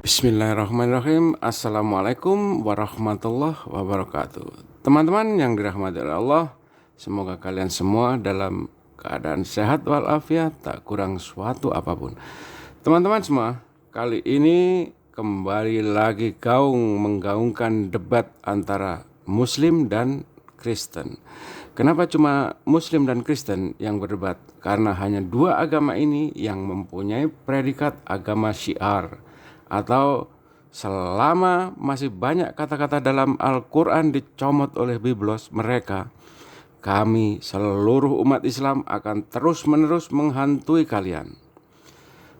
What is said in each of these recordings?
Bismillahirrahmanirrahim. Assalamualaikum warahmatullahi wabarakatuh. Teman-teman yang dirahmati oleh Allah, semoga kalian semua dalam keadaan sehat walafiat, tak kurang suatu apapun. Teman-teman semua, kali ini kembali lagi menggaungkan debat antara Muslim dan Kristen. Kenapa cuma Muslim dan Kristen yang berdebat? Karena hanya dua agama ini yang mempunyai predikat agama syiar, atau selama masih banyak kata-kata dalam Al-Quran dicomot oleh biblos mereka, kami seluruh umat Islam akan terus-menerus menghantui kalian.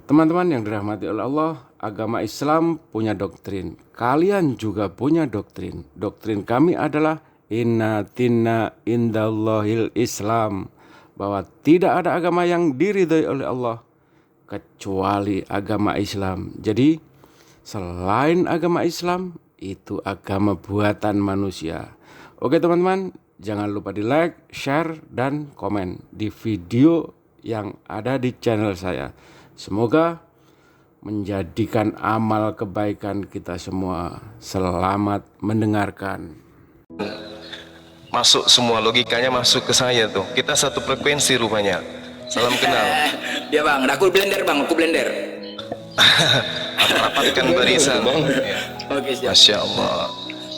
Teman-teman yang dirahmati oleh Allah, agama Islam punya doktrin. Kalian juga punya doktrin. Doktrin kami adalah inna tinna indallahil Islam, bahwa tidak ada agama yang diridhai oleh Allah kecuali agama Islam. Jadi selain agama Islam itu agama buatan manusia. Oke teman-teman, jangan lupa di like, share, dan komen di video yang ada di channel saya. Semoga menjadikan amal kebaikan kita semua. Selamat mendengarkan. Masuk semua, logikanya masuk ke saya tuh. Kita satu frekuensi rupanya. Salam kenal. Dia bang, aku blender bang, aku blender. Rapatkan barisan. Oke siap. Masya Allah.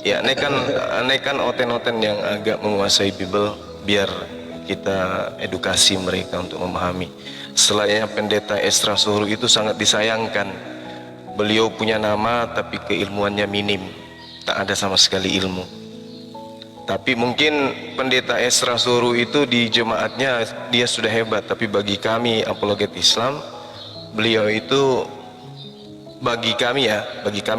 Ya, ini kan oten-oten yang agak menguasai Bible, biar kita edukasi mereka untuk memahami. Setelahnya pendeta Esra Suhuru itu sangat disayangkan. Beliau punya nama tapi keilmuannya minim, tak ada sama sekali ilmu. Tapi mungkin pendeta Esra Suhuru itu di jemaatnya dia sudah hebat, tapi bagi kami apologet Islam, beliau itu bagi kami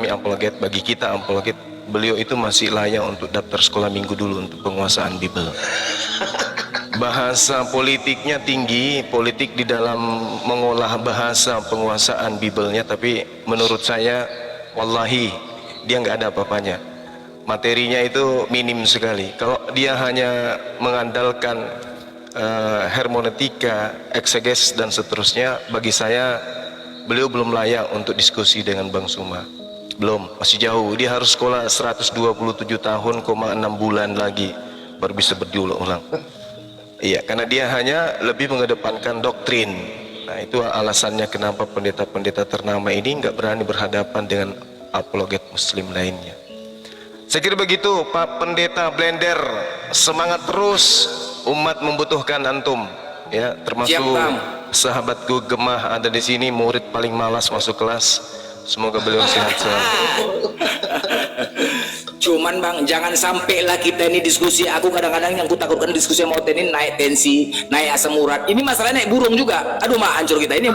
apologet, bagi kita apologet, beliau itu masih layak untuk daftar sekolah minggu dulu untuk penguasaan Bible. Bahasa politiknya tinggi, politik di dalam mengolah bahasa penguasaan Bible-nya, tapi menurut saya wallahi dia nggak ada apa-apanya. Materinya itu minim sekali. Kalau dia hanya mengandalkan hermeneutika, ekseges dan seterusnya, bagi saya beliau belum layak untuk diskusi dengan Bang Suma. Belum, masih jauh. Dia harus sekolah 127 tahun, 6 bulan lagi baru bisa berulang-ulang. Iya, karena dia hanya lebih mengedepankan doktrin. Nah, itu alasannya kenapa pendeta-pendeta ternama ini nggak berani berhadapan dengan apologet muslim lainnya. Saya kira begitu, Pak Pendeta Blender. Semangat terus, umat membutuhkan antum. Ya, termasuk sahabatku Gemah ada di sini, murid paling malas masuk kelas. Semoga beliau sehat selalu. Cuman bang, jangan sampailah kita ini diskusi. Aku kadang-kadang yang aku takutkan diskusi sama Oten ini naik tensi, naik asam urat. Ini masalahnya naik burung juga. Aduh mah hancur kita ini.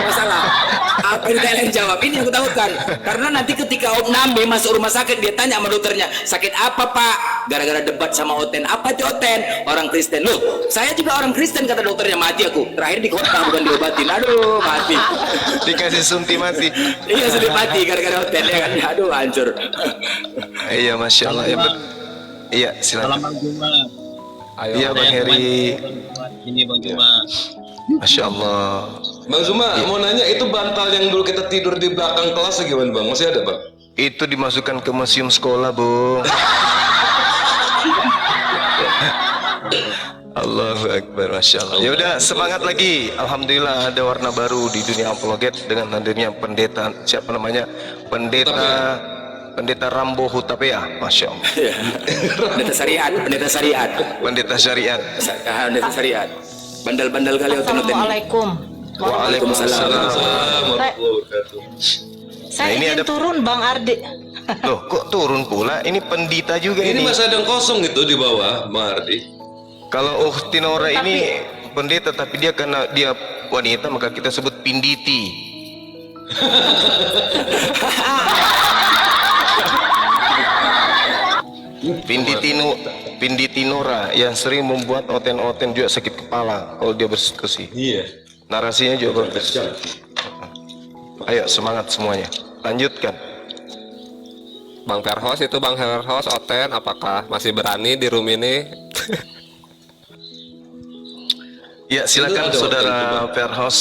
Masalah. Apa yang kalian jawab? Ini yang aku takutkan. Karena nanti ketika Om Nambe masuk rumah sakit, dia tanya sama dokternya, sakit apa pak? Gara-gara debat sama Oten. Apa itu Oten? Orang Kristen. Loh, saya juga orang Kristen, kata dokternya. Mati aku. Terakhir di kota bukan diobatin. Aduh, mati. Dikasih sunti mati. Iya, sudah mati gara-gara Oten ya kan. Aduh, hancur. Iya, Masya Allah. Ya, iya, silakan. Salam Bang Juma. Iya, Bang Heri. Ini Bang Juma. Masya Allah. Bang Zuma, mau nanya, itu bantal yang dulu kita tidur di belakang kelas gimana Bang? Masih ada Bang? Itu dimasukkan ke museum sekolah, Bung. Allahu Akbar, Masya Allah. Ya udah, semangat lagi. Alhamdulillah ada warna baru di dunia apologet dengan hadirnya pendeta, siapa namanya? Pendeta Rambo Hutapea, Masya Allah. Pendeta syariat, pendeta syariat. Pendeta syariat. Pendeta syariat. Bandel-bandel kali Oten. Assalamualaikum. Waalaikumsalam. Saya ini izin ada turun Bang Ardi. Loh, kok turun pula? Ini pendeta juga Ini ini. masih ada yang kosong itu di bawah, Bang Ardi. Kalau Tinora ini pendeta, tapi dia karena dia wanita maka kita sebut pinditi. Pinditi Nora yang sering membuat oten-oten juga sakit kepala kalau dia berdiskusi. Iya. Narasinya juga bagus. Ayo semangat semuanya. Lanjutkan. Bang Verhos, itu Bang Verhos Oten apakah masih berani di room ini? Ya silakan Itu ada saudara waktu itu, Bang. Verhos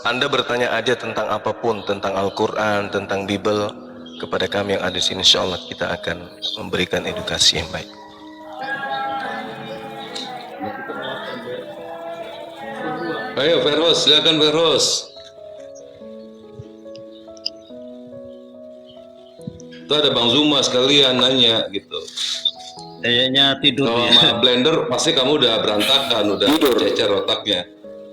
Anda bertanya aja tentang apapun, tentang Al-Quran, tentang Bible, kepada kami yang ada di sini, insya Allah kita akan memberikan edukasi yang baik. Ayo Feros, silakan Feros. Itu ada Bang Zuma sekalian nanya gitu. Kayaknya tidur Kalau ya. sama blender pasti kamu udah berantakan, udah Tidur. cecer otaknya.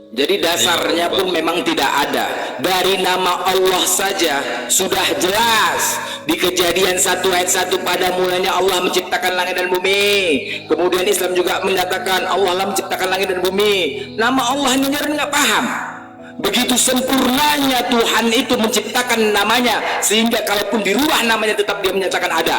Jadi dasarnya pun memang tidak ada. Dari nama Allah saja sudah jelas di Kejadian 1 ayat 1, pada mulanya Allah menciptakan langit dan bumi. Kemudian Islam juga menyatakan Allah lah menciptakan langit dan bumi. Nama Allah ini nggak paham. Begitu sempurnanya Tuhan itu menciptakan namanya, sehingga kalaupun dirubah namanya tetap dia menyatakan ada.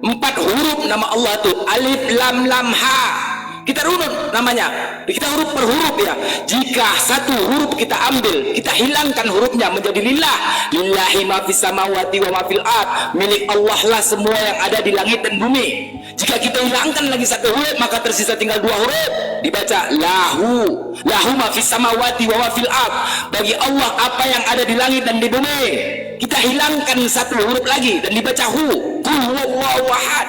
4 huruf nama Allah itu alif lam lam ha. Kita runut namanya, kita huruf per huruf ya. Jika satu huruf kita ambil, kita hilangkan hurufnya menjadi lillah. Lillahi ma fis samawati wa ma fil ard. Milik Allah lah semua yang ada di langit dan bumi. Jika kita hilangkan lagi satu huruf, maka tersisa tinggal 2 huruf. Dibaca lahu. Lahu ma fis samawati wa ma fil ard. Bagi Allah apa yang ada di langit dan di bumi. Kita hilangkan satu huruf lagi dan dibaca hu. Qul huwallahu ahad.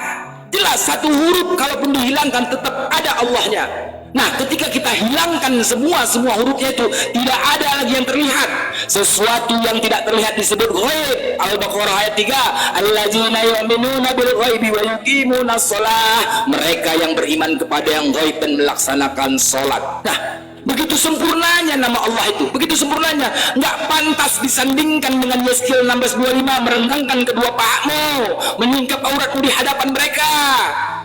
Jelas satu huruf kalaupun dihilangkan tetap ada Allahnya. Nah, ketika kita hilangkan semua hurufnya itu, tidak ada lagi yang terlihat. Sesuatu yang tidak terlihat disebut ghaib. Al-Baqarah ayat 3, allazina yu'minuna bil ghaibi wa yuqimunas shalah. Mereka yang beriman kepada yang ghaib dan melaksanakan salat. Nah, begitu sempurnanya nama Allah itu, begitu sempurnanya, nggak pantas disandingkan dengan Yeskil 16:25, merenggangkan kedua pahamu, menyingkap auratmu di hadapan mereka.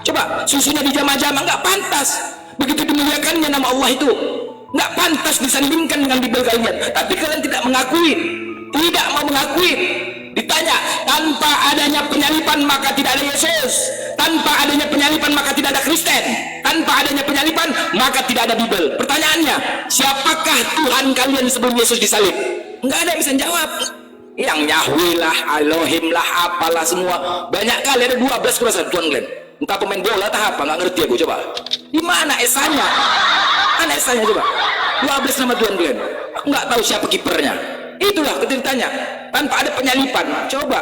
Coba susunya dijamah-jamah, nggak pantas. Begitu dimuliakannya nama Allah itu, nggak pantas disandingkan dengan Bible kalian. Tapi kalian tidak mengakui, tidak mau mengakui. Ditanya, tanpa adanya penyalipan maka tidak ada Yesus, tanpa adanya penyalipan maka tidak ada Kristen, tanpa adanya penyalipan maka tidak ada Bible. Pertanyaannya, siapakah Tuhan kalian sebelum Yesus disalib? Nggak ada yang bisa jawab. Yang Yahweh lah, Elohim lah, apalah semua. Banyak kali, ada 12 kurasa Tuhan kalian. Entah pemain bola atau apa, nggak ngerti aku. Coba di mana esanya? Mana esanya coba? 12 nama Tuhan kalian. Aku nggak tahu siapa kipernya. Itulah ketika ditanya, tanpa ada penyalipan. Coba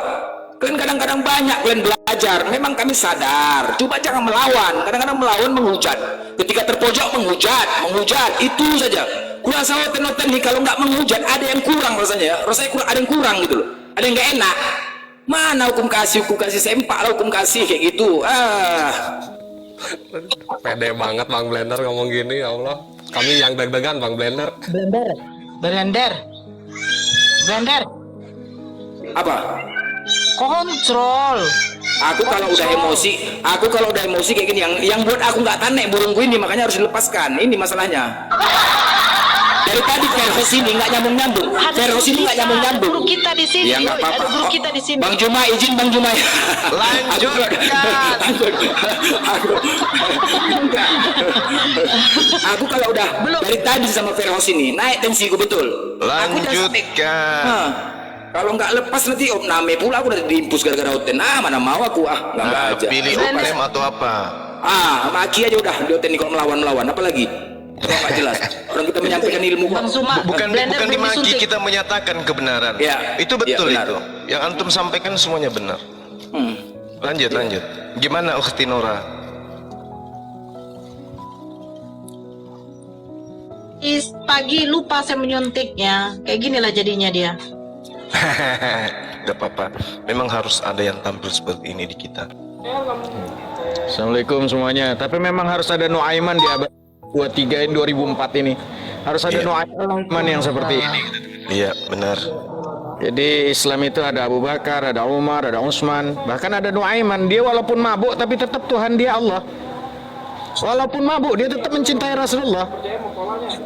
kalian kadang-kadang banyak kalian belajar, memang kami sadar. Coba jangan melawan. Kadang-kadang melawan menghujat. Ketika terpojok menghujat, itu saja. Kurasa hotel nih, kalau nggak menghujat ada yang kurang rasanya ya. Rasanya kurang, ada yang kurang gitu loh. Ada yang nggak enak. Mana hukum kasih sempak lah hukum kasih kayak gitu. Pede banget Bang Blender ngomong gini, ya Allah. Kami yang deg-degan Bang Blender. Blender. Apa? Kontrol. Aku kalau udah emosi kayak gini, yang buat aku nggak tanek burungku ini, makanya harus dilepaskan. Ini masalahnya. Dari tadi Verhos ini nggak nyambung. Guru kita di sini. Ya nggak apa-apa. Ada guru kita di sini. Bang Juma, izin Bang Juma. Aku kalau udah dari tadi sama Verhos ini naik tensiku betul. Lanjutkan. Kalau nggak lepas nanti name pula aku udah diimpus gara-gara hotel. Mana mau aku nggak aja. Pilih optem atau apa? Maki aja udah di hotel ini kalau melawan apalagi. Nggak jelas. Orang kita menyampaikan ilmu kok. Bang Zuma, Bukan Blender belum dimaki, disuntik. kita menyatakan kebenaran. Ya, itu betul ya, benar. itu. Yang antum sampaikan semuanya benar. Lanjut. Gimana Ukhti Nora? Pagi lupa saya menyuntiknya. Kayak ginilah jadinya dia. Gak apa-apa. Memang harus ada yang tampil seperti ini di kita. Assalamualaikum semuanya. Tapi memang harus ada Nuaiman di abad 23 ini 2004 ini. Harus ada Nuaiman yang seperti ini. Iya, benar. Jadi Islam itu ada Abu Bakar, ada Umar, ada Utsman, bahkan ada Nuaiman. Dia walaupun mabuk tapi tetap Tuhan dia Allah. Walaupun mabuk dia tetap mencintai Rasulullah.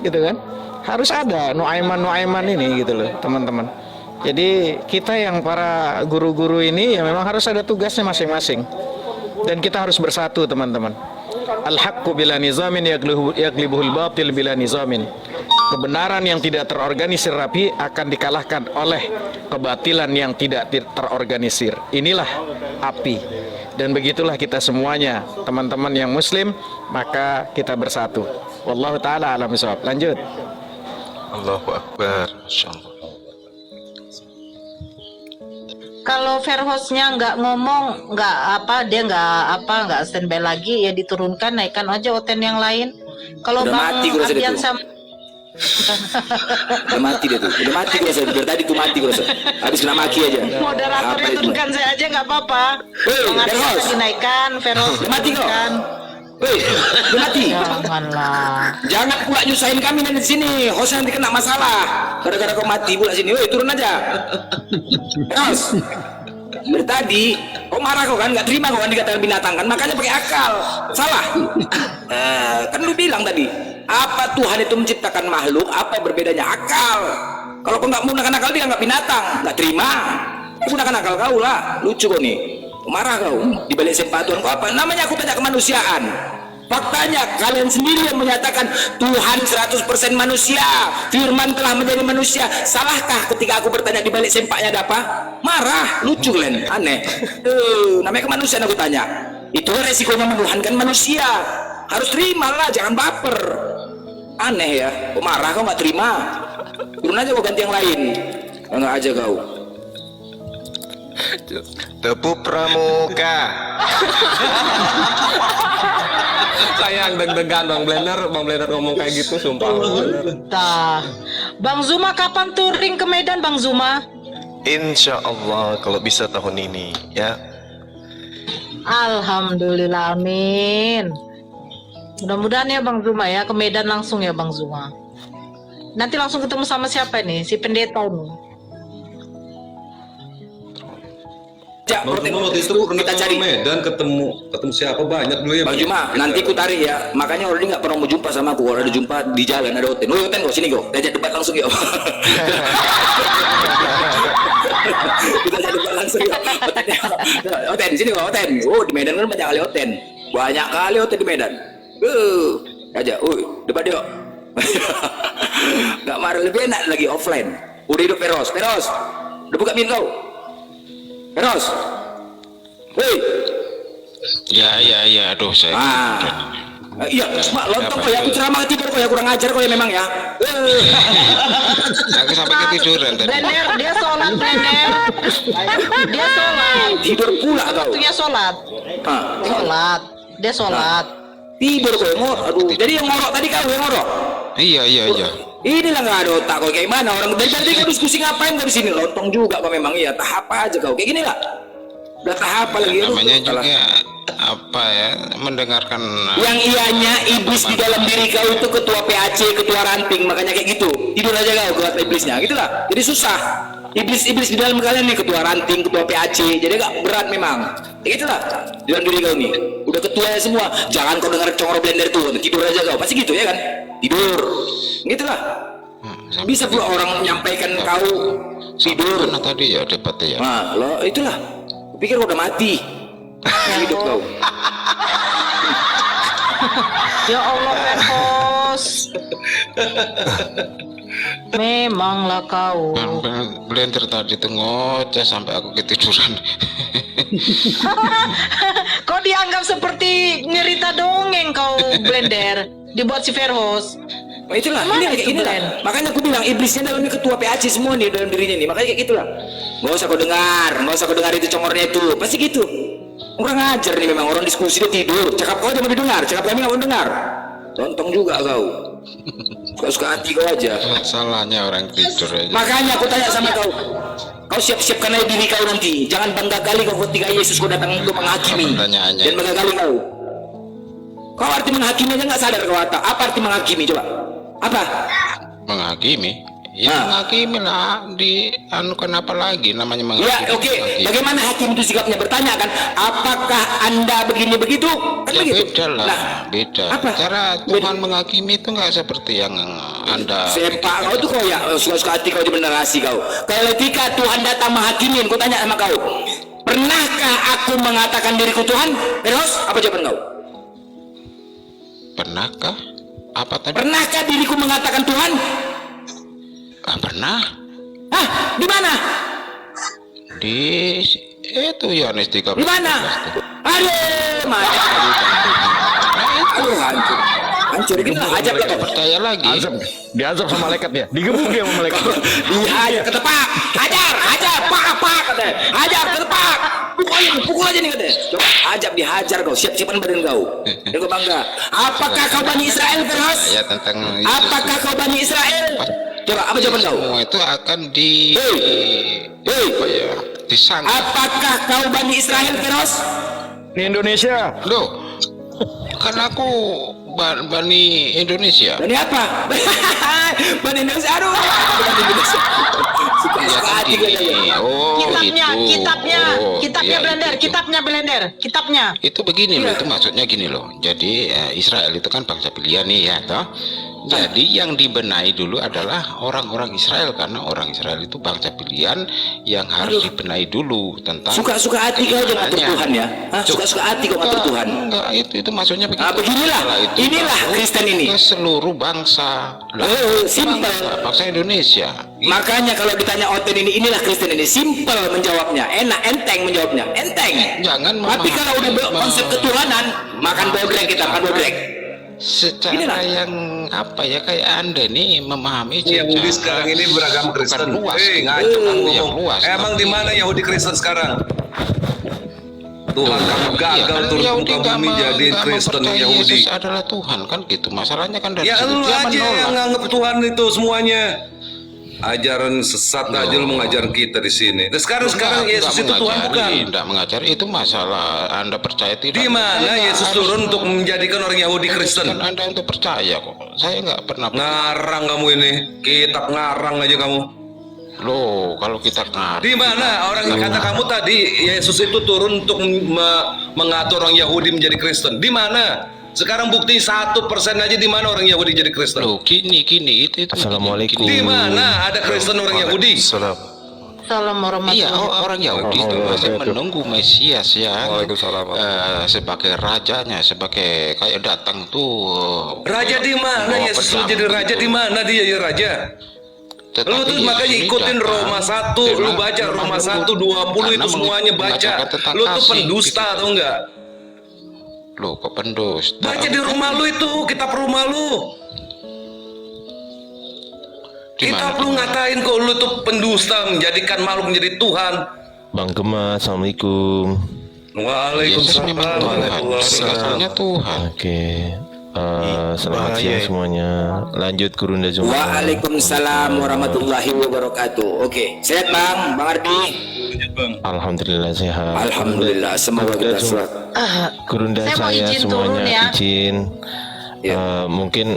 Gitu kan? Harus ada Nuaiman ini gitu loh, teman-teman. Jadi kita yang para guru-guru ini ya memang harus ada tugasnya masing-masing. Dan kita harus bersatu, teman-teman. Al-haqqu bila nizamin yaglibuhul batil bila nizamin. Kebenaran yang tidak terorganisir rapi akan dikalahkan oleh kebatilan yang tidak terorganisir. Inilah api. Dan begitulah kita semuanya, teman-teman yang muslim, maka kita bersatu. Wallahu taala alam bisawab. Lanjut. Allahu Akbar. Masya Allah. Kalau Verhosnya nggak ngomong, dia nggak standby lagi, ya diturunkan, naikkan aja Oten yang lain. Kalau Udah Bang mati gua rasa Ardian itu. sama Udah mati dia tuh. Udah mati gue rasa. Dari tadi tuh mati gue rasa. Habis kena maki aja. moderatornya Apa itu? turunkan saya aja nggak apa-apa. Woi, Bang Ardian Verhos. dinaikkan, Verhos Udah mati kau? diturunkan. Woi, udah mati. Janganlah. Jangan pula nyusahin kami nanti di sini. Host nanti kena masalah. Gara-gara kau mati pula sini. Woi, turun aja. Host. Dari tadi kau marah kau kan, nggak terima kau kan dikatakan binatang kan, makanya pakai akal. Salah. Kan lu bilang tadi, apa Tuhan itu menciptakan makhluk, apa berbedanya akal. Kalau kau nggak menggunakan akal dia nggak binatang, nggak terima. Gunakan akal kau lah. Lucu kau nih. Kau marah kau di balik sempatuan kau apa? Namanya aku tanya kemanusiaan. Faktanya kalian sendiri yang menyatakan Tuhan 100% manusia, Firman telah menjadi manusia. Salahkah ketika aku bertanya di balik sempaknya ada apa? Marah, lucu kalian, aneh. Namanya kemanusiaan aku tanya. Itu resikonya menuhankan manusia. Harus terimalah, jangan baper. Aneh ya, kok marah kau nggak terima? Turun aja kau ganti yang lain. Enggak aja kau. Tepu Pramuka. Sayang deg-degan Bang Blender ngomong kayak gitu sumpah. Tah. Bang Zuma kapan touring ke Medan, Bang Zuma? Insya Allah kalau bisa tahun ini ya. Alhamdulillah, amin. Mudah-mudahan ya Bang Zuma ya, ke Medan langsung ya Bang Zuma. Nanti langsung ketemu sama siapa nih? Si pendeta nih. Ya, Bang Zuma waktu itu pernah kita ke cari. Medan ketemu siapa banyak dulu ya. Bang Juma, nanti ku tarik ya. Makanya orang ini nggak pernah mau jumpa sama aku. Kalau ada jumpa di jalan ada Oten. Woi Oten, kok sini kok. Kita debat langsung yuk. Kita debat langsung yuk. Oten, sini kok Oten. Oh di Medan kan banyak kali Oten. Banyak kali Oten di Medan. Aja, debat yuk. Gak marah, lebih enak lagi offline. Udah hidup Peros. Udah buka min kau. Peros. Woi. Ya, aduh saya. Iya, mak lontong kok ya, aku ceramah tidur kok ya, kurang ajar kok ya memang ya. Aku sampai ketiduran tadi. Blender, dia sholat, Blender. Dia sholat. Tidur pula kau. Waktunya sholat. Sholat. Dia sholat. Tidur kok, aduh. Jadi yang ngorok tadi kau yang ngorok. Iya. Inilah nggak ada otak kok, kayak mana orang dari tadi kau diskusi ngapain kau di sini? Lontong juga kau memang, iya tahap aja kau, kayak gini lah. Udah tahap lagi. Namanya juga apa ya, mendengarkan Yang ianya iblis di dalam diri kau itu ketua PAC, ketua ranting, makanya kayak gitu. Tidur aja kau ketua iblisnya, gitulah. Jadi susah. Iblis di dalam kalian nih, ketua ranting, ketua PAC, jadi agak berat memang. Ya gitulah. Di dalam diri kau nih, udah ketuanya semua. Jangan kau dengar congor Blender tuh, tidur aja kau. Pasti gitu ya kan? Tidur. Gitulah. Bisa pula orang menyampaikan kau tidur. mana tadi ya debatnya ya. Nah, lo itulah. Pikir kau udah mati. Hidup kau. Ya Allah, Verhos. Memanglah kau. Blender tadi tuh ngoceh sampai aku ketiduran. Kau dianggap seperti nyerita dongeng kau, Blender. Dibuat si Verhos. Nah, itulah, Mana ini kayak itu, gini lah. Blen? Makanya aku bilang iblisnya dalamnya ketua PAC semua nih dalam dirinya nih. Makanya kayak gitulah. Nggak usah kau dengar itu congornya itu. Pasti gitu. Kurang ajar nih memang, orang diskusi dia tidur. Cakap kau aja mau didengar, cakap kami nggak mau dengar. Lontong juga kau. Suka hati kau aja. Salahnya orang tidur aja. Makanya aku tanya sama kau. Kau siap-siapkan aja diri kau nanti. Jangan bangga kali kau ketika Yesus kau datang untuk menghakimi. Pertanyaannya. Dan bangga kali kau. Kau arti menghakimi aja nggak sadar kau apa arti menghakimi coba? Apa? Menghakimi? Ya menghakimi lah, dianukan apa lagi namanya menghakimi? Ya oke. Bagaimana hakim itu sikapnya? Bertanya kan, apakah anda begini begitu? Kan Ya begitu. beda lah, Nah, beda. apa? Cara Tuhan menghakimi itu nggak seperti yang anda. Sepak kau tuh kau ya suka-suka hati kau generasi kau. Kalau ketika Tuhan datang menghakimin, kau tanya sama kau, pernahkah aku mengatakan diriku Tuhan? Terus apa jawaban kau? Pernahkah? Apa tadi? Pernahkah diriku mengatakan Tuhan? Pernah. Hah? Di mana? Di itu Yohanes 13. Di mana? Aduh, mana? Aduh, hancur. hancur gini lah, ajab Mereka lah. percaya lagi. Diazab sama malaikatnya, digebuk dia sama malaikatnya. Iya, ketepak, hajar, pak, katanya, hajar, ketepak, pukul aja nih katanya. Coba, ajab dihajar kau, siap-siapan badan kau. Dan kau bangga. Apakah kau Bani Israel, Firas? Ya tentang Apakah kau Bani Israel? Coba, apa jawaban kau? semua itu akan Hei, apa ya, disangka. apakah kau Bani Israel, Firas? Ini Indonesia. Loh, kan aku Bani Indonesia. Bani apa? Bani Indonesia, aduh. Bani Indonesia. Suka hati kayaknya. Oh, Kitabnya ya, blender, itu. kitabnya. Itu begini loh, itu maksudnya gini loh. Jadi Israel itu kan bangsa pilihan nih ya, toh. Jadi yang dibenahi dulu adalah orang-orang Israel, karena orang Israel itu bangsa pilihan yang harus dibenahi dulu tentang Suka-suka hati kau aja ngatur Tuhan ya? Hah? Suka-suka hati kau ngatur Tuhan? Enggak, itu maksudnya begitu. Ah, beginilah. Setelah itu Inilah baru Kristen ini. ke seluruh bangsa. Simpel. Bangsa Indonesia. Makanya kalau ditanya Oten inilah Kristen ini, simpel menjawabnya, enak, enteng menjawabnya, enteng. Jangan Tapi kalau udah konsep ketuhanan, makan bodrek kita, makan bodrek. Secara Inilah. yang apa ya, kayak Anda nih memahami Yahudi secara sekarang ini beragama Kristen. bukan luas, Ngaco kamu yang ngomong. luas. Emang di mana Yahudi Kristen sekarang? Tuhan kamu Iya, gagal kan turun Yahudi muka bumi jadi nggak Kristen mempercayai Yahudi. Yesus adalah Tuhan, kan gitu. Masalahnya kan dari Ya situ lu dia aja yang menolak. nganggep Tuhan itu semuanya. Ajaran sesat aja lu mengajar kita di sini. Dan sekarang Yesus itu Tuhan bukan? Tidak mengajari, itu masalah Anda percaya tidak. Di mana Saya Yesus harus turun untuk menjadikan orang Yahudi Kristen? kan Anda untuk percaya kok. Saya nggak pernah. Ngarang kamu ini, kitab ngarang aja kamu. Loh, kalau kita ngarang. Di mana orang kata kamu tadi Yesus itu turun untuk mengatur orang Yahudi menjadi Kristen? Di mana? Sekarang bukti 1% aja di mana orang Yahudi jadi Kristen? Loh, gini itu. Assalamualaikum. Di mana ada Kristen orang Yahudi? Salam Iya, warahmatullahi orang Yahudi itu masih menunggu Mesias yang sebagai rajanya, sebagai kayak datang tuh. Raja di mana? bawa Yesus pedang jadi raja gitu. di mana dia ya raja? Tetapi Lu tuh Yesus makanya ini ikutin datang Roma 1, lu dengan baca lemah Roma lembut. 1, 20 itu Karena semuanya baca. mengajarkan tentang Lu tuh kasih, pendusta gitu. atau enggak? Loh, kok pendusta? Baca di rumah lu itu, kitab rumah lu. Di mana? Kitab lu ngatain kok lu tuh pendusta, menjadikan makhluk menjadi Tuhan. Bang Gema, assalamualaikum. Yesus Waalaikumsalam. memang Tuhan, dari asalnya Tuhan. Oke, selamat siang semuanya. Lanjut Gurunda Zuma. Waalaikumsalam warahmatullahi wabarakatuh. Oke, sehat Bang Ardi. Alhamdulillah sehat. Alhamdulillah, semoga kita sehat. Gurunda Saya mau saya izin turun semuanya ya. izin. Ya. Mungkin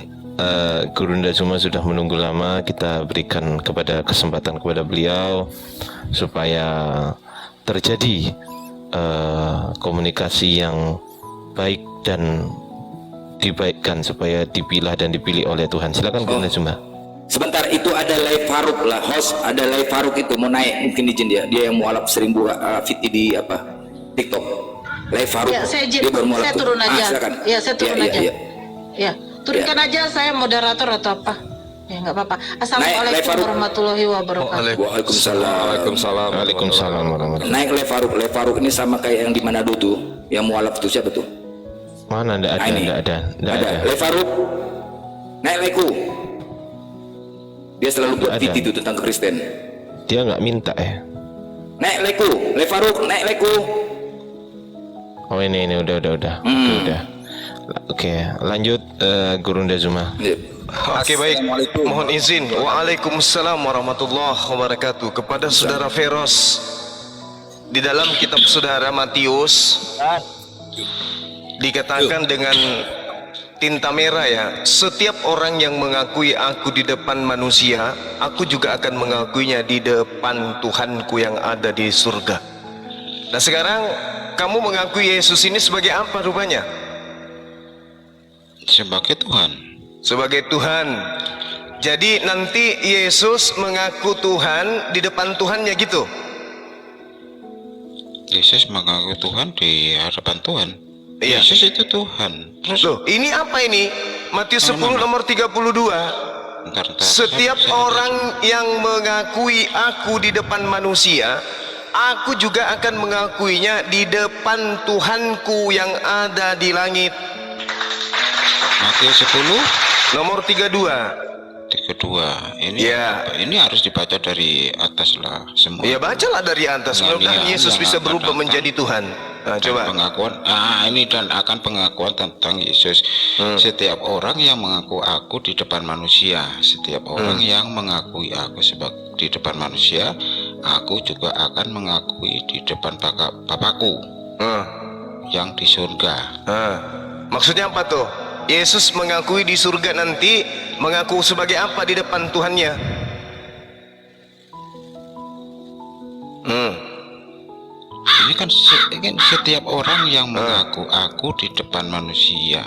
Gurunda Zuma sudah menunggu lama. Kita berikan kesempatan kepada beliau supaya terjadi komunikasi yang baik dan dibaikkan supaya dipilah dan dipilih oleh Tuhan. Silakan Gurunda Zuma. Sebentar, itu ada Lai Faruk lah, host ada Lai Faruk itu mau naik, mungkin izin dia yang mualaf sering buka fit di TikTok. Lai Faruk. Ya, saya dia baru mualaf saya tuh. turun aja. Silakan. Ya, saya turun aja. Ya. Turunkan aja, saya moderator atau apa? Ya, nggak apa-apa. Assalamualaikum Faruk. warahmatullahi wabarakatuh. Waalaikumsalam. Waalaikumsalam warahmatullahi. Naik Lai Faruk ini sama kayak yang di Manado tuh, yang mualaf tuh siapa tuh? Mana? Nggak ada, Ini. nggak ada. Lai Faruk. Naik Laiku. Dia selalu buat Ada. fit itu tentang Kristen. Dia nggak minta ya. Naik Laiku, Lai Faruk, naik Laiku. Oh ini udah. Oke, udah. Oke, lanjut Gurunda Zuma. Oke, baik. Mohon izin. Waalaikumsalam warahmatullahi wabarakatuh. Kepada saudara Feros, di dalam kitab saudara Matius dikatakan dengan tinta merah ya, setiap orang yang mengakui aku di depan manusia, aku juga akan mengakuinya di depan Tuhanku yang ada di surga. Nah sekarang kamu mengakui Yesus ini sebagai apa rupanya? Sebagai Tuhan. Sebagai Tuhan. Jadi nanti Yesus mengaku Tuhan di depan Tuhannya gitu. Yesus mengaku Tuhan di hadapan Tuhan. Iya. Yesus itu Tuhan. Terus Loh, ini apa ini? Matius 10 nomor 32. Bentar. Setiap orang yang mengakui aku di depan manusia, aku juga akan mengakuinya di depan Tuhanku yang ada di langit. Matius 10 nomor 32. 32. Ini Ya. apa? Ini harus dibaca dari atas lah semua. Ya bacalah dari atas. Mudah-mudahan Yesus bisa berubah menjadi Tuhan. Nah, coba. Pengakuan ini dan akan pengakuan tentang Yesus. Setiap orang yang mengaku aku di depan manusia, setiap orang yang mengakui aku sebagai di depan manusia, aku juga akan mengakui di depan Bapakku yang di surga. Maksudnya apa tuh? Yesus mengakui di surga nanti, mengaku sebagai apa di depan Tuhannya? Ini kan setiap orang yang mengaku aku di depan manusia.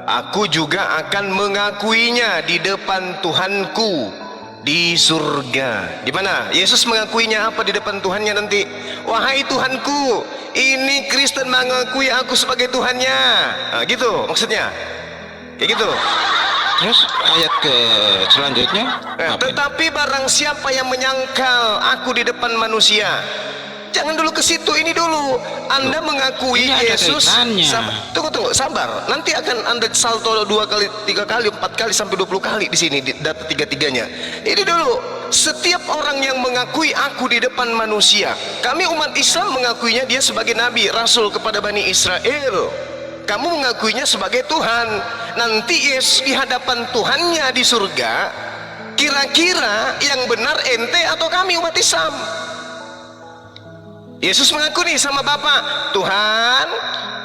Aku juga akan mengakuinya di depan Tuhanku di surga. Di mana? Yesus mengakuinya apa di depan Tuhannya nanti? Wahai Tuhanku, ini Kristen mengakui aku sebagai Tuhannya. Nah, gitu maksudnya. Kayak gitu. Terus ayat ke selanjutnya, tetapi barang siapa yang menyangkal aku di depan manusia, jangan dulu ke situ, ini dulu. Anda mengakui Yesus. Tunggu, sabar. Nanti akan Anda salto 2 kali, 3 kali, 4 kali sampai 20 kali di sini di data 3-3-nya. Ini dulu. Setiap orang yang mengakui aku di depan manusia, kami umat Islam mengakuinya dia sebagai nabi, rasul kepada Bani Israel. Kamu mengakuinya sebagai Tuhan. Nanti Yesus di hadapan Tuhannya di surga, kira-kira yang benar ente atau kami umat Islam? Yesus mengaku nih sama Bapa, Tuhan,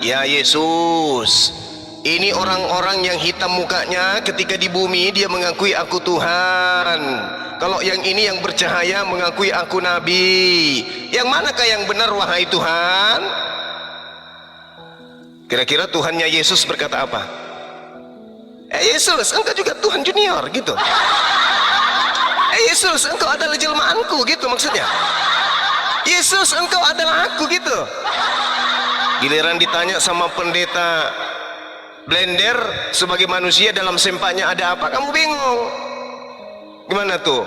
ya Yesus, ini orang-orang yang hitam mukanya ketika di bumi dia mengakui aku Tuhan. Kalau yang ini yang bercahaya mengakui aku Nabi. Yang manakah yang benar wahai Tuhan? Kira-kira Tuhannya Yesus berkata apa? Yesus, engkau juga Tuhan junior gitu. Yesus, engkau adalah jelmaanku gitu maksudnya. Yesus, engkau adalah aku gitu. Giliran ditanya sama pendeta blender sebagai manusia dalam sempaknya ada apa, kamu bingung. Gimana tuh,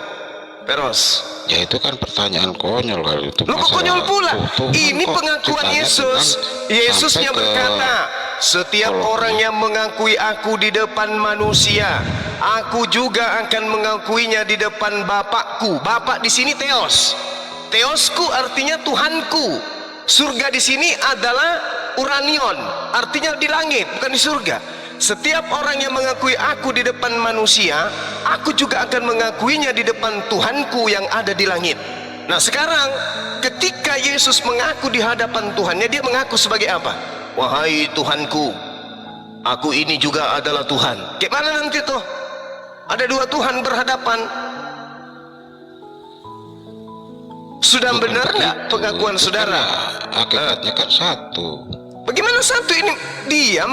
Peros? Ya itu kan pertanyaan konyol kali itu. Loh kok konyol pula? Ini pengakuan Yesus. Yesus yang berkata, setiap orang yang mengakui aku di depan manusia, aku juga akan mengakuinya di depan Bapakku. Bapak di sini Theos. Theosku artinya Tuhanku. Surga di sini adalah uranion, artinya di langit, bukan di surga. Setiap orang yang mengakui aku di depan manusia, aku juga akan mengakuinya di depan Tuhanku yang ada di langit. Nah sekarang ketika Yesus mengaku di hadapan Tuhannya, dia mengaku sebagai apa? Wahai Tuhanku, aku ini juga adalah Tuhan. Kayak mana nanti tuh? Ada 2 Tuhan berhadapan. Sudah benar nggak pengakuan saudara? Hakikatnya kan satu. Bagaimana satu ini? Dia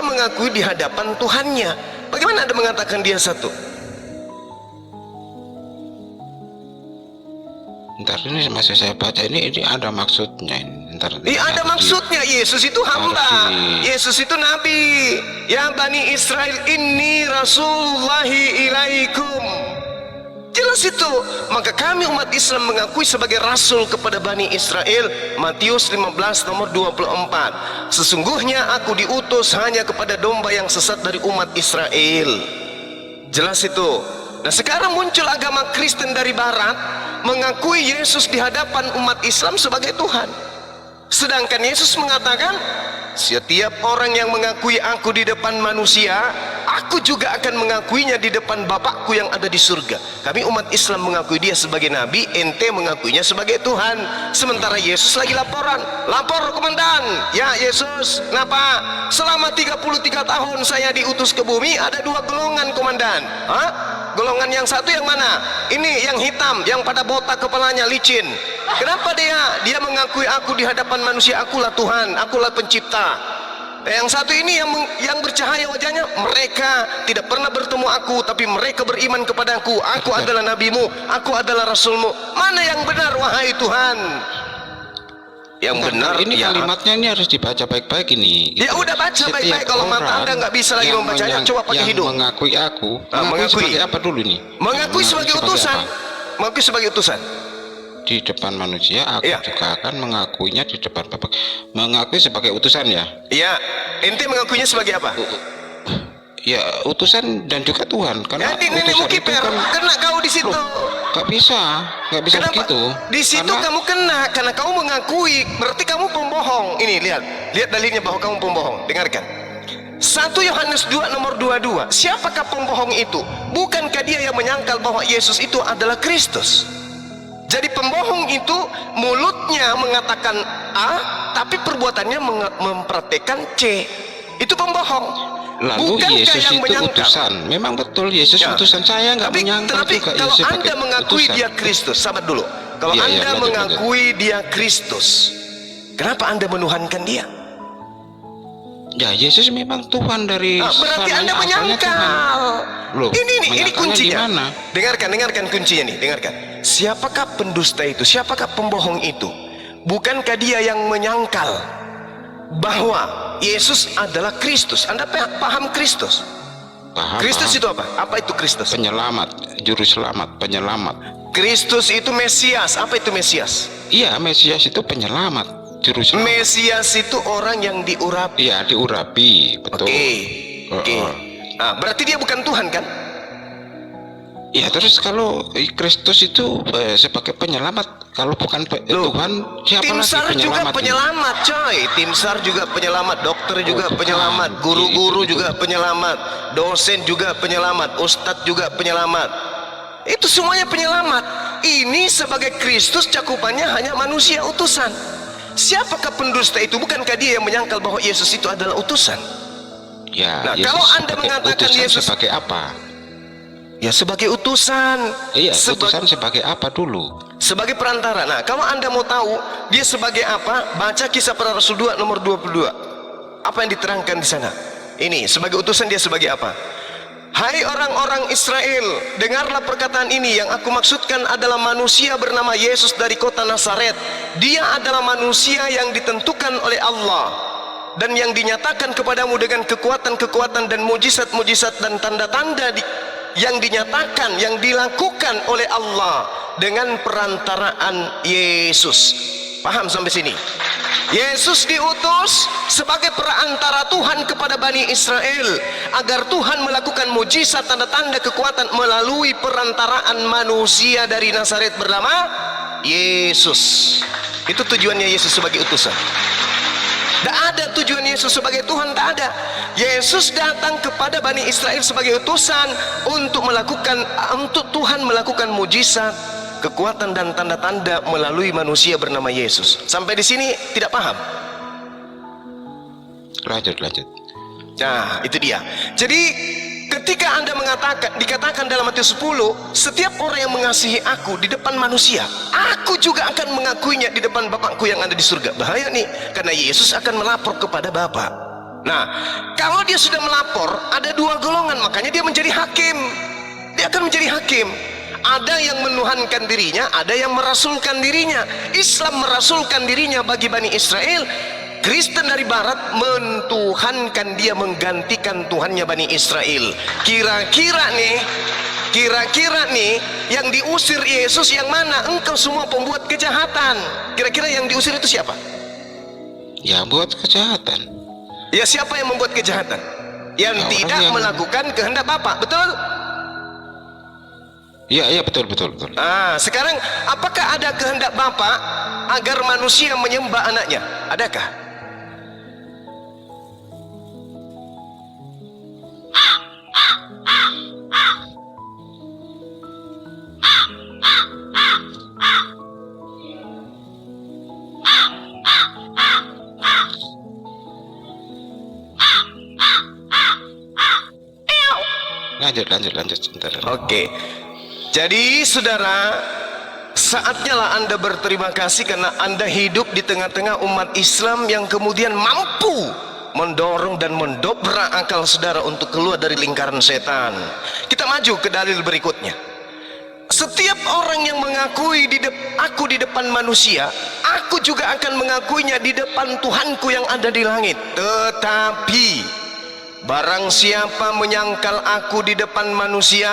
mengakui di hadapan Tuhannya. Bagaimana Anda mengatakan dia satu? Ntar ini masih saya baca ini ada maksudnya ini. Ada maksudnya. Yesus itu hamba, Yesus itu nabi. Ya Bani Israel, inni Rasulullahi ilaikum. Jelas itu. Maka kami umat Islam mengakui sebagai rasul kepada Bani Israel. Matius 15 nomor 24. Sesungguhnya aku diutus hanya kepada domba yang sesat dari umat Israel. Jelas itu. Nah sekarang muncul agama Kristen dari barat mengakui Yesus di hadapan umat Islam sebagai Tuhan. Sedangkan Yesus mengatakan, setiap orang yang mengakui aku di depan manusia, aku juga akan mengakuinya di depan Bapakku yang ada di surga. Kami umat Islam mengakui dia sebagai nabi, ente mengakuinya sebagai Tuhan. Sementara Yesus lagi laporan, lapor komandan, ya Yesus, kenapa selama 33 tahun saya diutus ke bumi ada 2 golongan komandan? Golongan yang satu yang mana? Ini yang hitam, yang pada botak kepalanya licin. Kenapa dia mengakui aku di hadapan manusia, akulah Tuhan, akulah pencipta. Yang satu ini yang bercahaya wajahnya, mereka tidak pernah bertemu aku, tapi mereka beriman kepadaku. Aku adalah nabimu, aku adalah rasulmu. Mana yang benar wahai Tuhan? Yang benar ini ya, kalimatnya ini harus dibaca baik-baik ini. Ya udah baca baik-baik. Kalau mata Anda nggak bisa lagi membacanya, coba pakai hidung. Mengakui aku, mengakui sebagai apa dulu nih? Mengakui sebagai utusan. Mengakui sebagai utusan. di depan manusia, aku Iya. juga akan mengakuinya di depan Bapa. Mengakui sebagai utusan ya. Iya, ente mengakuinya sebagai apa? Ya, utusan dan juga Tuhan. Karena Jadi nenek utusan Mukiper, itu kan kena kau di situ. nggak bisa Kenapa? begitu. Di situ Karena- kamu kena karena kamu mengakui, berarti kamu pembohong. Ini lihat dalilnya bahwa kamu pembohong. Dengarkan. 1 Yohanes 2 nomor 22. Siapakah pembohong itu? Bukankah dia yang menyangkal bahwa Yesus itu adalah Kristus? Jadi pembohong itu mulutnya mengatakan A, tapi perbuatannya mempraktekkan C. Itu pembohong. Lalu Bukankah Yesus yang itu menyangkal? utusan. Memang betul Yesus Ya. utusan. Saya nggak menyangkal Tapi juga kalau Yesus Anda sebagai mengakui utusan. dia Kristus, sabar dulu. Kalau Iya, Anda lanjut, mengakui dia Kristus, kenapa Anda menuhankan dia? Ya, Yesus memang Tuhan dari Berarti Anda sananya, asalnya menyangkal. Tuhan. Loh, Ini menyangkalnya kuncinya. gimana? Dengarkan kuncinya nih, dengarkan. Siapakah pendusta itu? Siapakah pembohong itu? Bukankah dia yang menyangkal bahwa Yesus adalah Kristus? Anda paham Kristus? Paham, Kristus paham. itu apa? Apa itu Kristus? Penyelamat, juru selamat, penyelamat. Kristus itu Mesias. Apa itu Mesias? Iya, Mesias itu penyelamat, juru selamat. Mesias itu orang yang diurapi. Iya, diurapi, betul. Oke. Nah, berarti dia bukan Tuhan kan? Ya, terus kalau Kristus itu sebagai penyelamat, kalau bukan Tuhan, siapa Tim lagi SAR juga penyelamat? penyelamat, coy. Tim SAR juga penyelamat, dokter juga penyelamat, guru-guru juga penyelamat, dosen juga penyelamat, ustadz juga penyelamat. Itu semuanya penyelamat. Ini sebagai Kristus cakupannya hanya manusia utusan. Siapakah pendusta itu? Bukankah dia yang menyangkal bahwa Yesus itu adalah utusan? Ya, Nah, Yesus kalau Anda sebagai mengatakan utusan Yesus sebagai apa? Ya sebagai utusan. Iya, Seba- utusan sebagai apa dulu? Sebagai perantara. Nah, kalau Anda mau tahu dia sebagai apa, baca Kisah Para Rasul 2 nomor 22. Apa yang diterangkan di sana? Ini sebagai utusan dia sebagai apa? Hai orang-orang Israel, dengarlah perkataan ini. Yang aku maksudkan adalah manusia bernama Yesus dari kota Nazaret. Dia adalah manusia yang ditentukan oleh Allah dan yang dinyatakan kepadamu dengan kekuatan-kekuatan dan mujizat-mujizat dan tanda-tanda yang dinyatakan, yang dilakukan oleh Allah dengan perantaraan Yesus. Paham sampai sini? Yesus diutus sebagai perantara Tuhan kepada Bani Israel agar Tuhan melakukan mujizat, tanda-tanda, kekuatan melalui perantaraan manusia dari Nazaret bernama Yesus. Itu tujuannya Yesus sebagai utusan. Tidak ada tujuan Yesus sebagai Tuhan, tak ada. Yesus datang kepada Bani Israel sebagai utusan untuk Tuhan melakukan mujizat, kekuatan dan tanda-tanda melalui manusia bernama Yesus. Sampai di sini tidak paham? Lanjut. Nah, itu dia. Jadi ketika Anda dikatakan dalam Matius 10, setiap orang yang mengasihi aku di depan manusia, aku juga akan mengakuinya di depan Bapakku yang ada di surga. Bahaya nih, karena Yesus akan melapor kepada Bapa. Nah, kalau dia sudah melapor, ada dua golongan, makanya dia menjadi hakim. Dia akan menjadi hakim. Ada yang menuhankan dirinya, ada yang merasulkan dirinya. Islam merasulkan dirinya bagi Bani Israel. Kristen dari barat mentuhankan dia, menggantikan Tuhannya Bani Israel. Kira-kira nih yang diusir Yesus yang mana? Engkau semua pembuat kejahatan. Kira-kira yang diusir itu siapa? Ya, buat kejahatan. Ya, siapa yang membuat kejahatan? Yang Ya, tidak orang yang- melakukan kehendak Bapa, betul? Iya, betul. Ah, sekarang apakah ada kehendak Bapa agar manusia menyembah anaknya? Adakah? Lanjut sebentar. Oke. Jadi saudara, saatnya lah Anda berterima kasih karena Anda hidup di tengah-tengah umat Islam yang kemudian mampu mendorong dan mendobrak akal saudara untuk keluar dari lingkaran setan. Kita maju ke dalil berikutnya. Setiap orang yang mengakui aku di depan manusia, aku juga akan mengakuinya di depan Tuhanku yang ada di langit. Tetapi barang siapa menyangkal aku di depan manusia,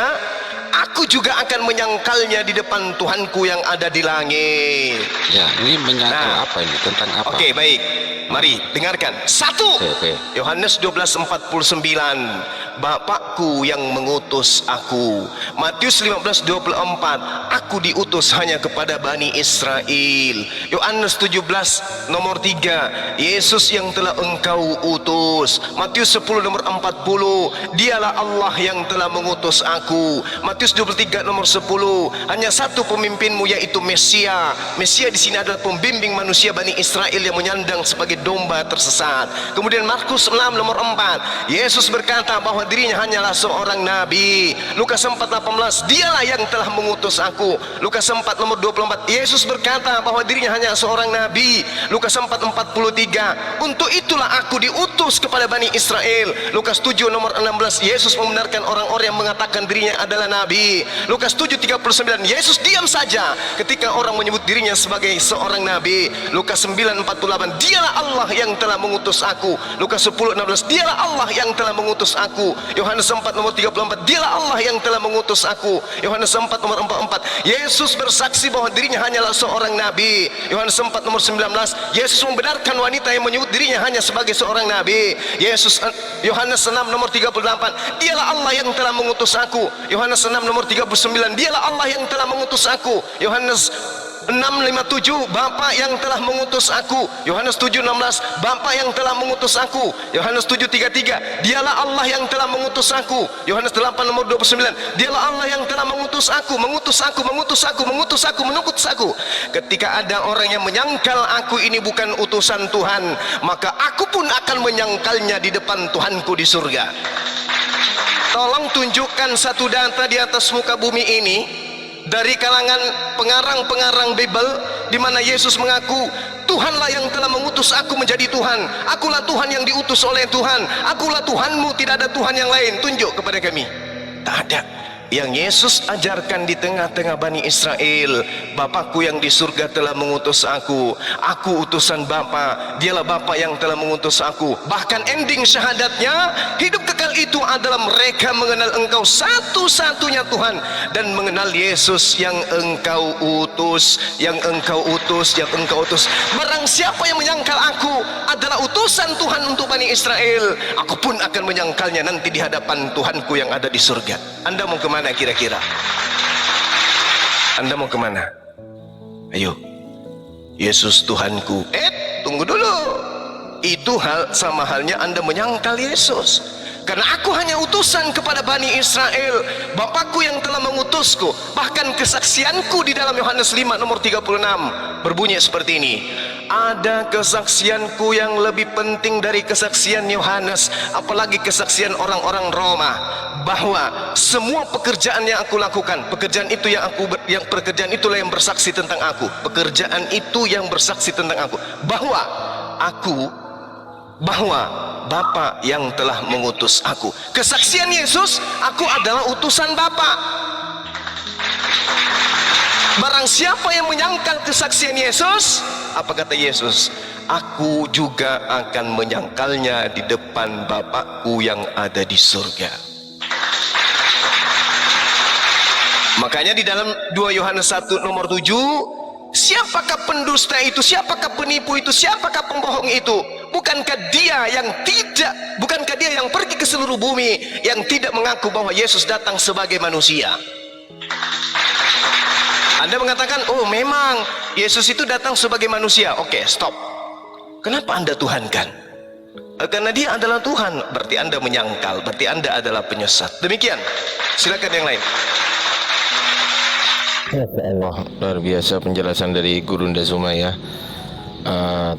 aku juga akan menyangkalnya di depan Tuhanku yang ada di langit. Ya, ini menyangkal apa ini? Tentang apa? Oke, baik. Mari dengarkan. 1. Oke. Yohanes 12:49. Bapakku yang mengutus aku. Matius 15:24. Aku diutus hanya kepada Bani Israel. Yohanes 17 nomor 3. Yesus yang telah engkau utus. Matius 10 nomor 40. Dialah Allah yang telah mengutus aku. Matius 23 nomor 10. Hanya satu pemimpinmu, yaitu Mesia. Mesia di sini adalah pembimbing manusia Bani Israel yang menyandang sebagai domba tersesat. Kemudian Markus 6 nomor 4. Yesus berkata bahwa dirinya hanyalah seorang nabi. Lukas 4:18. Dialah yang telah mengutus aku. Lukas 4 nomor 24. Yesus berkata bahwa dirinya hanya seorang nabi. Lukas 4:43. Untuk itulah aku diutus kepada Bani Israel. Lukas 7 nomor 16. Yesus membenarkan orang-orang yang mengatakan dirinya adalah nabi. Lukas 7:39. Yesus diam saja ketika orang menyebut dirinya sebagai seorang nabi. Lukas 9:48. Dialah Allah yang telah mengutus aku. Lukas 10:16. Dialah Allah yang telah mengutus aku. Yohanes 4 nomor 34. Dialah Allah yang telah mengutus aku. Yohanes 4 nomor 44. Yesus bersaksi bahwa dirinya hanyalah seorang nabi. Yohanes 4 nomor 19. Yesus membenarkan wanita yang menyebut dirinya hanya sebagai seorang nabi. Yohanes 6 nomor 38. Dialah Allah yang telah mengutus aku. Yohanes 6 nomor 39. Dialah Allah yang telah mengutus aku. Yohanes 6:57. Bapa yang telah mengutus aku. Yohanes 7:16. Bapa yang telah mengutus aku. Yohanes 7:33. Dialah Allah yang telah mengutus aku. Yohanes 8 nomor 29. Dialah Allah yang telah mengutus aku, mengutus aku, mengutus aku, mengutus aku, mengutus aku. Ketika ada orang yang menyangkal aku ini bukan utusan Tuhan, maka aku pun akan menyangkalnya di depan Tuhanku di surga. Tolong tunjukkan satu data di atas muka bumi ini dari kalangan pengarang-pengarang Bible di mana Yesus mengaku Tuhanlah yang telah mengutus aku menjadi Tuhan. Akulah Tuhan yang diutus oleh Tuhan. Akulah Tuhanmu, tidak ada Tuhan yang lain. Tunjuk kepada kami. Tak ada. Yang Yesus ajarkan di tengah-tengah Bani Israel, Bapakku yang di surga telah mengutus aku. Aku utusan Bapa. Dialah Bapa yang telah mengutus aku. Bahkan ending syahadatnya, hidup kekal itu adalah mereka mengenal Engkau satu-satunya Tuhan dan mengenal Yesus yang Engkau utus, yang Engkau utus, yang Engkau utus. Barang siapa yang menyangkal aku adalah utusan Tuhan untuk Bani Israel, aku pun akan menyangkalnya nanti di hadapan Tuhanku yang ada di surga. Anda mau kemana kira-kira? Anda mau kemana? Ayo. Yesus Tuhanku. Tunggu dulu. Itu sama halnya Anda menyangkal Yesus. Karena aku hanya utusan kepada Bani Israel. Bapakku yang telah mengutusku. Bahkan kesaksianku di dalam Yohanes 5 nomor 36 berbunyi seperti ini. Ada kesaksianku yang lebih penting dari kesaksian Yohanes, apalagi kesaksian orang-orang Roma, bahwa semua pekerjaan yang aku lakukan, pekerjaan itu pekerjaan itulah yang bersaksi tentang aku. Pekerjaan itu yang bersaksi tentang aku, bahwa Bapa yang telah mengutus aku. Kesaksian Yesus, aku adalah utusan Bapa. Barang siapa yang menyangkal kesaksian Yesus, apa kata Yesus? Aku juga akan menyangkalnya di depan Bapakku yang ada di surga. Makanya di dalam 2 Yohanes 1 nomor 7, siapakah pendusta itu? Siapakah penipu itu? Siapakah pembohong itu? Bukankah dia yang pergi ke seluruh bumi yang tidak mengaku bahwa Yesus datang sebagai manusia? Anda mengatakan, oh memang Yesus itu datang sebagai manusia. Oke, stop. Kenapa Anda tuhankan? Karena dia adalah Tuhan. Berarti Anda menyangkal. Berarti Anda adalah penyesat. Demikian. Silakan yang lain. Allah, luar biasa penjelasan dari Guru Ndazuma ya.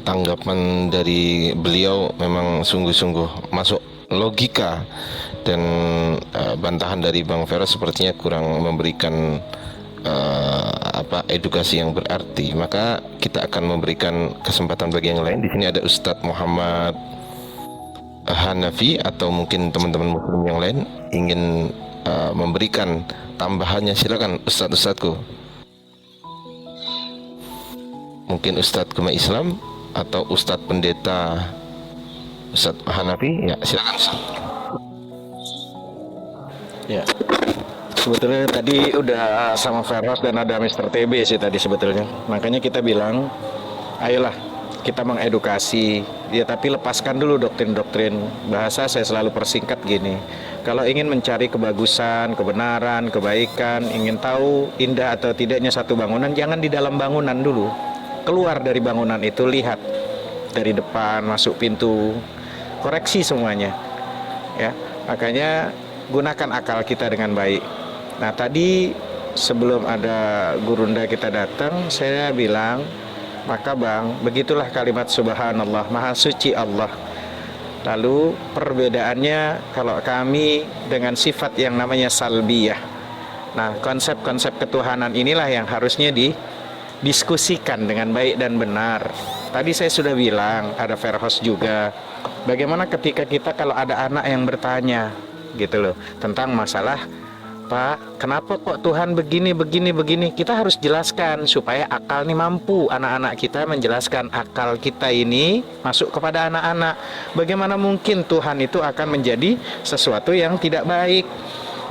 Tanggapan dari beliau memang sungguh-sungguh masuk logika, dan bantahan dari Bang Feros sepertinya kurang memberikan edukasi yang berarti. Maka kita akan memberikan kesempatan bagi yang lain. Di sini ada Ustadz Muhammad Hanafi atau mungkin teman-teman muslim yang lain ingin memberikan tambahannya. Silakan Ustadz-ustadzku. Mungkin Ustadz Gema Islam atau Ustadz Pendeta Ustadz Hanafi, ya silakan Ustadz. Ya. Sebetulnya tadi udah sama Ferros dan ada Mr. TB sih tadi sebetulnya. Makanya kita bilang, ayolah kita mengedukasi. Ya tapi lepaskan dulu doktrin-doktrin. Bahasa saya selalu persingkat gini. Kalau ingin mencari kebagusan, kebenaran, kebaikan, ingin tahu indah atau tidaknya satu bangunan, jangan di dalam bangunan dulu. Keluar dari bangunan itu, lihat dari depan, masuk pintu, koreksi semuanya. Ya, makanya gunakan akal kita dengan baik. Nah tadi sebelum ada gurunda kita datang, saya bilang, maka Bang, begitulah kalimat subhanallah, maha suci Allah. Lalu perbedaannya kalau kami dengan sifat yang namanya salbiyah. Nah konsep-konsep ketuhanan inilah yang harusnya didiskusikan dengan baik dan benar. Tadi saya sudah bilang, ada Ferhos juga, bagaimana ketika kita kalau ada anak yang bertanya gitu loh tentang masalah, Pak, kenapa kok Tuhan begini? Kita harus jelaskan supaya akal ini mampu. Anak-anak kita menjelaskan akal kita ini masuk kepada anak-anak. Bagaimana mungkin Tuhan itu akan menjadi sesuatu yang tidak baik?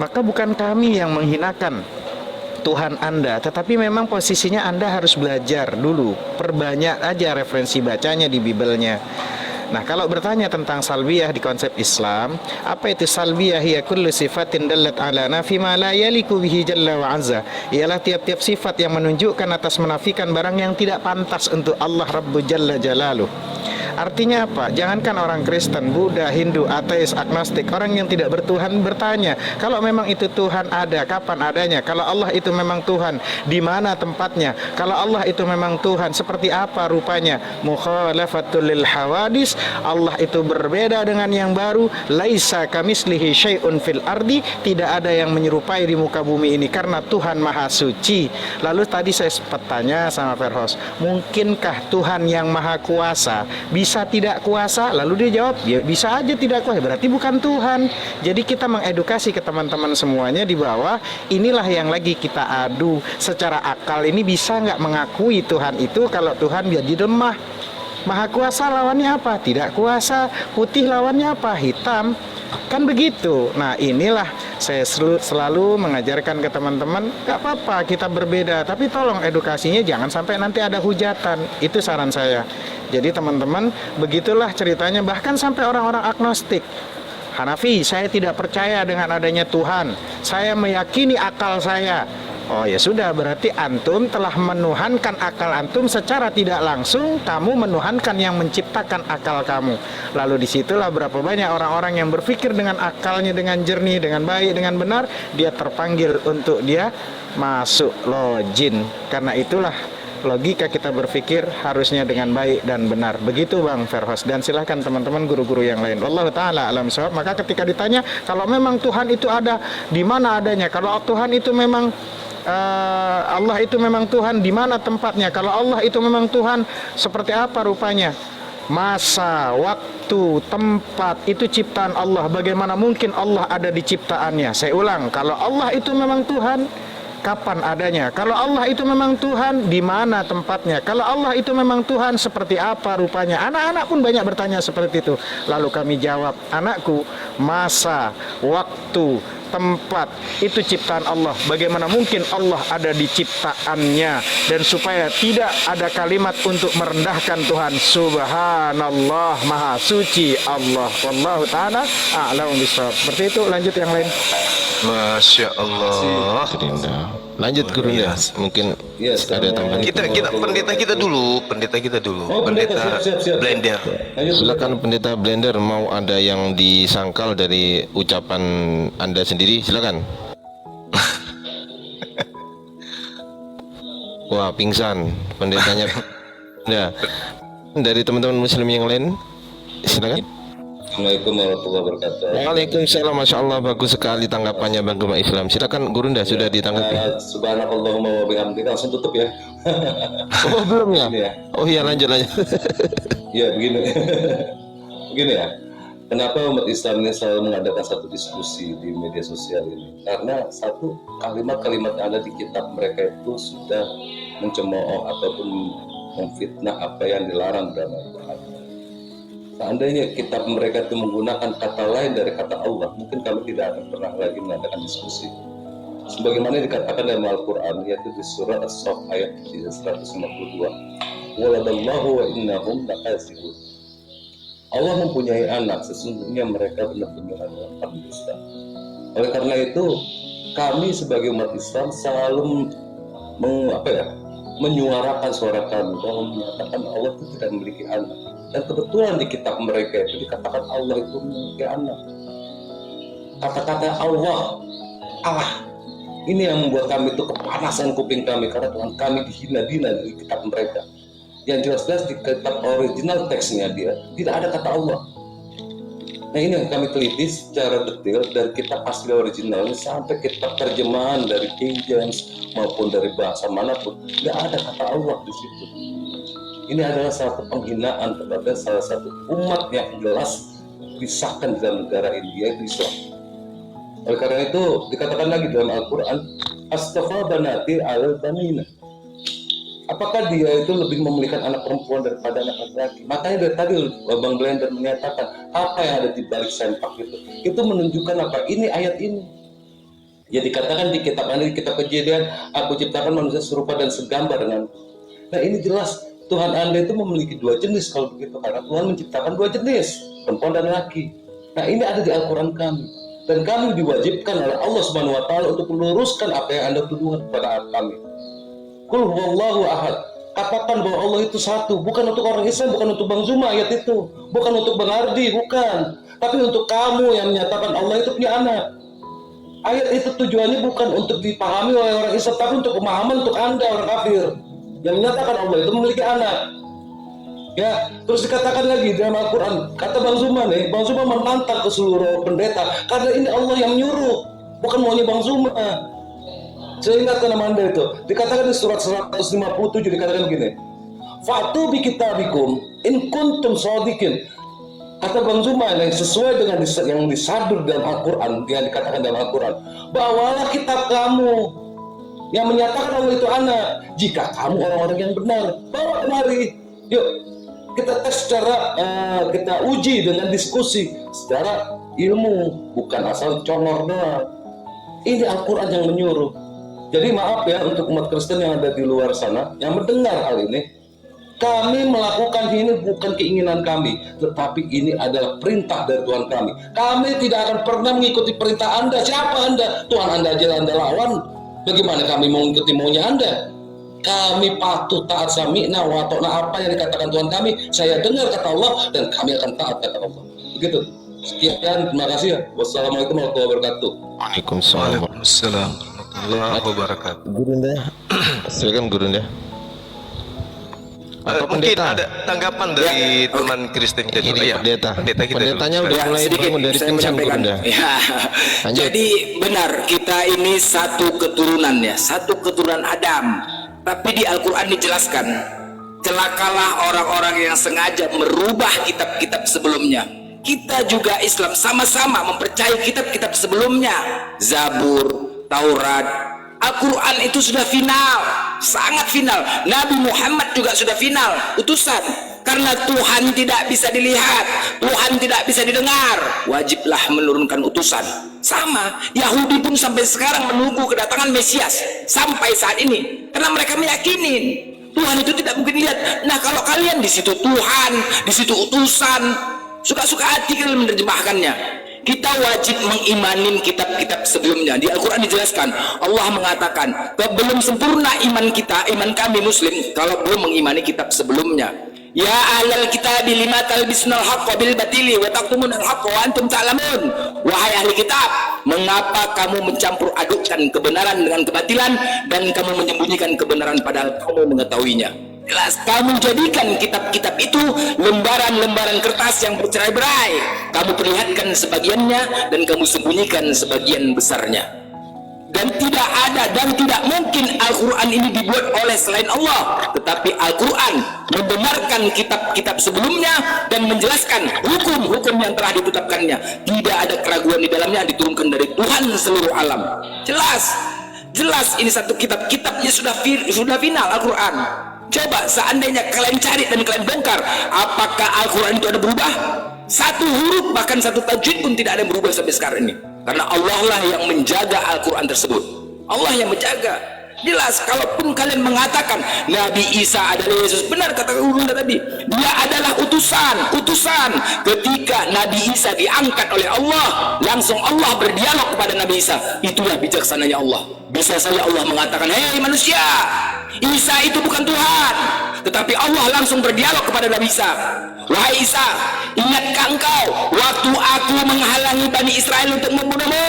Maka bukan kami yang menghinakan Tuhan Anda, tetapi memang posisinya Anda harus belajar dulu. Perbanyak aja referensi bacanya di Bibelnya. Nah, kalau bertanya tentang salbiyah di konsep Islam, apa itu salbiyah? Hiya kullu sifatin dallat ala nafi ma la yaliku bihi jalla wa azza. Ialah tiap-tiap sifat yang menunjukkan atas menafikan barang yang tidak pantas untuk Allah Rabbu Jalla Jalaluh. Artinya apa? Jangankan orang Kristen, Buddha, Hindu, ateis, agnostik, orang yang tidak bertuhan bertanya, kalau memang itu Tuhan ada, kapan adanya? Kalau Allah itu memang Tuhan, di mana tempatnya? Kalau Allah itu memang Tuhan, seperti apa rupanya? Mukhalafatul lil hawadis, Allah itu berbeda dengan yang baru. Laisa kamislihi syai'un fil ardi, tidak ada yang menyerupai di muka bumi ini karena Tuhan Maha Suci. Lalu tadi saya sempat tanya sama Ferhos, mungkinkah Tuhan yang Maha Kuasa bisa tidak kuasa? Lalu dia jawab, ya bisa aja tidak kuasa, berarti bukan Tuhan. Jadi kita mengedukasi ke teman-teman semuanya di bawah, inilah yang lagi kita adu. Secara akal ini bisa nggak mengakui Tuhan itu kalau Tuhan jadi lemah? Maha kuasa lawannya apa? Tidak kuasa. Putih lawannya apa? Hitam. Kan begitu. Nah inilah saya selalu mengajarkan ke teman-teman, gak apa-apa kita berbeda, tapi tolong edukasinya jangan sampai nanti ada hujatan. Itu saran saya. Jadi teman-teman, begitulah ceritanya. Bahkan sampai orang-orang agnostik, Hanafi, saya tidak percaya dengan adanya Tuhan, saya meyakini akal saya. Oh ya sudah, berarti antum telah menuhankan akal antum secara tidak langsung. Kamu menuhankan yang menciptakan akal kamu. Lalu disitulah berapa banyak orang-orang yang berpikir dengan akalnya dengan jernih, dengan baik, dengan benar, dia terpanggil untuk dia masuk login. Karena itulah logika kita berpikir harusnya dengan baik dan benar. Begitu Bang Ferhos. Dan silahkan teman-teman guru-guru yang lain. Wallahu ta'ala alam shawab. Maka ketika ditanya, kalau memang Tuhan itu ada, di mana adanya? Kalau Tuhan itu memang Allah itu memang Tuhan, di mana tempatnya? Kalau Allah itu memang Tuhan, seperti apa rupanya? Masa, waktu, tempat itu ciptaan Allah. Bagaimana mungkin Allah ada di ciptaannya? Saya ulang, kalau Allah itu memang Tuhan, kapan adanya? Kalau Allah itu memang Tuhan, di mana tempatnya? Kalau Allah itu memang Tuhan, seperti apa rupanya? Anak-anak pun banyak bertanya seperti itu. Lalu kami jawab, anakku, masa, waktu, tempat itu ciptaan Allah. Bagaimana mungkin Allah ada di ciptaannya? Dan supaya tidak ada kalimat untuk merendahkan Tuhan, subhanallah, maha suci Allah. Wallahu ta'ala a'lam bishawab. Seperti itu. Lanjut yang lain. Masya Allah. Lanjut guru ya. Mungkin ada tambahan. Kita pendeta kita dulu. Pendeta Blender. Silakan pendeta Blender, mau ada yang disangkal dari ucapan Anda sendiri, silakan. Wah, pingsan pendetanya. Ya. Dari teman-teman muslim yang lain, silakan. Assalamualaikum warahmatullahi wabarakatuh. Waalaikumsalam. Masya Allah, bagus sekali tanggapannya Bang Gema Islam. Silakan Gurunda, sudah ditanggapi. Subhanallahumma wa bihamdika, langsung tutup ya. Oh belum ya? Oh iya, lanjut. Ya begini. Begini ya. Kenapa umat Islam ini selalu mengadakan satu diskusi di media sosial ini? Karena satu, kalimat-kalimat yang ada di kitab mereka itu sudah mencemooh ataupun memfitnah apa yang dilarang dalam Al-Quran. Seandainya kitab mereka itu menggunakan kata lain dari kata Allah, mungkin kami tidak akan pernah lagi mengadakan diskusi. sebagaimana dikatakan dalam Al-Quran, yaitu di surah As-Saff ayat 152, waladallahu wa innahum lakazibun. Allah mempunyai anak, sesungguhnya mereka benar-benar adalah pendusta. Oleh karena itu, kami sebagai umat Islam selalu menyuarakan suara kami bahwa menyatakan Allah itu tidak memiliki anak. Dan kebetulan di kitab mereka itu dikatakan Allah itu memiliki anak. Kata-kata Allah ini yang membuat kami itu kepanasan kuping kami, karena Tuhan kami dihina-hina dari kitab mereka. Yang jelas-jelas di kitab original teksnya dia tidak ada kata Allah. Nah, ini yang kami teliti secara detail dari kitab asli original sampai kitab terjemahan dari King James maupun dari bahasa manapun, tidak ada kata Allah di situ. Ini adalah satu penghinaan kepada salah satu umat yang jelas disahkan di dalam negara ini, yaitu Islam. Oleh karena itu dikatakan lagi dalam Al-Quran, astafa banati al-banina. Apakah dia itu lebih memiliki anak perempuan daripada anak laki-laki? Makanya dari tadi Bang Blender menyatakan apa yang ada di balik sempak itu menunjukkan apa? Ini ayat ini. Ya dikatakan di kitab Kejadian, aku ciptakan manusia serupa dan segambar dengan. Nah ini jelas Tuhan Anda itu memiliki dua jenis kalau begitu, karena Tuhan menciptakan dua jenis, perempuan dan laki. Nah ini ada di Al-Quran kami, dan kami diwajibkan oleh Allah Subhanahu Wa Taala untuk meluruskan apa yang Anda tuduhkan kepada kami. Qul huwallahu ahad. Katakan bahwa Allah itu satu, bukan untuk orang Islam, bukan untuk Bang Zuma ayat itu, bukan untuk Bang Ardi, bukan, tapi untuk kamu yang menyatakan Allah itu punya anak. Ayat itu tujuannya bukan untuk dipahami oleh orang Islam, tapi untuk pemahaman untuk Anda orang kafir yang menyatakan Allah itu memiliki anak. Ya, terus dikatakan lagi dalam Al-Quran, kata Bang Zuma nih, Bang Zuma menantang ke seluruh pendeta karena ini Allah yang nyuruh, bukan maunya Bang Zuma. Saya ingatkan nama Anda itu, dikatakan di surat 157 dikatakan begini, Fatu bi kitabikum in kuntum shadiqin. Kata Bang Zuma yang sesuai dengan yang disadur dalam Al-Quran, yang dikatakan dalam Al-Quran, bawalah kitab kamu yang menyatakan Allah itu anak. Jika kamu orang-orang yang benar, bawa kemari. Yuk kita tes secara kita uji dengan diskusi secara ilmu, bukan asal congor doang. Ini Al-Quran yang menyuruh. Jadi maaf ya untuk umat Kristen yang ada di luar sana yang mendengar hal ini, kami melakukan ini bukan keinginan kami, tetapi ini adalah perintah dari Tuhan kami. Kami tidak akan pernah mengikuti perintah Anda. Siapa Anda? Tuhan Anda aja Anda lawan. Bagaimana kami mau mengikuti maunya Anda? Kami patuh taat sami'na wa ta'na, apa yang dikatakan Tuhan kami, saya dengar kata Allah dan kami akan taat kata Allah. Begitu. Sekian, terima kasih ya. Wassalamualaikum warahmatullahi wabarakatuh. Waalaikumsalam warahmatullahi wabarakatuh. Gurunda, silakan Gurunda. Mungkin ada tanggapan dari teman Kristen itu. Ya, pendetanya udah mulai bangun dari kencang Gurunda. Ya. Jadi benar, kita ini satu keturunan ya, satu keturunan Adam. Tapi di Al-Quran dijelaskan, celakalah orang-orang yang sengaja merubah kitab-kitab sebelumnya. Kita juga Islam sama-sama mempercayai kitab-kitab sebelumnya, Zabur, Taurat, Al-Quran itu sudah final, sangat final. Nabi Muhammad juga sudah final, utusan. Karena Tuhan tidak bisa dilihat, Tuhan tidak bisa didengar, wajiblah menurunkan utusan. Sama, Yahudi pun sampai sekarang menunggu kedatangan Mesias sampai saat ini, karena mereka meyakini Tuhan itu tidak mungkin dilihat. Nah kalau kalian di situ Tuhan, di situ utusan, suka-suka hati kalian menerjemahkannya. Kita wajib mengimanin kitab-kitab sebelumnya. Di Al-Quran dijelaskan, Allah mengatakan, belum sempurna iman kita, iman kami Muslim, kalau belum mengimani kitab sebelumnya. Ya ahlal kitab lima talbisnal haqqa bil batili wa taqtumunal haqqa wa antum ta'lamun. Wahai ahli kitab, mengapa kamu mencampur adukkan kebenaran dengan kebatilan dan kamu menyembunyikan kebenaran padahal kamu mengetahuinya? Jelas kamu jadikan kitab-kitab itu lembaran-lembaran kertas yang bercerai-berai. Kamu perlihatkan sebagiannya dan kamu sembunyikan sebagian besarnya. Dan tidak ada dan tidak mungkin Al-Quran ini dibuat oleh selain Allah. Tetapi Al-Quran membenarkan kitab-kitab sebelumnya dan menjelaskan hukum-hukum yang telah ditetapkannya. Tidak ada keraguan di dalamnya, diturunkan dari Tuhan seluruh alam. Jelas ini satu kitabnya sudah final Al-Quran. Coba seandainya kalian cari dan kalian bongkar, apakah Al-Quran itu ada berubah? Satu huruf bahkan satu tajwid pun tidak ada yang berubah sampai sekarang ini. Karena Allah lah yang menjaga Al-Quran tersebut. Allah yang menjaga. Jelas, kalaupun kalian mengatakan Nabi Isa adalah Yesus, benar kata Urunda tadi, dia adalah utusan. Ketika Nabi Isa diangkat oleh Allah, langsung Allah berdialog kepada Nabi Isa. Itulah bijaksananya Allah. Bisa saja Allah mengatakan, hei manusia, Isa itu bukan Tuhan, tetapi Allah langsung berdialog kepada Nabi Isa. Wahai Isa, ingatkah engkau waktu aku menghalangi Bani Israel untuk membunuhmu?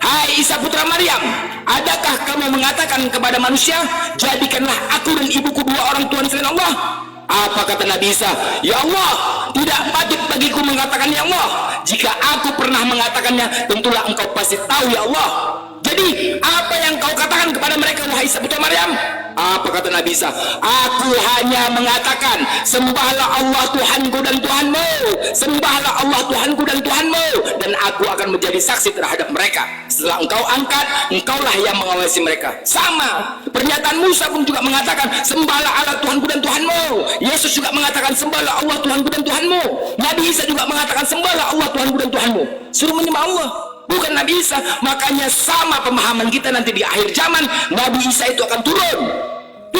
Hai Isa putra Maryam, adakah kamu mengatakan kepada manusia, jadikanlah aku dan ibuku dua orang Tuhan selain Allah? Apa kata Nabi Isa? Ya Allah, tidak patut bagiku mengatakan ya Allah. Jika aku pernah mengatakannya, tentulah engkau pasti tahu ya Allah. Jadi apa yang kau katakan kepada mereka, wahai Isa putra Maryam? Apa kata Nabi Isa? Aku hanya mengatakan, sembahlah Allah Tuhanku dan Tuhanmu, sembahlah Allah Tuhanku dan Tuhanmu, dan aku akan menjadi saksi terhadap mereka. Setelah engkau angkat, engkaulah yang mengawasi mereka. Sama, pernyataan Musa pun juga mengatakan, sembahlah Allah Tuhanku dan Tuhanmu. Yesus juga mengatakan, sembahlah Allah Tuhanku dan Tuhanmu. Nabi Isa juga mengatakan, sembahlah Allah Tuhanku dan Tuhanmu. Suruh menyembah Allah, bukan Nabi Isa. Makanya sama pemahaman kita nanti di akhir zaman, Nabi Isa itu akan turun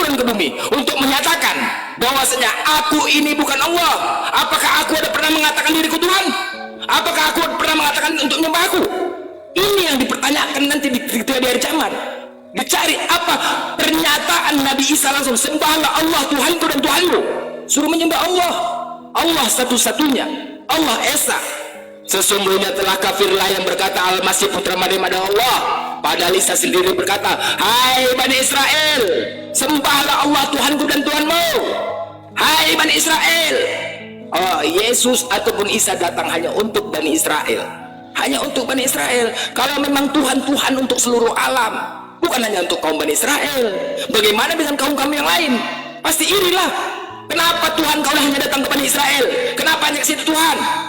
ke bumi untuk menyatakan bahwasanya aku ini bukan Allah. Apakah aku ada pernah mengatakan diriku Tuhan? Apakah aku pernah mengatakan untuk menyembah aku? Ini yang dipertanyakan nanti ketika di akhir zaman. Dicari apa pernyataan Nabi Isa langsung, sembahlah Allah Tuhanku dan Tuhanmu. Suruh menyembah Allah, Allah satu-satunya, Allah Esa. Sesungguhnya telah kafirlah yang berkata Al-Masih putra Maryam adalah Allah, padahal Isa sendiri berkata, hai Bani Israel, sembahlah Allah Tuhanku dan Tuhanmu. Hai Bani Israel. Oh, Yesus ataupun Isa datang hanya untuk Bani Israel, hanya untuk Bani Israel. Kalau memang Tuhan untuk seluruh alam, bukan hanya untuk kaum Bani Israel, bagaimana dengan kaum-kaum yang lain? Pasti irilah. Kenapa Tuhan kau hanya datang ke Bani Israel? Kenapa hanya ke situ Tuhan?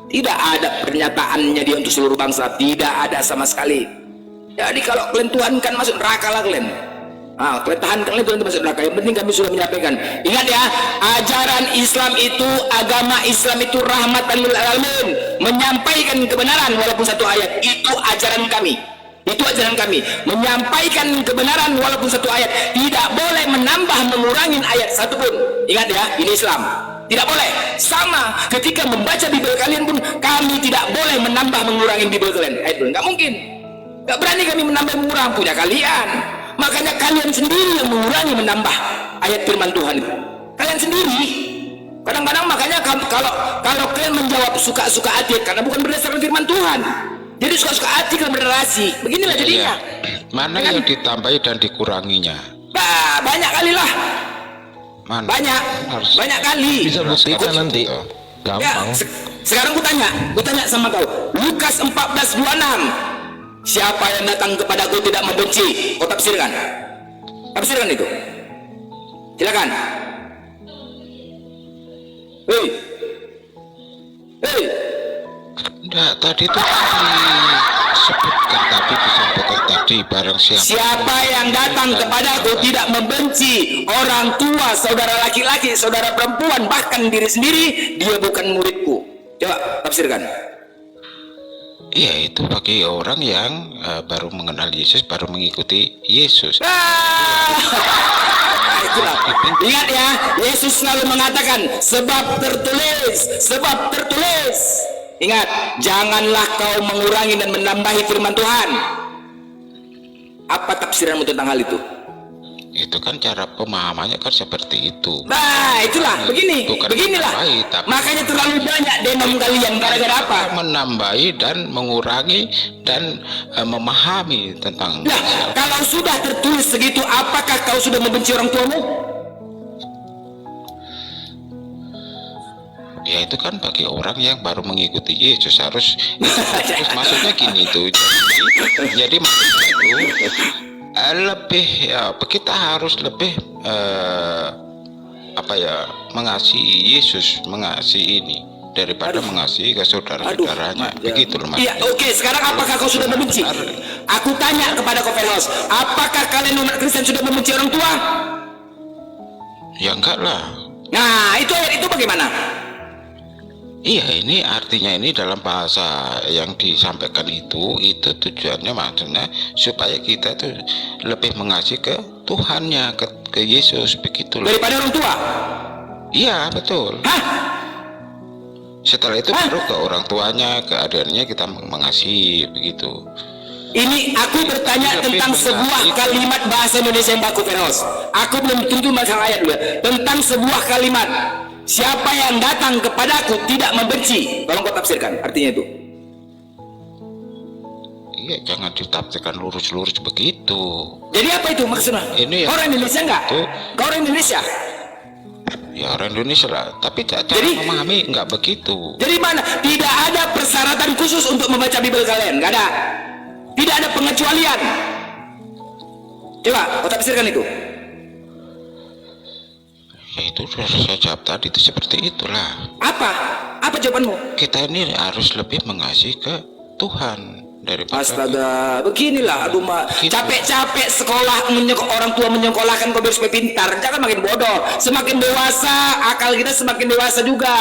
Tidak ada pernyataannya dia untuk seluruh bangsa, tidak ada sama sekali. Jadi kalau kalian Tuhan kan masuk neraka lah kalian. Kalian tahan kalian Tuhan masuk neraka. Yang penting kami sudah menyampaikan. Ingat ya, ajaran Islam itu, agama Islam itu rahmatan lil alamin, menyampaikan kebenaran walaupun satu ayat. Itu ajaran kami. Itu ajaran kami, menyampaikan kebenaran walaupun satu ayat. Tidak boleh menambah mengurangin ayat satupun. Ingat ya, ini Islam. Tidak boleh. Sama ketika membaca Bible kalian pun, kami tidak boleh menambah mengurangi Bible kalian. Nggak mungkin. Nggak berani kami menambah mengurang, punya kalian. Makanya kalian sendiri yang mengurangi menambah ayat firman Tuhan itu. Kalian sendiri. Kadang-kadang makanya kalau kalian menjawab suka-suka hati, karena bukan berdasarkan firman Tuhan. Jadi suka-suka hati kalian berrelasi. Beginilah jadinya. Mana yang ditambahi dan dikuranginya? Banyak kali lah. Mana? Banyak kali. Bisa buktikan nanti. Gampang. Ya, sekarang ku tanya sama kau. Lukas 14:26. Siapa yang datang kepadaku tidak membenci. Kau tafsirkan. Tafsirkan itu. Silakan. Hei. Enggak, tadi itu disebutkan, tapi disampaikan tadi barang siapa yang datang kepadaku tidak membenci orang tua, saudara laki-laki, saudara perempuan, bahkan diri sendiri, dia bukan muridku. Coba tafsirkan. Iya, itu bagi orang yang baru mengenal Yesus, baru mengikuti Yesus. Itulah. Ingat ya, Yesus selalu mengatakan sebab tertulis. Ingat, janganlah kau mengurangi dan menambahi firman Tuhan. Apa tafsiranmu tentang hal itu? Itu kan cara pemahamannya kan seperti itu. Nah, itulah, beginilah. Makanya terlalu banyak denom kalian gara-gara apa? Menambahi dan mengurangi dan memahami tentang. Nah, kalau sudah tertulis segitu, apakah kau sudah membenci orang tuamu? Ya itu kan bagi orang yang baru mengikuti Yesus harus maksudnya gini itu. Jadi maksudnya itu lebih ya kita harus lebih mengasihi Yesus, mengasihi ini daripada mengasihi ke saudara-saudaranya. Begitu loh Mas. Iya, oke. Sekarang apakah kau sudah membenci? Aku tanya kepada Kopernos, apakah kalian umat Kristen sudah membenci orang tua? Ya enggak lah. Nah, itu ayat itu bagaimana? Iya, ini artinya ini dalam bahasa yang disampaikan itu tujuannya maksudnya supaya kita tuh lebih mengasihi ke Tuhannya, ke Yesus, begitu loh. Daripada orang tua? Iya, betul. Hah? Setelah itu baru ke orang tuanya, ke adiknya kita mengasihi, begitu. Ini aku bertanya tentang sebuah kalimat bahasa Indonesia yang baku, Feros. Aku belum tentu masalah ayat dulu. Tentang sebuah kalimat, siapa yang datang kepadaku tidak membenci. Tolong kau tafsirkan artinya itu. Iya, jangan ditafsirkan lurus-lurus begitu. Jadi apa itu maksudnya? Ini orang Indonesia enggak? Kau orang Indonesia? Ya orang Indonesia lah, tapi cara memahami enggak begitu. Jadi mana? Tidak ada persyaratan khusus untuk membaca Bible kalian, enggak ada. Tidak ada pengecualian. Coba kau tafsirkan itu. Ya itu sudah saya jawab tadi, itu seperti itulah. Apa jawabanmu? Kita ini harus lebih mengasihi ke Tuhan daripada. Astaga, beginilah, aduh mak, capek-capek sekolah orang tua menyekolahkan kau biar supaya pintar, jangan makin bodoh. Semakin dewasa, akal kita semakin dewasa juga.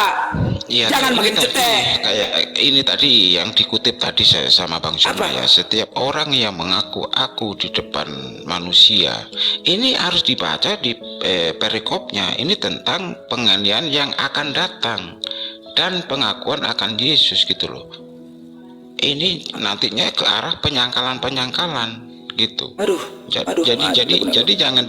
Ya, jangan makin cetek. Kayak ini tadi yang dikutip tadi saya sama Bang Suma ya, setiap orang yang mengaku aku di depan manusia, ini harus dibaca di perikopnya. Ini tentang penganiayaan yang akan datang dan pengakuan akan Yesus gitu loh. Ini nantinya ke arah penyangkalan gitu. Jadi jangan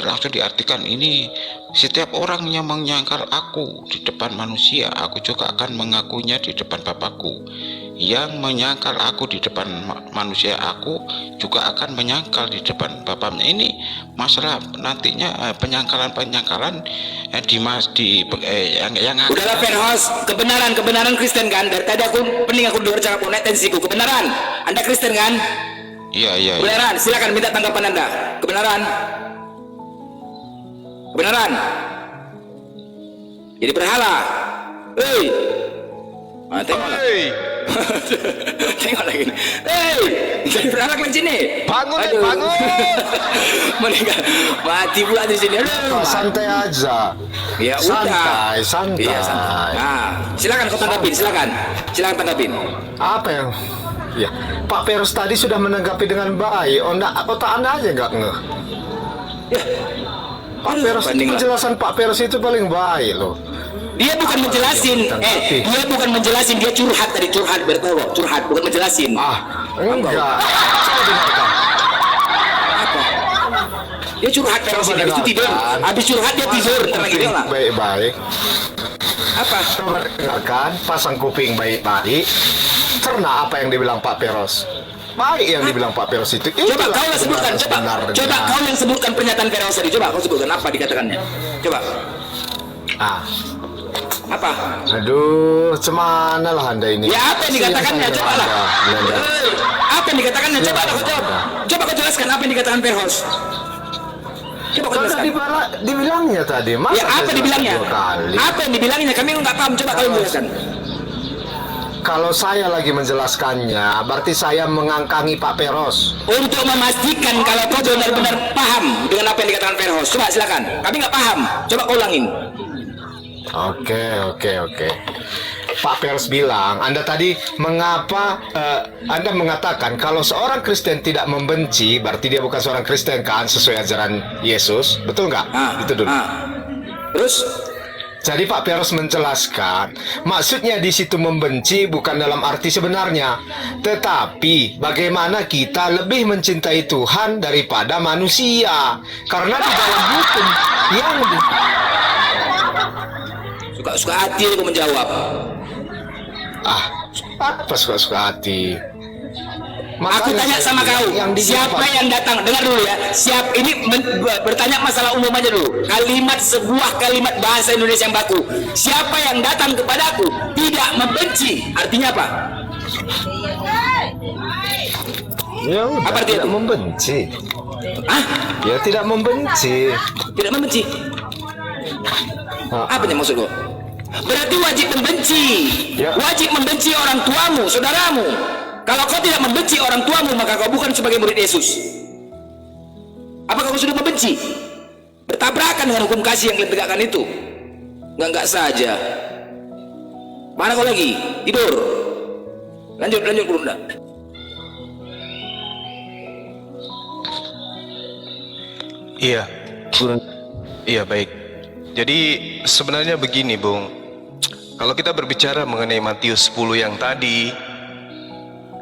langsung diartikan ini setiap orang yang menyangkal aku di depan manusia, aku juga akan mengakuinya di depan Bapakku. Yang menyangkal aku di depan manusia, aku juga akan menyangkal di depan Bapaknya. Ini masalah nantinya penyangkalan yang udahlah Ferhos, kebenaran Kristen kan? Dari tadi aku dengar cakap tensiku. Kebenaran, Anda Kristen kan? Iya. Kebenaran, silakan minta tanggapan Anda. Kebenaran. Jadi berhala. Hei. Tengoklah. Tengok lagi. Hei, jadi berhala ke sini. Bangun. Meninggal. Mati pula di sini. Santai aja. Ya santai. Iya, santai. Nah, silakan kau tanggapin, silakan tanggapin. Apa yang? Ya, Pak Peros tadi sudah menanggapi dengan baik. Otak Anda aja nggak ngeh. Ya. Pak Peros, penjelasan Pak Peros itu paling baik loh. Dia bukan menjelasin, dia curhat tadi, curhat, bukan menjelasin. Enggak. Saya dengarkan. Apa? Dia curhat terus, habis itu tidur. Habis curhat dia tidur. Baik-baik. Apa? Coba dengarkan, pasang kuping baik-baik. Cerna apa yang dibilang Pak Peros. Baik yang dibilang Pak Peros itu. Coba kau yang sebutkan, coba kau yang sebutkan pernyataan Peros tadi. Coba kau sebutkan apa dikatakannya. Coba. Apa? Aduh, cemana lah Anda ini. Ya apa yang dikatakannya? Coba lah. Apa yang dikatakannya? Coba lah kau jawab. Coba kau jelaskan apa yang dikatakan Peros. Coba kau jelaskan. Dibilangnya tadi. Masa ya apa dibilangnya? Apa yang dibilangnya? Kami nggak paham. Coba kau jelaskan. Kalau saya lagi menjelaskannya, berarti saya mengangkangi Pak Peros. Untuk memastikan kalau kau benar-benar paham dengan apa yang dikatakan Peros. Coba silakan. Kami nggak paham. Coba kau ulangin. Oke. Pak Peros bilang, Anda tadi mengapa Anda mengatakan kalau seorang Kristen tidak membenci, berarti dia bukan seorang Kristen kan, sesuai ajaran Yesus, betul nggak? Itu dulu. Terus? Jadi Pak Peros menjelaskan, maksudnya di situ membenci bukan dalam arti sebenarnya, tetapi bagaimana kita lebih mencintai Tuhan daripada manusia. Karena di dalam hukum yang suka hati aku menjawab. Apa suka hati? Aku tanya sama kau, siapa yang datang? Dengar dulu ya. Ini bertanya masalah umum aja dulu. Sebuah kalimat bahasa Indonesia yang baku. Siapa yang datang kepadaku tidak membenci. Artinya apa? Ya udah, apa artinya tidak membenci. Ya tidak membenci. Tidak membenci. Apa yang maksud kau? Berarti wajib membenci. Wajib membenci orang tuamu, saudaramu. Kalau kau tidak membenci orang tuamu, maka kau bukan sebagai murid Yesus. Apakah kau sudah membenci? Bertabrakan dengan hukum kasih yang ditegakkan itu. Enggak saja. Mana kau lagi? Tidur. Lanjut Kurunda. Iya, iya baik. Jadi sebenarnya begini Bung, kalau kita berbicara mengenai Matius 10 yang tadi,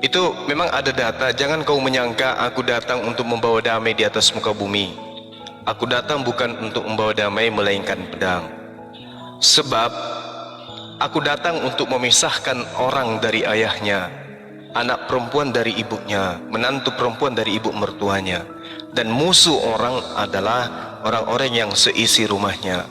itu memang ada data. Jangan kau menyangka aku datang untuk membawa damai di atas muka bumi. Aku datang bukan untuk membawa damai melainkan pedang. Sebab aku datang untuk memisahkan orang dari ayahnya, anak perempuan dari ibunya, menantu perempuan dari ibu mertuanya, dan musuh orang adalah orang-orang yang seisi rumahnya.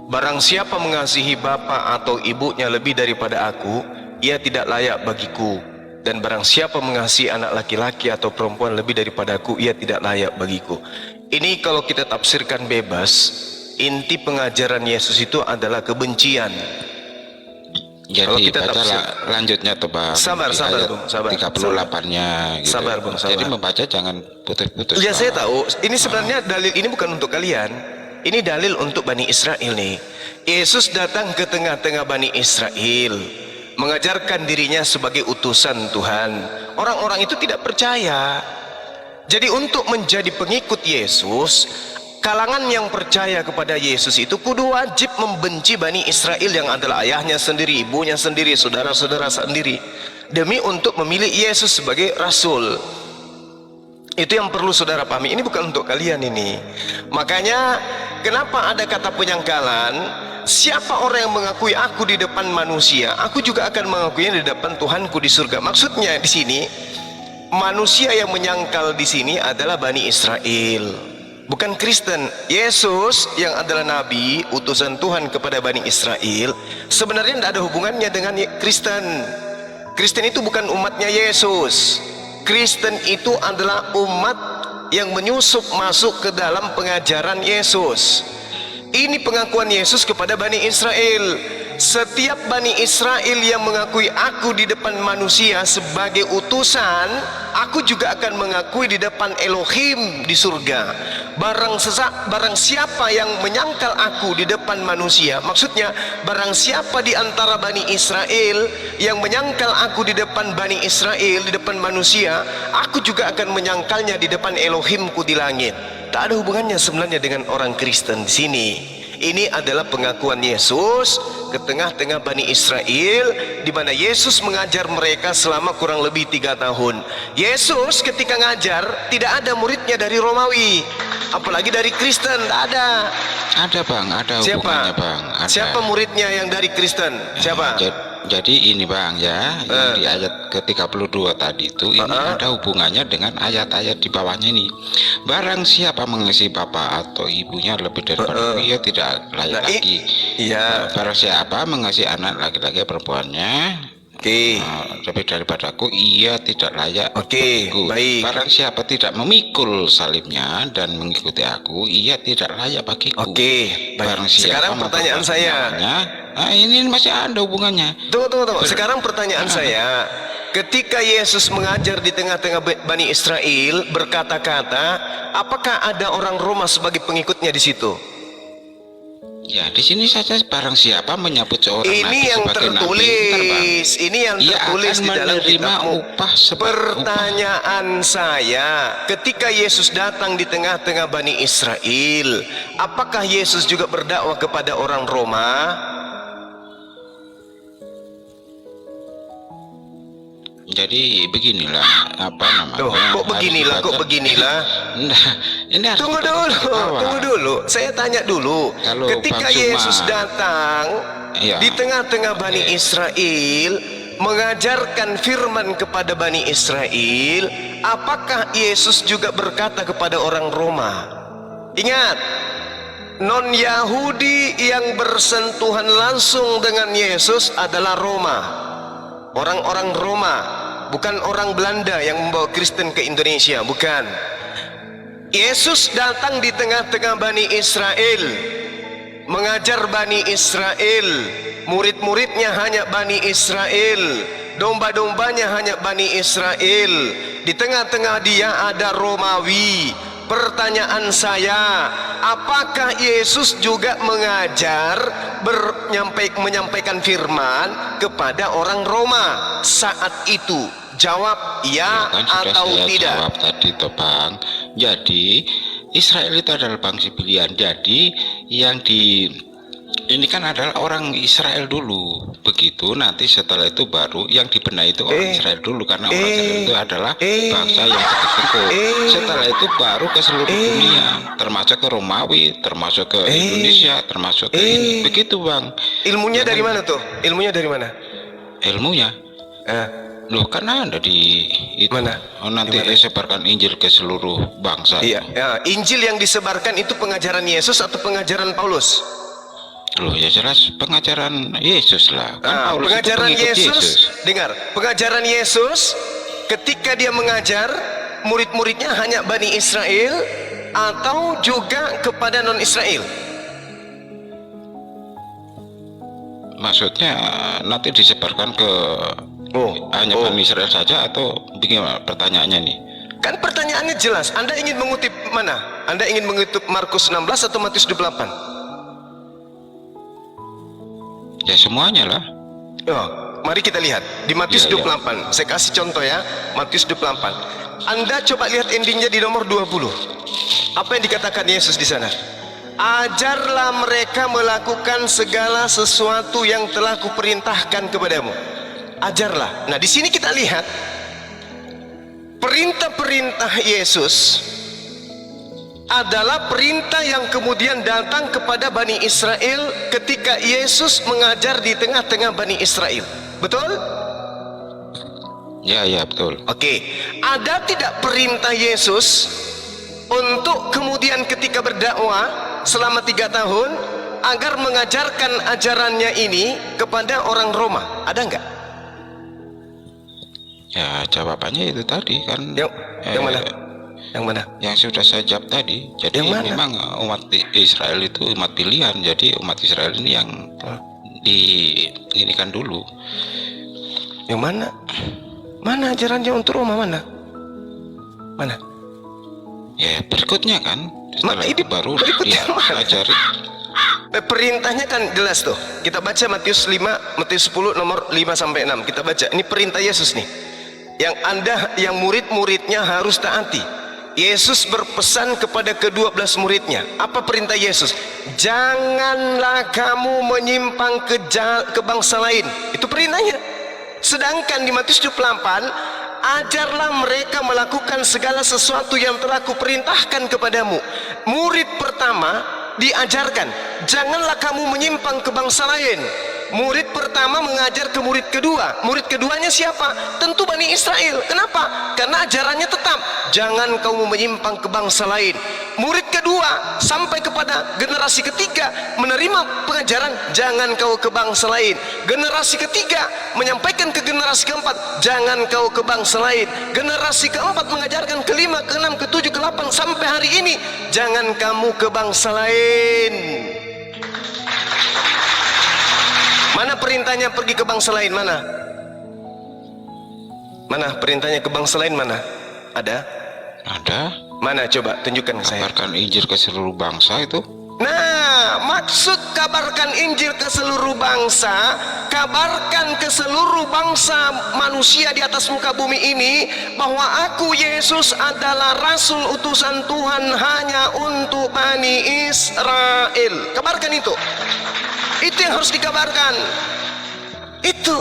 Barang siapa mengasihi bapa atau ibunya lebih daripada aku, ia tidak layak bagiku. Dan barang siapa mengasihi anak laki-laki atau perempuan lebih daripada aku, ia tidak layak bagiku. Ini kalau kita tafsirkan bebas, inti pengajaran Yesus itu adalah kebencian. Jadi kalau kita baca tafsir, lanjutnya tuh Bang. sabar Bung, sabar. 38-nya gitu. Sabar Bung, sabar. Jadi membaca jangan putus-putus. Ya Bang. saya tahu, ini sebenarnya dalil ini bukan untuk kalian. Ini dalil untuk Bani Israel nih. Yesus datang ke tengah-tengah Bani Israel, mengajarkan dirinya sebagai utusan Tuhan. Orang-orang itu tidak percaya. Jadi untuk menjadi pengikut Yesus, kalangan yang percaya kepada Yesus itu kudu wajib membenci Bani Israel yang adalah ayahnya sendiri, ibunya sendiri, saudara-saudara sendiri, demi untuk memilih Yesus sebagai Rasul. Itu yang perlu saudara pahami. Ini bukan untuk kalian ini. Makanya kenapa ada kata penyangkalan? Siapa orang yang mengakui aku di depan manusia, aku juga akan mengakuinya di depan Tuhanku di surga. Maksudnya di sini, manusia yang menyangkal di sini adalah Bani Israel, bukan Kristen. Yesus yang adalah nabi, utusan Tuhan kepada Bani Israel, sebenarnya tidak ada hubungannya dengan Kristen. Kristen itu bukan umatnya Yesus. Kristen itu adalah umat yang menyusup masuk ke dalam pengajaran Yesus. Ini pengakuan Yesus kepada Bani Israel. Setiap Bani Israel yang mengakui aku di depan manusia sebagai utusan, aku juga akan mengakui di depan Elohim di surga. Barang siapa yang menyangkal aku di depan manusia, maksudnya barang siapa di antara Bani Israel yang menyangkal aku di depan Bani Israel, di depan manusia, aku juga akan menyangkalnya di depan Elohimku di langit. Tak ada hubungannya sebenarnya dengan orang Kristen di sini. Ini adalah pengakuan Yesus ke tengah-tengah Bani Israel, di mana Yesus mengajar mereka selama kurang lebih 3 tahun. Yesus ketika ngajar tidak ada muridnya dari Romawi, apalagi dari Kristen, tak ada. Ada Bang, ada hubungannya Bang. Ada. Siapa muridnya yang dari Kristen? Siapa? Jadi ini Bang ya, yang di ayat ke-32 tadi itu ini ada hubungannya dengan ayat-ayat di bawahnya ini. Barang siapa mengasihi bapak atau ibunya lebih daripada ia tidak layak lagi. Iya. Barang siapa mengasihi anak laki-laki perempuannya lebih daripada aku, ia tidak layak. Baik. Barang siapa tidak memikul salibnya dan mengikuti aku, ia tidak layak bagiku. Baik. Barang siapa Sekarang pertanyaan saya. Nah ini masih ada hubungannya. Tunggu. Sekarang pertanyaan saya, ketika Yesus mengajar di tengah-tengah Bani Israel berkata-kata, apakah ada orang Roma sebagai pengikutnya di situ? Ya di sini saja, barang siapa menyebut seorang ini nabi yang sebagai tertulis, nabi, ini yang tertulis di dalam kitabmu. Pertanyaan saya, ketika Yesus datang di tengah-tengah Bani Israel, apakah Yesus juga berdakwah kepada orang Roma? Jadi beginilah apa namanya? Kok beginilah? Nah, ini tunggu dulu. Saya tanya dulu. Kalau ketika Yesus datang di tengah-tengah Bani Israel, mengajarkan firman kepada Bani Israel, apakah Yesus juga berkata kepada orang Roma? Ingat, non-Yahudi yang bersentuhan langsung dengan Yesus adalah Roma. Orang-orang Roma, bukan orang Belanda yang membawa Kristen ke Indonesia, bukan. Yesus datang di tengah-tengah Bani Israel, mengajar Bani Israel, murid-muridnya hanya Bani Israel, domba-dombanya hanya Bani Israel. Di tengah-tengah dia ada Romawi, pertanyaan saya, apakah Yesus juga mengajar menyampaikan firman kepada orang Roma saat itu? Jawab ya, kan sudah atau saya tidak. jawab tadi toh Bang. Jadi Israel itu adalah bangsa pilihan. Jadi yang ini kan adalah orang Israel dulu. Begitu nanti setelah itu baru yang dibenahi itu orang Israel dulu, karena orang Israel itu adalah bangsa yang tertentu. Setelah itu baru ke seluruh dunia, termasuk ke Romawi, termasuk ke Indonesia, termasuk ke ini. Begitu Bang. Ilmunya dari mana tuh? Ilmunya dari mana? Ilmunya? Loh, karena ada di itu. Mana? Nanti sebarkan Injil ke seluruh bangsa. Iya, ya, Injil yang disebarkan itu pengajaran Yesus atau pengajaran Paulus? Loh, ya jelas pengajaran Yesus lah. Kan Paulus pengajaran itu pengikut Yesus. Dengar, pengajaran Yesus ketika dia mengajar, murid-muridnya hanya Bani Israel atau juga kepada non-Israel? Maksudnya nanti disebarkan ke hanya Bani Israel saja atau bagaimana pertanyaannya nih? Kan pertanyaannya jelas. Anda ingin mengutip mana? Anda ingin mengutip Markus 16 atau Matius 28? Ya semuanya lah. Oh, mari kita lihat di Matius 28. Saya kasih contoh ya, Matius 28. Anda coba lihat endingnya di nomor 20. Apa yang dikatakan Yesus di sana? Ajarlah mereka melakukan segala sesuatu yang telah kuperintahkan kepadamu. Ajarlah. Nah, di sini kita lihat perintah-perintah Yesus adalah perintah yang kemudian datang kepada Bani Israel ketika Yesus mengajar di tengah-tengah Bani Israel. Betul? Ya, betul. Oke. Ada tidak perintah Yesus untuk kemudian ketika berdakwah selama 3 tahun agar mengajarkan ajarannya ini kepada orang Roma? Ada enggak? Ya, jawabannya itu tadi kan. Yang mana? Yang mana? Yang sudah saya jawab tadi. Jadi memang umat Israel itu umat pilihan. Jadi umat Israel ini yang diinikan dulu. Yang mana? Mana ajarannya untuk Roma? Mana? Ya berikutnya kan. Setelah itu baru dia ajari. Perintahnya kan jelas tuh. Kita baca Matius 10 nomor 5 sampai 6. Kita baca. Ini perintah Yesus nih. Yang murid-muridnya harus taati. Yesus berpesan kepada ke-12 muridnya. Apa perintah Yesus? Janganlah kamu menyimpang ke bangsa lain. Itu perintahnya. Sedangkan di Matius 28, ajarlah mereka melakukan segala sesuatu yang telah kuperintahkan kepadamu. Murid pertama diajarkan, janganlah kamu menyimpang ke bangsa lain. Murid pertama mengajar ke murid kedua. Murid keduanya siapa? Tentu Bani Israel. Kenapa? Karena ajarannya tetap, jangan kamu menyimpang ke bangsa lain. Murid kedua sampai kepada generasi ketiga menerima pengajaran, jangan kau ke bangsa lain. Generasi ketiga menyampaikan ke generasi keempat, jangan kau ke bangsa lain. Generasi keempat mengajarkan kelima, keenam, ketujuh, ke-8 sampai hari ini, jangan kamu ke bangsa lain. Mana perintahnya pergi ke bangsa lain? Mana perintahnya ke bangsa lain? Mana? Ada? Mana coba tunjukkan ke saya. Kabarkan Injil ke seluruh bangsa itu. Nah, maksud kabarkan Injil ke seluruh bangsa, kabarkan ke seluruh bangsa manusia di atas muka bumi ini bahwa aku Yesus adalah rasul utusan Tuhan hanya untuk Bani Israel. Kabarkan itu. Itu yang harus dikabarkan. Itu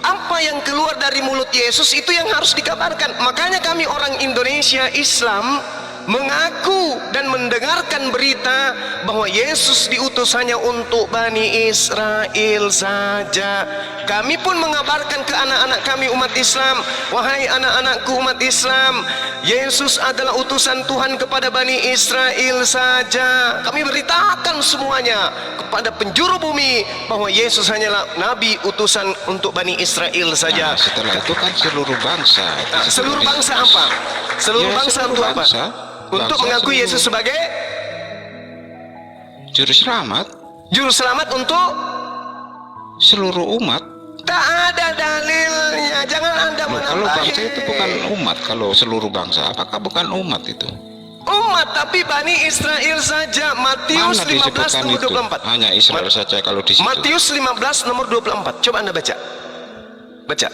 apa yang keluar dari mulut Yesus, itu yang harus dikabarkan. Makanya kami orang Indonesia Islam mengaku dan mendengarkan berita bahwa Yesus diutus hanya untuk Bani Israel saja. Kami pun mengabarkan ke anak-anak kami umat Islam, wahai anak-anakku umat Islam, Yesus adalah utusan Tuhan kepada Bani Israel saja. Kami beritakan semuanya kepada penjuru bumi bahwa Yesus hanyalah nabi utusan untuk Bani Israel saja. Nah, setelah itu kan seluruh bangsa. Seluruh bangsa apa? Seluruh bangsa untuk apa? Untuk mengakui Yesus sebagai juru selamat. Juru selamat untuk seluruh umat. Tak ada dalilnya. Jangan Anda menambahi. Kalau bangsa itu bukan umat. Kalau seluruh bangsa, apakah bukan umat itu? Umat, tapi Bani Israel saja. Matius Mana 15 disebutkan nomor itu? 24. Hanya Israel saja kalau di situ. Matius 15 nomor 24. Coba Anda baca. Baca.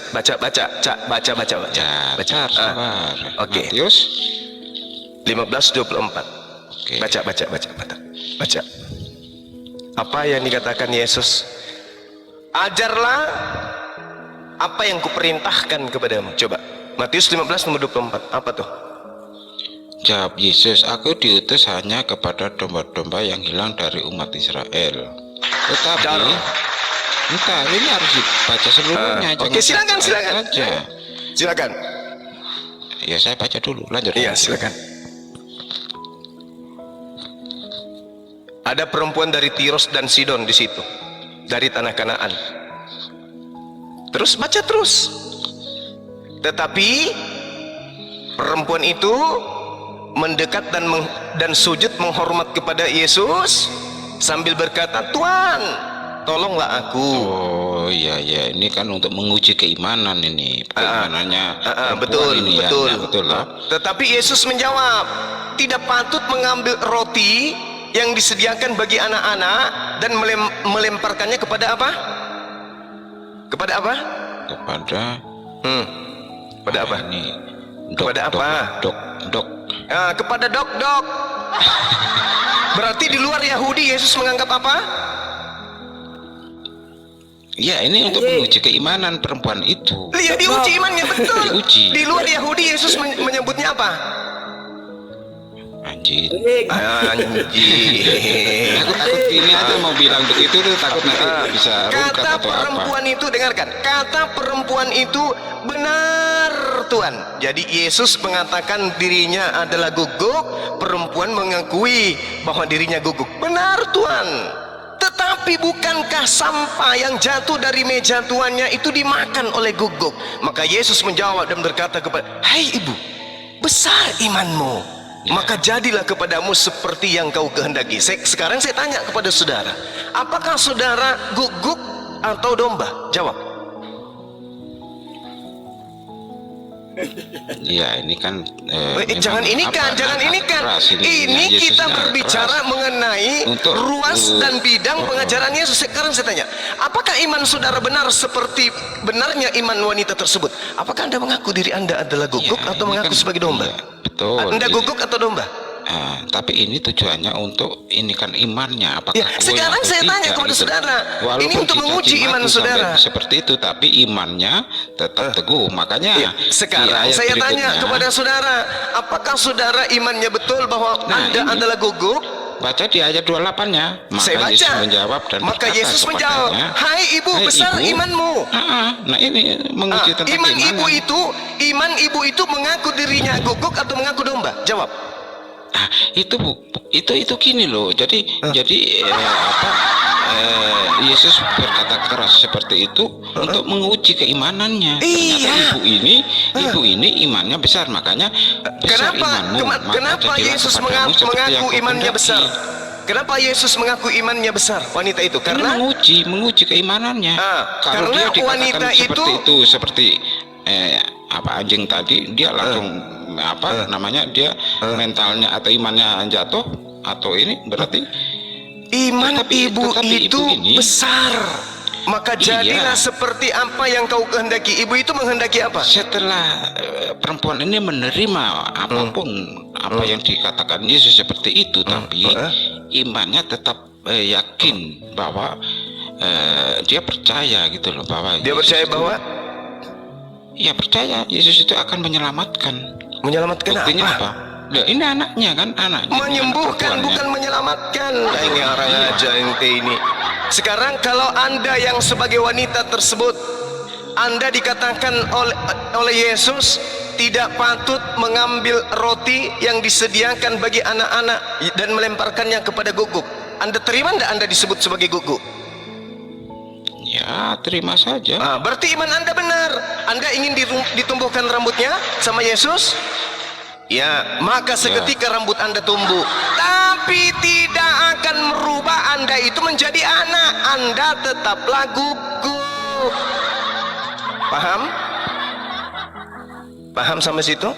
Ya, Baca. sabar. Oke. Matius 15:24. Oke. Baca. Apa yang dikatakan Yesus? Ajarlah apa yang kuperintahkan kepadamu. Coba. Matius 15 nomor 24. Apa tuh? Jawab Yesus, aku diutus hanya kepada domba-domba yang hilang dari umat Israel. Tetapi, entah, ini harus dibaca seluruhnya. Oke, silakan. Saja. Silakan. Ya, saya baca dulu. Lanjut. Iya, silakan. Ada perempuan dari Tiros dan Sidon di situ, dari tanah Kanaan. Terus baca terus. Tetapi perempuan itu mendekat dan sujud menghormat kepada Yesus sambil berkata, "Tuhan, tolonglah aku." Oh iya, ini kan untuk menguji keimanan ini. Keimanannya betul. betul lah. Tetapi Yesus menjawab, "Tidak patut mengambil roti yang disediakan bagi anak-anak dan melemparkannya kepada apa? Kepada apa? Kepada apa? Ini Kepada apa? Dok. Kepada dok-dok. Berarti di luar Yahudi Yesus menganggap apa? Ya, ini untuk menguji keimanan perempuan itu. Lihat, diuji imannya, betul. Diuji. Di luar Yahudi Yesus menyebutnya apa? Anjing. Anjing. Aku takut ini aja mau bilang begitu tuh, takut nanti bisa rungkat Kata atau apa. perempuan itu, dengarkan. Kata perempuan itu, "Benar, Tuhan." Jadi Yesus mengatakan dirinya adalah guguk, perempuan mengakui bahwa dirinya guguk. "Benar, Tuhan." Tetapi bukankah sampah yang jatuh dari meja tuannya itu dimakan oleh guguk? Maka Yesus menjawab dan berkata kepada, "Hai ibu, besar imanmu. Maka jadilah kepadamu seperti yang kau kehendaki." Sekarang saya tanya kepada saudara, apakah saudara guguk atau domba? Jawab. Ya, ini kan Jangan ini kan. Ini kita berbicara mengenai ruas dan bidang pengajaran Yesus. Sekarang saya tanya, apakah iman saudara benar seperti benarnya iman wanita tersebut? Apakah Anda mengaku diri Anda adalah guguk atau mengaku sebagai domba? Betul. Anda guguk atau domba? Tapi ini tujuannya untuk ini kan imannya. Apakah sekarang saya tanya kepada saudara, ini untuk menguji iman saudara. Seperti itu, tapi imannya tetap teguh. Makanya sekarang saya tanya kepada saudara, apakah saudara imannya betul bahwa Anda adalah guguk? Baca di ayat 28-nya. Saya baca. Yesus menjawab dan maka Yesus menjawab, "Hai ibu, besar imanmu." Nah, ini menguji tentang iman ibu itu mengaku dirinya guguk atau mengaku domba? Jawab. Itu gini loh. Jadi Yesus berkata keras seperti itu untuk menguji keimanannya. Ternyata ibu ini imannya besar, makanya besar imanmu. Kenapa Yesus mengaku imannya besar? Kenapa Yesus mengaku imannya besar wanita itu? Karena menguji keimanannya. Kalau dia dikatakan seperti anjing tadi, dia langsung dia mentalnya atau imannya jatuh atau ini berarti iman ibu itu besar. Maka jadilah seperti apa yang kau kehendaki. Ibu itu menghendaki apa? Setelah perempuan ini menerima apapun apa yang dikatakan Yesus seperti itu, tapi imannya tetap yakin bahwa dia percaya gitu loh, bahwa dia percaya bahwa percaya Yesus itu akan menyelamatkan. Buktinya apa? Loh, ini anaknya. Menyembuhkan, bukan menyelamatkan. Ini arah aja ini. Sekarang kalau Anda yang sebagai wanita tersebut, Anda dikatakan oleh Yesus tidak patut mengambil roti yang disediakan bagi anak-anak dan melemparkannya kepada guguk. Anda terima tidak Anda disebut sebagai guguk? Ya, terima saja. Berarti iman Anda benar. Anda ingin ditumbuhkan rambutnya sama Yesus? Ya, maka seketika rambut Anda tumbuh. Tapi tidak akan merubah Anda itu menjadi anak. Anda tetaplah guguk. Paham? Paham sampai situ?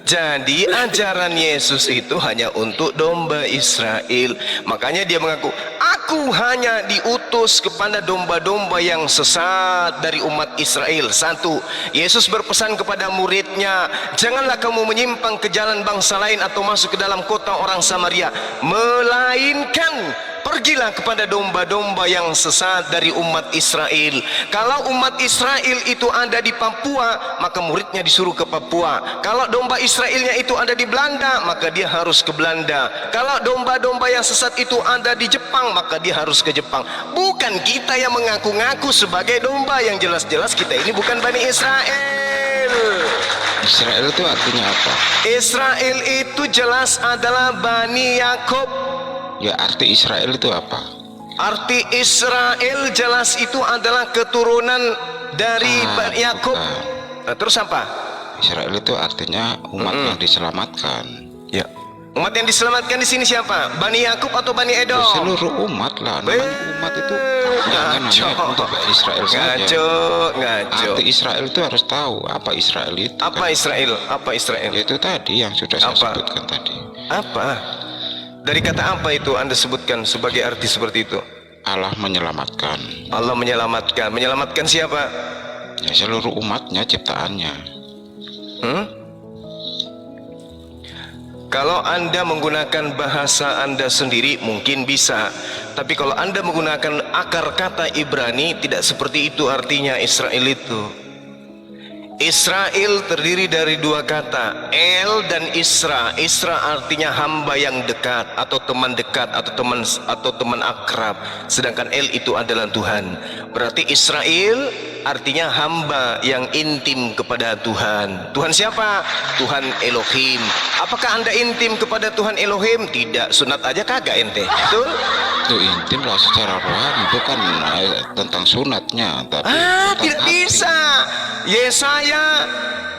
Jadi ajaran Yesus itu hanya untuk domba Israel. Makanya dia mengaku, aku hanya diutus kepada domba-domba yang sesat dari umat Israel. Satu, Yesus berpesan kepada muridnya, janganlah kamu menyimpang ke jalan bangsa lain atau masuk ke dalam kota orang Samaria, melainkan pergilah kepada domba-domba yang sesat dari umat Israel. Kalau umat Israel itu ada di Papua, maka muridnya disuruh ke Papua. Kalau domba Israelnya itu ada di Belanda, maka dia harus ke Belanda. Kalau domba-domba yang sesat itu ada di Jepang, maka dia harus ke Jepang. Bukan kita yang mengaku-ngaku sebagai domba, yang jelas-jelas kita ini bukan Bani Israel. Israel itu artinya apa? Israel itu jelas adalah Bani Yakub. Ya, arti Israel itu apa? Arti Israel jelas itu adalah keturunan dari Bani Yakub. Nah, terus apa? Israel itu artinya umat yang diselamatkan. Ya. Umat yang diselamatkan di sini siapa? Bani Yakub atau Bani Edom? Seluruh umat lah. Umat itu jangan hanya untuk Israel saja. Ngaco. Arti Israel itu harus tahu apa Israel itu. Apa Israel? Apa Israel? Itu tadi yang sudah saya sebutkan tadi. Apa? Dari kata apa itu Anda sebutkan sebagai arti seperti itu? Allah menyelamatkan. Allah menyelamatkan. Menyelamatkan siapa? Ya, seluruh umatnya, ciptaannya. Kalau Anda menggunakan bahasa Anda sendiri mungkin bisa, tapi kalau Anda menggunakan akar kata Ibrani, tidak seperti itu artinya Israel itu. Israel terdiri dari dua kata, El dan Isra. Isra artinya hamba yang dekat atau teman dekat atau teman akrab, sedangkan El itu adalah Tuhan. Berarti Israel artinya hamba yang intim kepada Tuhan. Tuhan siapa? Tuhan Elohim. Apakah Anda intim kepada Tuhan Elohim? Tidak, sunat aja kagak ente. Betul? Itu intim lah secara rohani, bukan tentang sunatnya, tapi tidak hati. bisa. Yesaya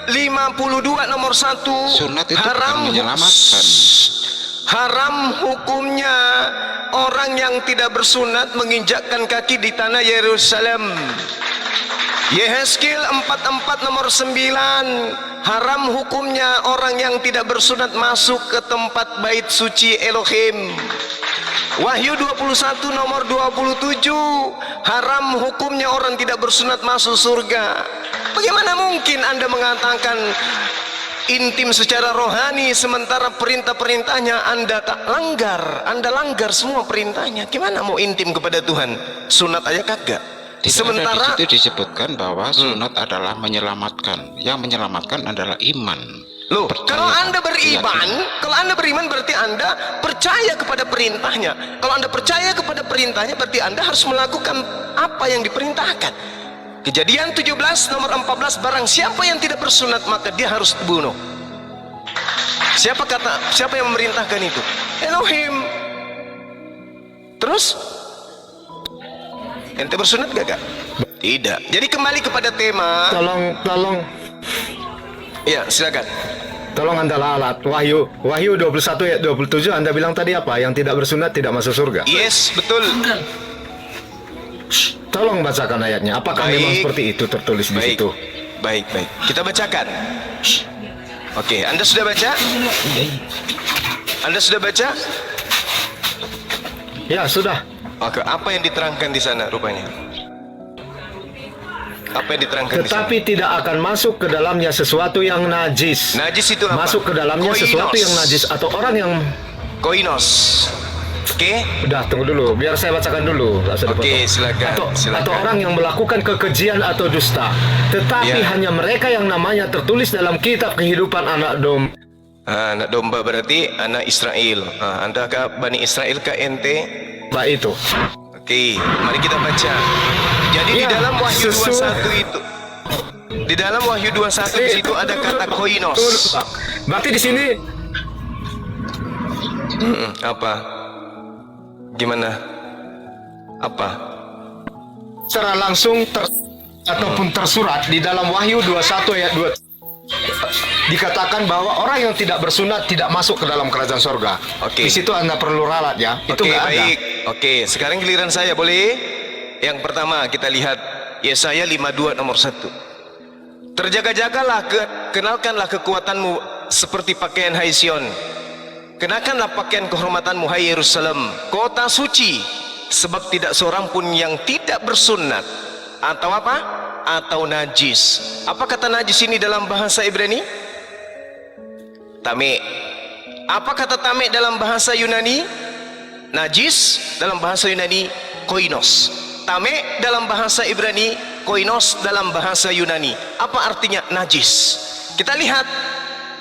52 nomor 1, sunat itu haram menyelamatkan. Haram hukumnya orang yang tidak bersunat menginjakkan kaki di tanah Yerusalem. Yehezkiel 44 nomor 9, haram hukumnya orang yang tidak bersunat masuk ke tempat bait suci Elohim. Wahyu 21 nomor 27, haram hukumnya orang tidak bersunat masuk surga. Bagaimana mungkin Anda mengatakan intim secara rohani sementara perintah-perintahnya Anda tak langgar? Anda langgar semua perintahnya. Gimana mau intim kepada Tuhan? Sunat aja kagak. Sementara di situ disebutkan bahwa sunat adalah menyelamatkan. Yang menyelamatkan adalah iman. Loh, kalau Anda beriman berarti Anda percaya kepada perintahnya. Kalau Anda percaya kepada perintahnya berarti Anda harus melakukan apa yang diperintahkan. Kejadian 17 nomor 14, barang siapa yang tidak bersunat maka dia harus dibunuh. Siapa yang memerintahkan itu? Elohim. Terus ente bersunat gak? Tidak. Jadi kembali kepada tema. Tolong. Ya, silakan. Tolong Anda lalat. Wahyu 21 ayat 27 Anda bilang tadi apa? Yang tidak bersunat tidak masuk surga. Yes, betul. Tolong bacakan ayatnya. Apakah memang seperti itu tertulis di situ? Baik. Kita bacakan. Oke, Anda sudah baca? Anda sudah baca? Ya, sudah. Oke, apa yang diterangkan di sana rupanya? Apa yang diterangkan Tetapi di sana? tidak akan masuk ke dalamnya sesuatu yang najis. Najis itu apa? Masuk ke dalamnya sesuatu yang najis atau orang yang koinos. Oke. Udah, tunggu dulu, biar saya bacakan dulu. Oke, silakan. Atau orang yang melakukan kekejian atau dusta. Tetapi hanya mereka yang namanya tertulis dalam kitab kehidupan anak domba. Anak domba berarti anak Israel. Anda kah Bani Israel kah ente? Baik itu. Oke, mari kita baca. Jadi di dalam Wahyu 21 itu, di dalam Wahyu 21 di situ ada kata koinos. Berarti di sini apa? Gimana? Apa? Secara langsung ataupun tersurat di dalam Wahyu 21 ayat 2 dikatakan bahwa orang yang tidak bersunat tidak masuk ke dalam kerajaan sorga. Oke. Di situ Anda perlu ralat ya. Itu nggak ada. Oke, sekarang giliran saya, boleh? Yang pertama kita lihat Yesaya 52 nomor 1. Terjaga-jagalah, kenalkanlah kekuatanmu seperti pakaian hai Sion. Kenakanlah pakaian kehormatanmu hai Yerusalem, kota suci, sebab tidak seorang pun yang tidak bersunat atau apa? Atau najis. Apa kata najis ini dalam bahasa Ibrani? Tame. Apa kata tame dalam bahasa Yunani? Najis dalam bahasa Yunani koinos. Tame dalam bahasa Ibrani, koinos dalam bahasa Yunani. Apa artinya najis? Kita lihat,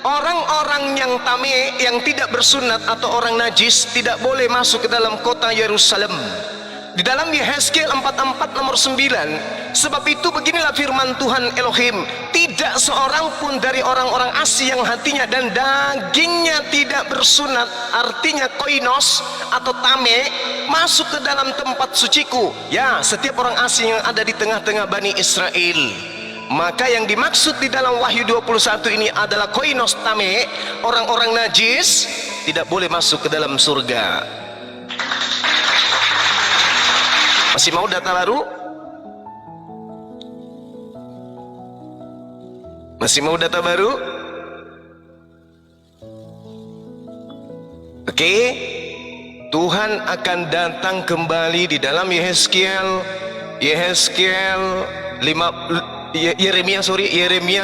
orang-orang yang tame, yang tidak bersunat atau orang najis tidak boleh masuk ke dalam kota Yerusalem. Di dalam Yehezkiel 44 nomor 9, sebab itu beginilah firman Tuhan Elohim, tidak seorang pun dari orang-orang asli yang hatinya dan dagingnya tidak bersunat, artinya koinos atau tame, masuk ke dalam tempat suciku. Ya, setiap orang asing yang ada di tengah-tengah Bani Israel. Maka yang dimaksud di dalam Wahyu 21 ini adalah koinos tame, orang-orang najis tidak boleh masuk ke dalam surga. Masih mau data baru? Masih mau data baru? Oke. Tuhan akan datang kembali di dalam Yehezkiel 5 Yeremia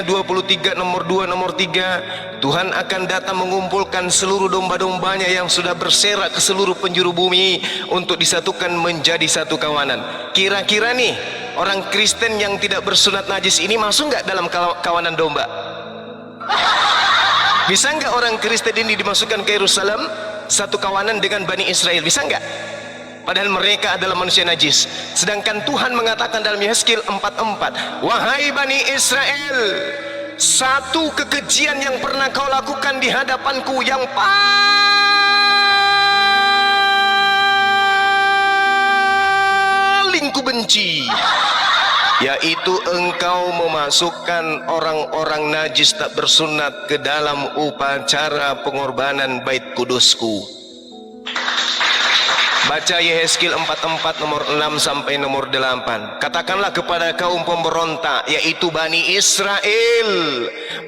23 nomor 2 nomor 3. Tuhan akan datang mengumpulkan seluruh domba-dombanya yang sudah berserak ke seluruh penjuru bumi untuk disatukan menjadi satu kawanan. Kira-kira nih, orang Kristen yang tidak bersunat najis ini masuk nggak dalam kawanan domba? Bisa nggak orang Kristen ini dimasukkan ke Yerusalem satu kawanan dengan Bani Israel? Bisa nggak? Padahal mereka adalah manusia najis. Sedangkan Tuhan mengatakan dalam Yehezkiel 44, wahai Bani Israel, satu kekejian yang pernah kau lakukan di hadapanku yang paling kubenci, yaitu engkau memasukkan orang-orang najis tak bersunat ke dalam upacara pengorbanan bait kudusku. Baca Yehezkiel 44 nomor 6 sampai nomor 8. Katakanlah kepada kaum pemberontak, yaitu Bani Israel,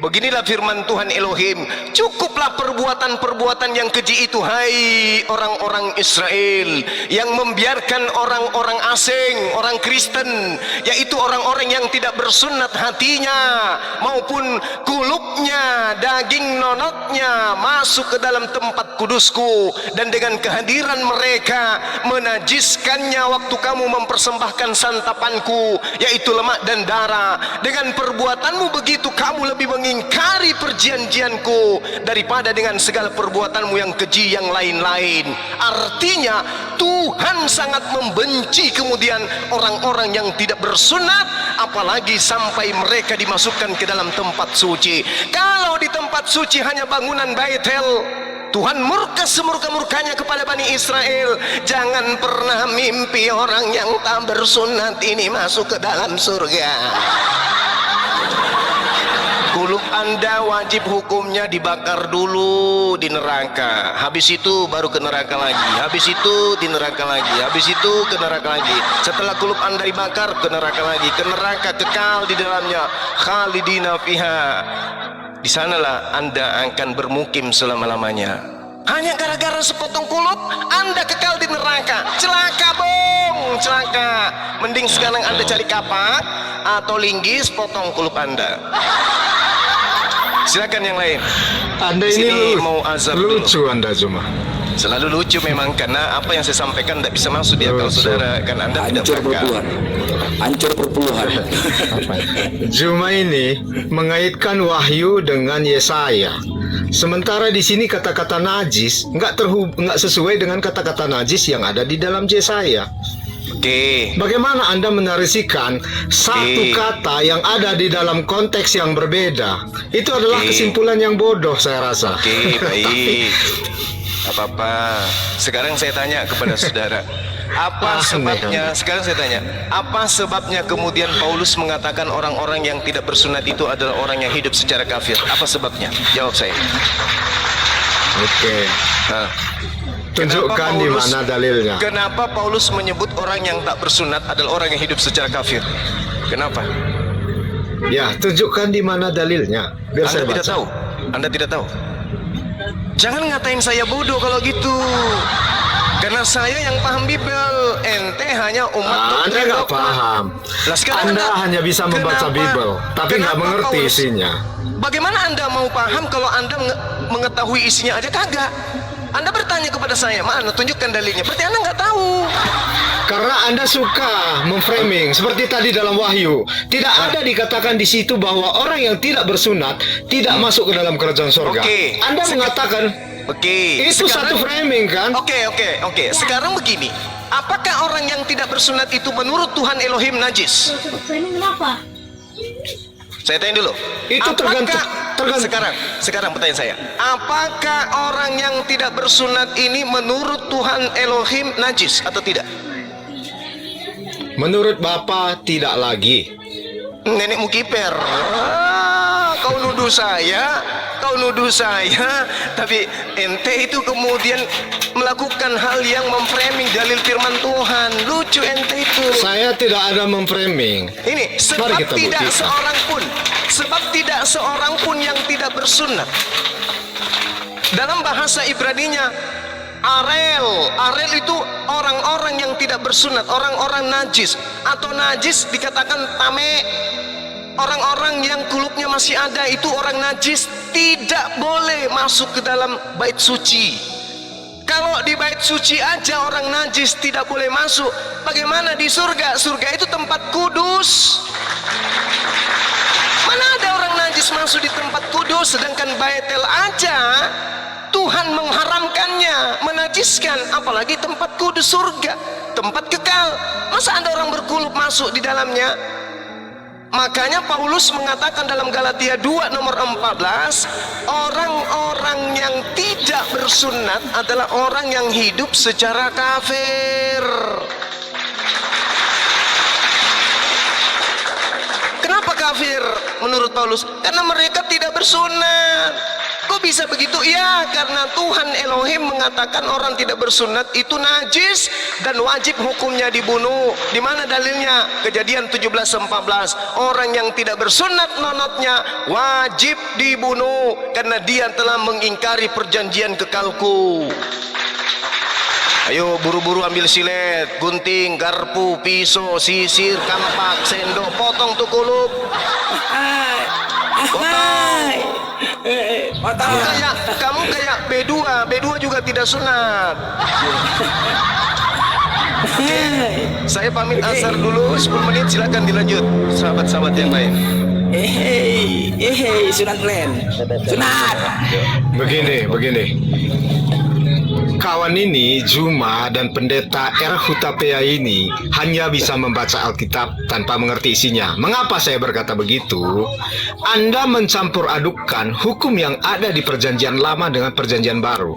beginilah firman Tuhan Elohim, cukuplah perbuatan-perbuatan yang keji itu, hai orang-orang Israel, yang membiarkan orang-orang asing, orang Kristen, yaitu orang-orang yang tidak bersunat hatinya maupun kulupnya, daging nonotnya, masuk ke dalam tempat kudusku, dan dengan kehadiran mereka menajiskannya waktu kamu mempersembahkan santapanku, yaitu lemak dan darah. Dengan perbuatanmu begitu kamu lebih mengingkari perjanjianku daripada dengan segala perbuatanmu yang keji yang lain-lain. Artinya Tuhan sangat membenci kemudian orang-orang yang tidak bersunat, apalagi sampai mereka dimasukkan ke dalam tempat suci. Kalau di tempat suci hanya bangunan Baitel, Tuhan murka semurka-murkanya kepada Bani Israel. Jangan pernah mimpi orang yang tak bersunat ini masuk ke dalam surga. Kulub Anda wajib hukumnya dibakar dulu di neraka, habis itu baru ke neraka lagi, habis itu di neraka lagi, habis itu ke neraka lagi. Setelah kulub Anda dibakar, ke neraka lagi, ke neraka kekal di dalamnya, khalidina fiha. Di sanalah Anda akan bermukim selama-lamanya. Hanya gara-gara sepotong kulub Anda kekal di neraka. Celaka bong, celaka. Mending sekarang Anda cari kapak atau linggis, potong kulub Anda. Silakan yang lain. Anda Sini ini mau azab lucu dulu. Anda cuma. Selalu lucu memang, karena apa yang saya sampaikan tidak bisa masuk di akal saudara, kan Anda tidak berakal. Hancur perpuluhan. Juma ini mengaitkan Wahyu dengan Yesaya. Sementara di sini kata-kata najis nggak sesuai dengan kata-kata najis yang ada di dalam Yesaya. Oke. Bagaimana Anda menarisikan satu kata yang ada di dalam konteks yang berbeda? Itu adalah kesimpulan yang bodoh, saya rasa. Oke, baik. Apa-apa. Sekarang saya tanya kepada saudara, apa sebabnya? Sekarang saya tanya, apa sebabnya kemudian Paulus mengatakan orang-orang yang tidak bersunat itu adalah orang yang hidup secara kafir? Apa sebabnya? Jawab saya. Oke. Tunjukkan di mana dalilnya. Kenapa Paulus menyebut orang yang tak bersunat adalah orang yang hidup secara kafir? Kenapa? Ya, tunjukkan di mana dalilnya. Biar saya Anda baca. tidak tahu. Anda tidak tahu. Jangan ngatain saya bodoh kalau gitu. Karena saya yang paham Bible, ente hanya umat Anda nggak paham. Lah, sekarang Anda hanya bisa membaca Bible, tapi nggak mengerti Paulus, isinya. Bagaimana Anda mau paham kalau Anda mengetahui isinya aja kagak? Anda bertanya kepada saya, mana tunjukkan dalilnya. Berarti Anda nggak tahu. Karena Anda suka memframing seperti tadi dalam Wahyu. Tidak ada dikatakan di situ bahwa orang yang tidak bersunat tidak masuk ke dalam kerajaan surga. Oke. Anda mengatakan itu satu framing kan? Oke. Sekarang begini. Apakah orang yang tidak bersunat itu menurut Tuhan Elohim najis? Kenapa? Saya tanya dulu. Itu tergantung. Sekarang pertanyaan saya. Apakah orang yang tidak bersunat ini menurut Tuhan Elohim najis atau tidak? Menurut Bapak tidak lagi. Nenek Mukiper. Kau nuduh saya, tapi ente itu kemudian melakukan hal yang memframing dalil firman Tuhan. Lucu ente itu. Saya tidak ada memframing. Ini sebab tidak seorang pun yang tidak bersunat. Dalam bahasa Ibraninya Arel itu orang-orang yang tidak bersunat, orang-orang najis, atau najis dikatakan tame. Orang-orang yang kulupnya masih ada itu orang najis, tidak boleh masuk ke dalam bait suci. Kalau di bait suci aja orang najis tidak boleh masuk, bagaimana di surga? Surga itu tempat kudus. Mana ada orang najis masuk di tempat kudus, sedangkan Baitel aja Tuhan mengharamkannya, menajiskan, apalagi tempat kudus surga, tempat kekal. Masa ada orang berkulup masuk di dalamnya? Makanya Paulus mengatakan dalam Galatia 2 nomor 14, orang-orang yang tidak bersunat adalah orang yang hidup secara kafir. Kenapa kafir menurut Paulus? Karena mereka tidak bersunat. Kok bisa begitu? Ya, karena Tuhan Elohim mengatakan orang tidak bersunat itu najis dan wajib hukumnya dibunuh. Di mana dalilnya? Kejadian 17:14. Orang yang tidak bersunat nonotnya wajib dibunuh karena dia telah mengingkari perjanjian kekalku. Ayo buru-buru ambil silet, gunting, garpu, pisau, sisir, kampak, sendok, potong tuh kulup. Kamu kayak B2 juga tidak sunat. Saya pamit asar dulu 10 menit, silakan dilanjut sahabat-sahabat yang lain. Sunat Glenn. Sunat. Begini. Kawan ini, Juma dan pendeta Hutapea ini hanya bisa membaca Alkitab tanpa mengerti isinya. Mengapa saya berkata begitu? Anda mencampur adukkan hukum yang ada di perjanjian lama dengan perjanjian baru.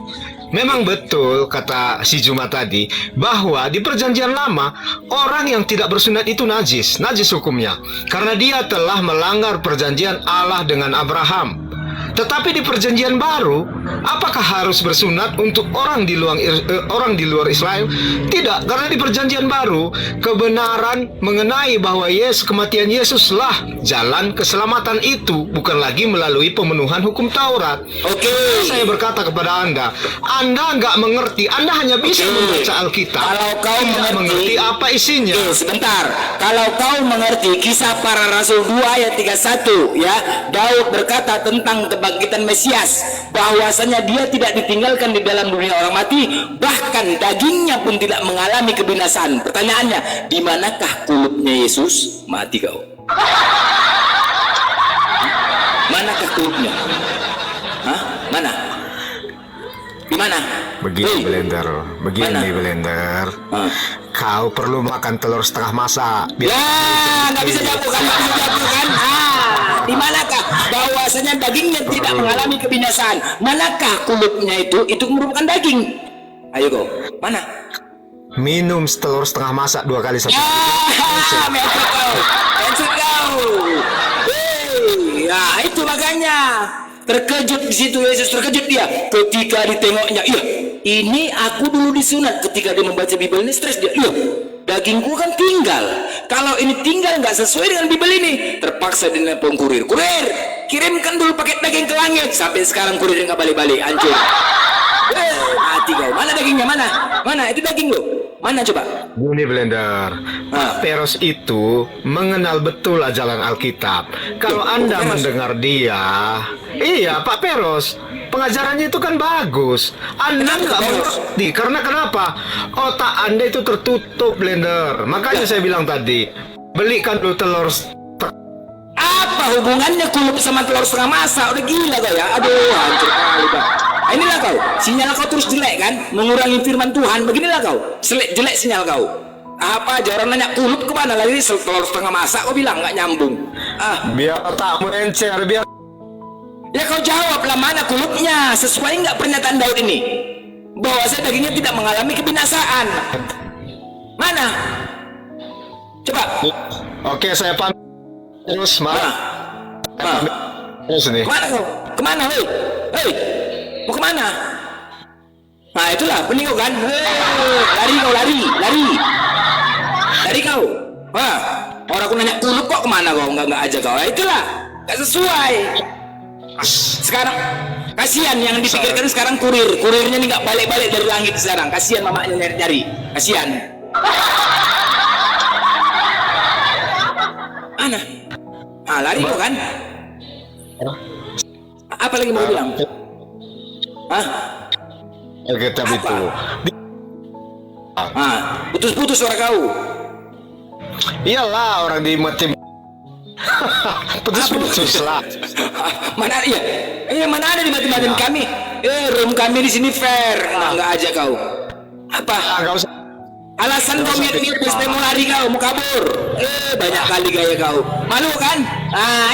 Memang betul kata si Juma tadi bahwa di perjanjian lama orang yang tidak bersunat itu najis hukumnya karena dia telah melanggar perjanjian Allah dengan Abraham. Tetapi di perjanjian baru, apakah harus bersunat untuk orang di luar Israel? Tidak, karena di perjanjian baru kebenaran mengenai bahwa kematian Yesuslah jalan keselamatan itu, bukan lagi melalui pemenuhan hukum Taurat. Oke. Saya berkata kepada Anda nggak mengerti. Anda hanya bisa membaca Alkitab. Kalau kau mengerti apa isinya. Sebentar. Kalau kau mengerti Kisah Para Rasul 2 ayat 31, ya, Daud berkata tentang kebangkitan Mesias, bahwasanya dia tidak ditinggalkan di dalam dunia orang mati, bahkan dagingnya pun tidak mengalami kebinasaan. Pertanyaannya, di manakah kulupnya Yesus? Mati kau. Manakah kulupnya? Hah? Mana? Di mana? Begini Blender. Kau perlu makan telur setengah masak. Nggak bisa jawab kan? Di manakah bahwasanya dagingnya tidak mengalami kebinasaan? Manakah kulupnya itu merupakan daging? Ayo kau, mana? Minum telur setengah masak 2 kali 1. Maksud kau. Ya itu makanya. Terkejut di situ Yesus, terkejut dia ketika ditengoknya. Iya, ini aku dulu disunat. Ketika dia membaca Bible ini stres dia. Iya, dagingku kan tinggal. Kalau ini tinggal nggak sesuai dengan Bible ini, terpaksa dinelpon kurir. Kurir, kirimkan dulu paket daging ke langit. Sampai sekarang kurir nggak balik-balik, hancur. Mati kau. Mana dagingnya? Mana itu daging lo? Mana coba? Ini Blender. Pak Peros itu mengenal betul ajaran Alkitab. Kalau Anda mendengar dia, iya Pak Peros, pengajarannya itu kan bagus. Anda nggak mengerti karena kenapa? Otak Anda itu tertutup Blender. Makanya saya bilang tadi, belikan dulu telur. Apa hubungannya kulup sama telur setengah masak? Udah gila kau ya. Aduh, hancur kali kau. Inilah kau, sinyal kau terus jelek kan, mengurangi firman Tuhan. Beginilah kau, jelek sinyal kau. Apa aja orang nanya kulup kemana lagi? Telur setengah masak kau bilang nggak nyambung. Biar otakmu encer, biar. Ya kau jawablah, mana kulupnya? Sesuai nggak pernyataan Daud ini? Bahwa saya dagingnya tidak mengalami kebinasaan. Mana? Coba. Oke, saya pamit. Terus malah. Terus nih. Kemana kau? Kemana, hei? Hei, mau kemana? Nah itulah, pening kau kan? Lari kau, lari kau. Orang aku nanya kulup kok kemana kau? Nggak aja kau. Nah, itulah, nggak sesuai. Sekarang kasihan yang dipikirkan sekarang kurirnya nih nggak balik-balik dari langit sekarang. Kasihan mamanya nyari-nyari. Kasihan. Mana? Lari kau kan? Apa lagi mau bilang? Alkitab itu. Putus-putus suara kau. Iyalah orang di tim. Putus-putus lah. Mana ya? Mana ada di mati-matiin kami? Room kami di sini fair. Nggak aja kau. Apa? Nggak usah. Alasan kau miut-miut pasti mau lari kau, mau kabur. Banyak kali gaya kau. Malu kan?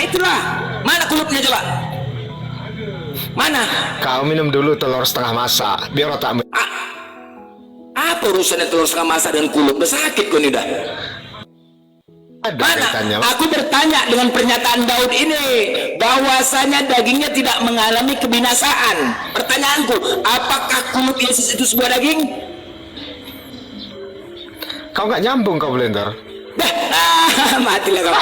Itulah. Mana kulupnya coba? Mana? Kau minum dulu telur setengah masak, biar otakmu. Apa urusannya telur setengah masak dan kulup? Udah sakit kau nih dah. Mana? Aku bertanya dengan pernyataan Daud ini, bahwasanya dagingnya tidak mengalami kebinasaan. Pertanyaanku, apakah kulit Yesus itu sebuah daging? Kau nggak nyambung kau Blender. Matilah kau.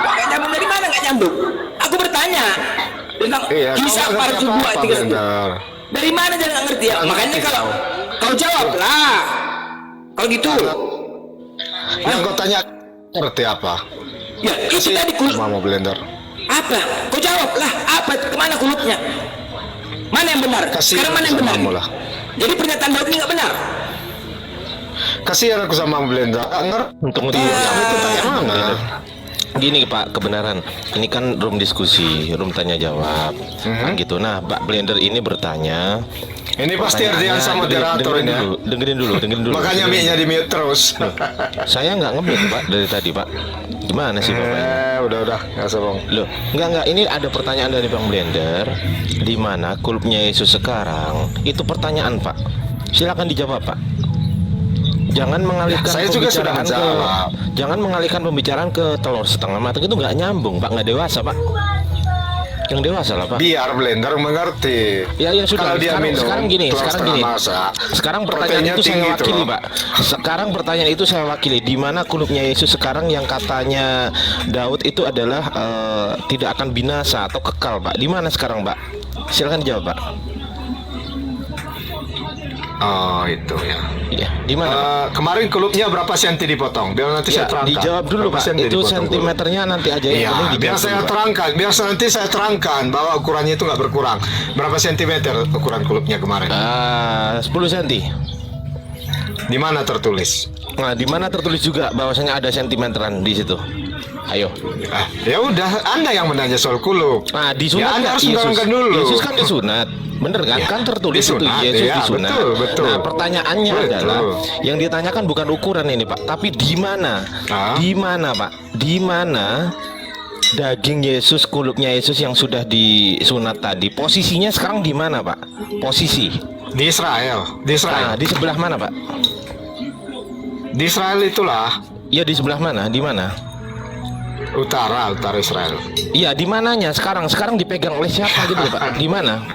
Nggak nyambung dari mana? Nggak nyambung. Aku bertanya tentang kisah para tubuh 3. Dari mana dia nggak ngerti ya? Makanya kalau kau jawablah. Kalau gitu. Yang kau tanya ngerti apa? Ya itu tadi kulit. Mau Blender. Apa? Kau jawablah. Apa? Kemana kulitnya? Mana yang benar? Sekarang mana yang benar? Jadi pernyataan Daud ini nggak benar. Kasihan aku sama Blender. Untuk dia itu tanya mana? Gini Pak, kebenaran ini kan room diskusi, room tanya jawab, kan gitu. Nah, Pak Blender ini bertanya. Ini pasti Ardian sama moderator ini. Dengerin dulu. Makanya mic-nya di mute terus. Saya nggak nge-mute Pak dari tadi Pak. Gimana sih Bapak? Udah, nggak sobong. Loh, enggak. Ini ada pertanyaan dari Bang Blender. Di mana kulupnya Yesus sekarang? Itu pertanyaan Pak. Silakan dijawab Pak. Jangan mengalihkan pembicaraan ke telur setengah matang, itu nggak nyambung Pak, nggak dewasa Pak. Yang dewasa lah Pak. Biar Blender mengerti. Ya sudah. Kalau dia minum, sekarang gini. Sekarang pertanyaan itu saya wakili Pak. Sekarang pertanyaan itu saya wakili. Di mana kulupnya Yesus sekarang yang katanya Daud itu adalah tidak akan binasa atau kekal Pak? Di mana sekarang Pak? Silakan jawab Pak. Oh itu ya. Iya. Di mana? Kemarin kulupnya berapa senti dipotong? Biar nanti saya terangkan. Dijawab dulu Pak. Itu sentimeternya nanti aja. Iya. Biar saya terangkan. Biar nanti saya terangkan bahwa ukurannya itu nggak berkurang. Berapa sentimeter ukuran kulupnya kemarin? 10 senti. Di mana tertulis? Nah, di mana tertulis juga bahwasanya ada sentimeteran di situ. Ayo. Ya udah, Anda yang menanya soal kulup. Nah, disunat Anda harus menerangkan dulu. Yesus kan disunat. Bener kan? Kan tertulis disunat, itu Yesus disunat. Betul. Nah, pertanyaannya adalah yang ditanyakan bukan ukuran ini, Pak, tapi di mana? Di mana, Pak? Di mana daging Yesus, kulupnya Yesus yang sudah disunat tadi? Posisinya sekarang di mana, Pak? Posisi di Israel. Nah, di sebelah mana, Pak? Di Israel itulah. Ya, di sebelah mana? Di mana? Utara Israel. Iya, di mananya sekarang? Sekarang dipegang oleh siapa gitu Pak? Di mana?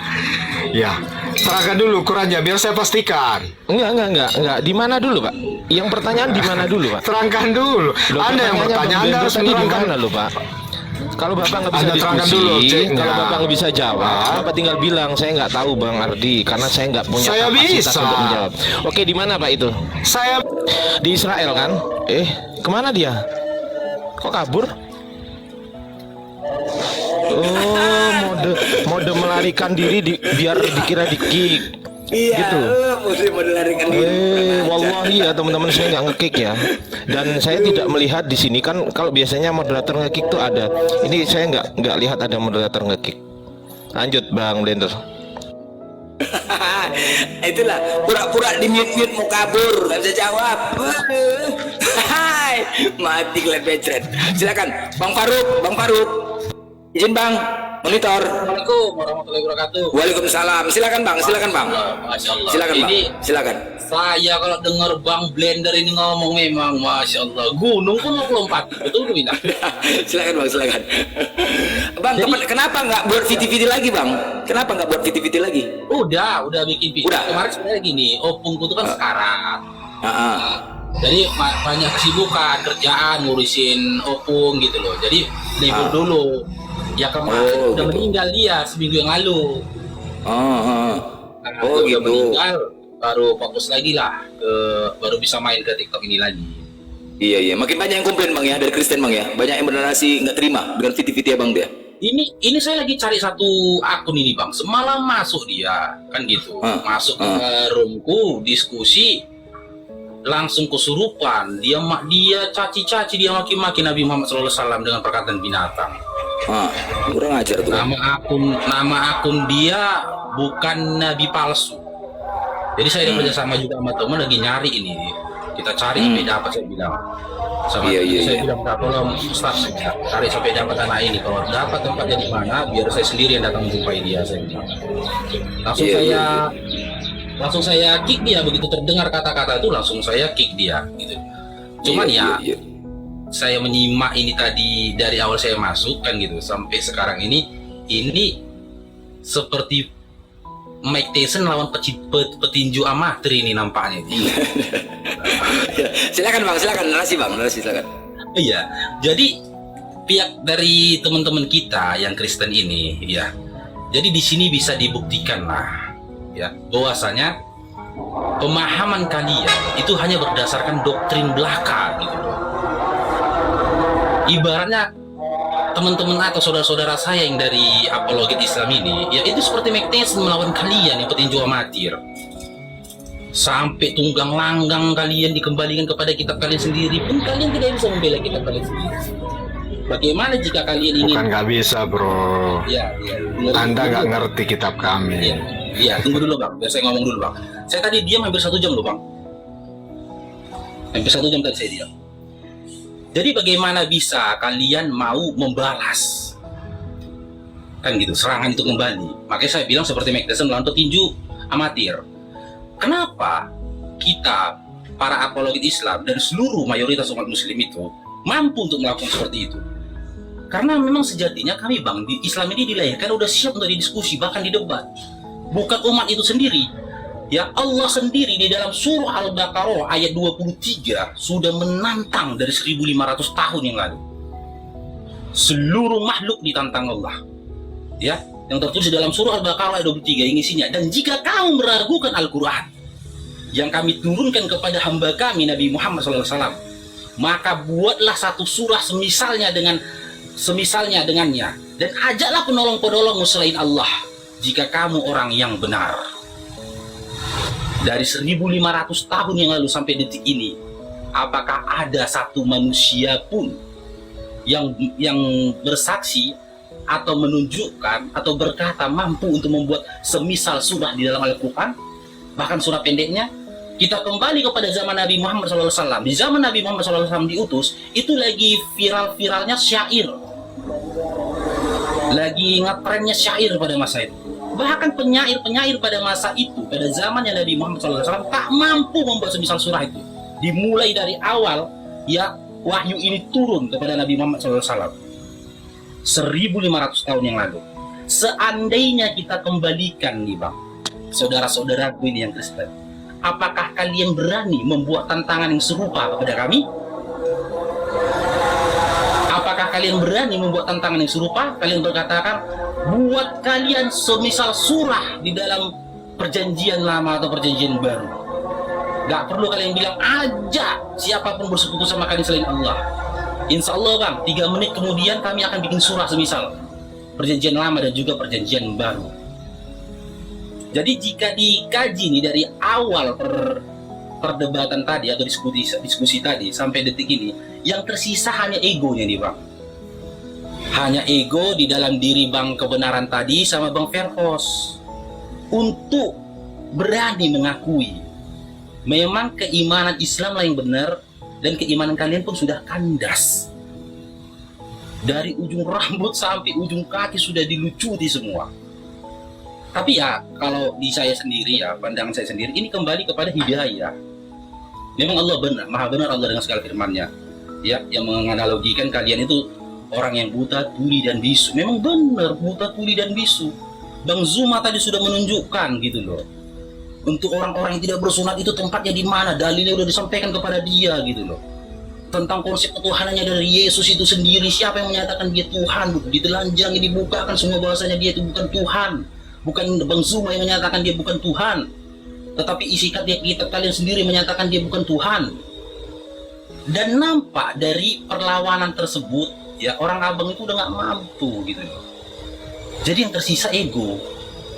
Ya, terangkan dulu ukurannya biar saya pastikan. Enggak. Di mana dulu, Pak? Yang pertanyaan di mana dulu, Pak? Terangkan dulu. Loh, Anda yang bertanya, Anda harus di menerangkan. mana loh, Pak? Kalau Bapak nggak bisa Anda terangkan diskusi, dulu objeknya. kalau Bapak nggak bisa jawab, Bapak tinggal bilang saya nggak tahu Bang Ardi karena saya nggak punya Saya kapasitas bisa. untuk menjawab. Oke, di mana Pak itu? Saya Di Israel kan? Kemana dia? Kok kabur? Oh, mode melarikan diri biar dikira di-kick. Iya, Gitu. mesti melarikan diri. Wallahi ya teman-teman, saya nggak nge-kick ya. Dan saya tidak melihat di sini kan, kalau biasanya moderator nge-kick tuh ada. Ini saya nggak lihat ada moderator nge-kick. Lanjut Bang Blender. Itulah pura-pura di mute mau kabur, nggak bisa jawab. Hai, mati kelepecret. Silakan, Bang Faruk. Izin Bang, monitor. Assalamualaikum warahmatullahi wabarakatuh. Waalaikumsalam. Silakan Bang. Masya Allah. Silakan Bang. Ini Silakan. saya kalau dengar Bang Blender ini ngomong memang Masya Allah. Gunung pun mau lompat. Betul bilang. Silakan Bang. Bang, kenapa nggak buat VT lagi Bang? Kenapa nggak buat VT lagi? Udah bikin video. Kemarin sebenarnya gini, opungku itu kan sekarat. Jadi banyak kesibukan, kerjaan, ngurusin opung gitu loh. Jadi libur dulu. Ya kemarin udah meninggal dia seminggu yang lalu. Udah meninggal, baru fokus lagi lah baru bisa main ke TikTok ini lagi. Iya, makin banyak yang komplain Bang ya dari Kristen Bang ya. Banyak yang bernarasi nggak terima dengan VT Abang dia. Ini saya lagi cari satu akun ini Bang. Semalam masuk dia kan gitu. Masuk ke roomku, diskusi, langsung kesurupan. Dia caci-caci, dia maki-maki Nabi Muhammad SAW dengan perkataan binatang. Kurang ajar tuh. Nama akun dia bukan nabi palsu. Jadi saya kerja sama juga sama teman lagi nyari ini. Kita cari sampai dapat, saya bilang. Saya bilang tolong Ustaz, cari sampai dapat anak ini. Kalau dapat tempatnya di mana, biar saya sendiri yang datang menjumpai dia. Saya bilang. Langsung saya kick dia. Begitu terdengar kata-kata itu langsung saya kick dia. Gitu. Cuman saya menyimak ini tadi dari awal saya masuk kan gitu sampai sekarang ini seperti Mike Tyson lawan petinju amatir ini nampaknya. Silakan narasi silakan. Iya, jadi pihak dari teman-teman kita yang Kristen ini ya. Jadi di sini bisa dibuktikan lah ya bahwasanya pemahaman kalian itu hanya berdasarkan doktrin belaka gitu loh. Ibaratnya teman-teman atau saudara-saudara saya yang dari apologet Islam ini, ya itu seperti Mike Tyson melawan kalian yang petinju amatir. Sampai tunggang langgang kalian dikembalikan kepada kitab kalian sendiri pun kalian tidak bisa membela kitab kalian sendiri. Bagaimana jika kalian ingin? Bukan nggak bisa bro. Ya. Anda nggak ngerti kitab kami. Iya, tunggu dulu Bang, biar saya ngomong dulu Bang. Saya tadi diam hampir 1 jam loh Bang. Hampir 1 jam tadi saya diam. Jadi bagaimana bisa kalian mau membalas kan gitu serangan itu kembali? Makanya saya bilang seperti Mike Tyson melawan petinju amatir. Kenapa kita para apologet Islam dan seluruh mayoritas umat muslim itu mampu untuk melakukan seperti itu? Karena memang sejatinya kami Bang di Islam ini dilahirkan udah siap untuk didiskusi bahkan didebat. Bukan umat itu sendiri. Ya Allah sendiri di dalam surah Al-Baqarah ayat 23 sudah menantang dari 1500 tahun yang lalu. Seluruh makhluk ditantang Allah. Ya, yang tertulis di dalam surah Al-Baqarah ayat 23 yang isinya, dan jika kamu meragukan Al-Qur'an yang kami turunkan kepada hamba kami Nabi Muhammad SAW, maka buatlah satu surah semisalnya dengannya dan ajaklah penolong-penolongmu selain Allah jika kamu orang yang benar. Dari 1500 tahun yang lalu sampai detik ini, apakah ada satu manusia pun yang bersaksi atau menunjukkan atau berkata mampu untuk membuat semisal surah di dalam Al-Quran, bahkan surah pendeknya? Kita kembali kepada zaman Nabi Muhammad SAW. Di zaman Nabi Muhammad SAW diutus, itu lagi viral-viralnya syair, lagi ngetrennya syair pada masa itu. Bahkan penyair-penyair pada masa itu, pada zamannya Nabi Muhammad SAW tak mampu membuat semisal surah itu. Dimulai dari awal, ya wahyu ini turun kepada Nabi Muhammad SAW 1500 tahun yang lalu. Seandainya kita kembalikan nih bang, saudara-saudaraku ini yang Kristen, apakah kalian berani membuat tantangan yang serupa kepada kami? Apakah kalian berani membuat tantangan yang serupa? Kalian berkatakan, buat kalian semisal surah di dalam perjanjian lama atau perjanjian baru. Gak perlu kalian bilang aja siapapun bersekutu sama kalian selain Allah. Insya Allah bang, 3 menit kemudian kami akan bikin surah semisal perjanjian lama dan juga perjanjian baru. Jadi jika dikaji nih dari awal perdebatan tadi atau diskusi tadi sampai detik ini, yang tersisa hanya egonya nih bang. Hanya ego di dalam diri bang kebenaran tadi sama bang Verhos untuk berani mengakui memang keimanan Islam lah yang benar dan keimanan kalian pun sudah kandas. Dari ujung rambut sampai ujung kaki sudah dilucuti semua. Tapi ya kalau di saya sendiri ya, pandangan saya sendiri, ini kembali kepada hidayah. Memang Allah benar, maha benar Allah dengan segala firman-Nya. Ya, yang menganalogikan kalian itu orang yang buta, tuli dan bisu. Memang benar buta, tuli dan bisu. Bang Zuma tadi sudah menunjukkan gitu loh. Untuk orang-orang yang tidak bersunat itu tempatnya di mana? Dalilnya udah disampaikan kepada dia gitu loh. Tentang konsep ketuhanannya dari Yesus itu sendiri, siapa yang menyatakan dia Tuhan? Ditelanjangi, dibukakan semua bahasanya dia itu bukan Tuhan. Bukan Bang Zuma yang menyatakan dia bukan Tuhan, tetapi isi kitab kalian sendiri menyatakan dia bukan Tuhan. Dan nampak dari perlawanan tersebut, ya orang abang itu udah nggak mampu gitu loh. Jadi yang tersisa ego.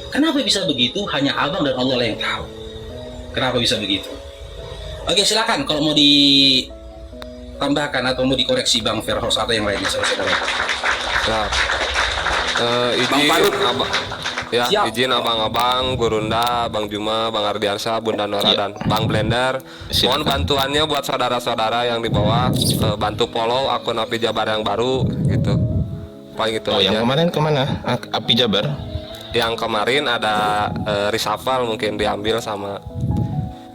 Kenapa bisa begitu? Hanya abang dan Allah lah yang tahu. Kenapa bisa begitu? Oke, silakan kalau mau ditambahkan atau mau dikoreksi Bang Verhos atau yang lainnya, saudara. Izin abang, ya, izin abang-abang, Gurunda, Bang Juma, Bang Ardiansyah, Bunda Nora dan Bang Blender. Mohon bantuannya buat saudara-saudara yang di bawah, bantu follow akun Api Jabar yang baru gitu. Paling itu aja. Yang kemarin kemana? Api Jabar? Yang kemarin ada reshuffle mungkin diambil sama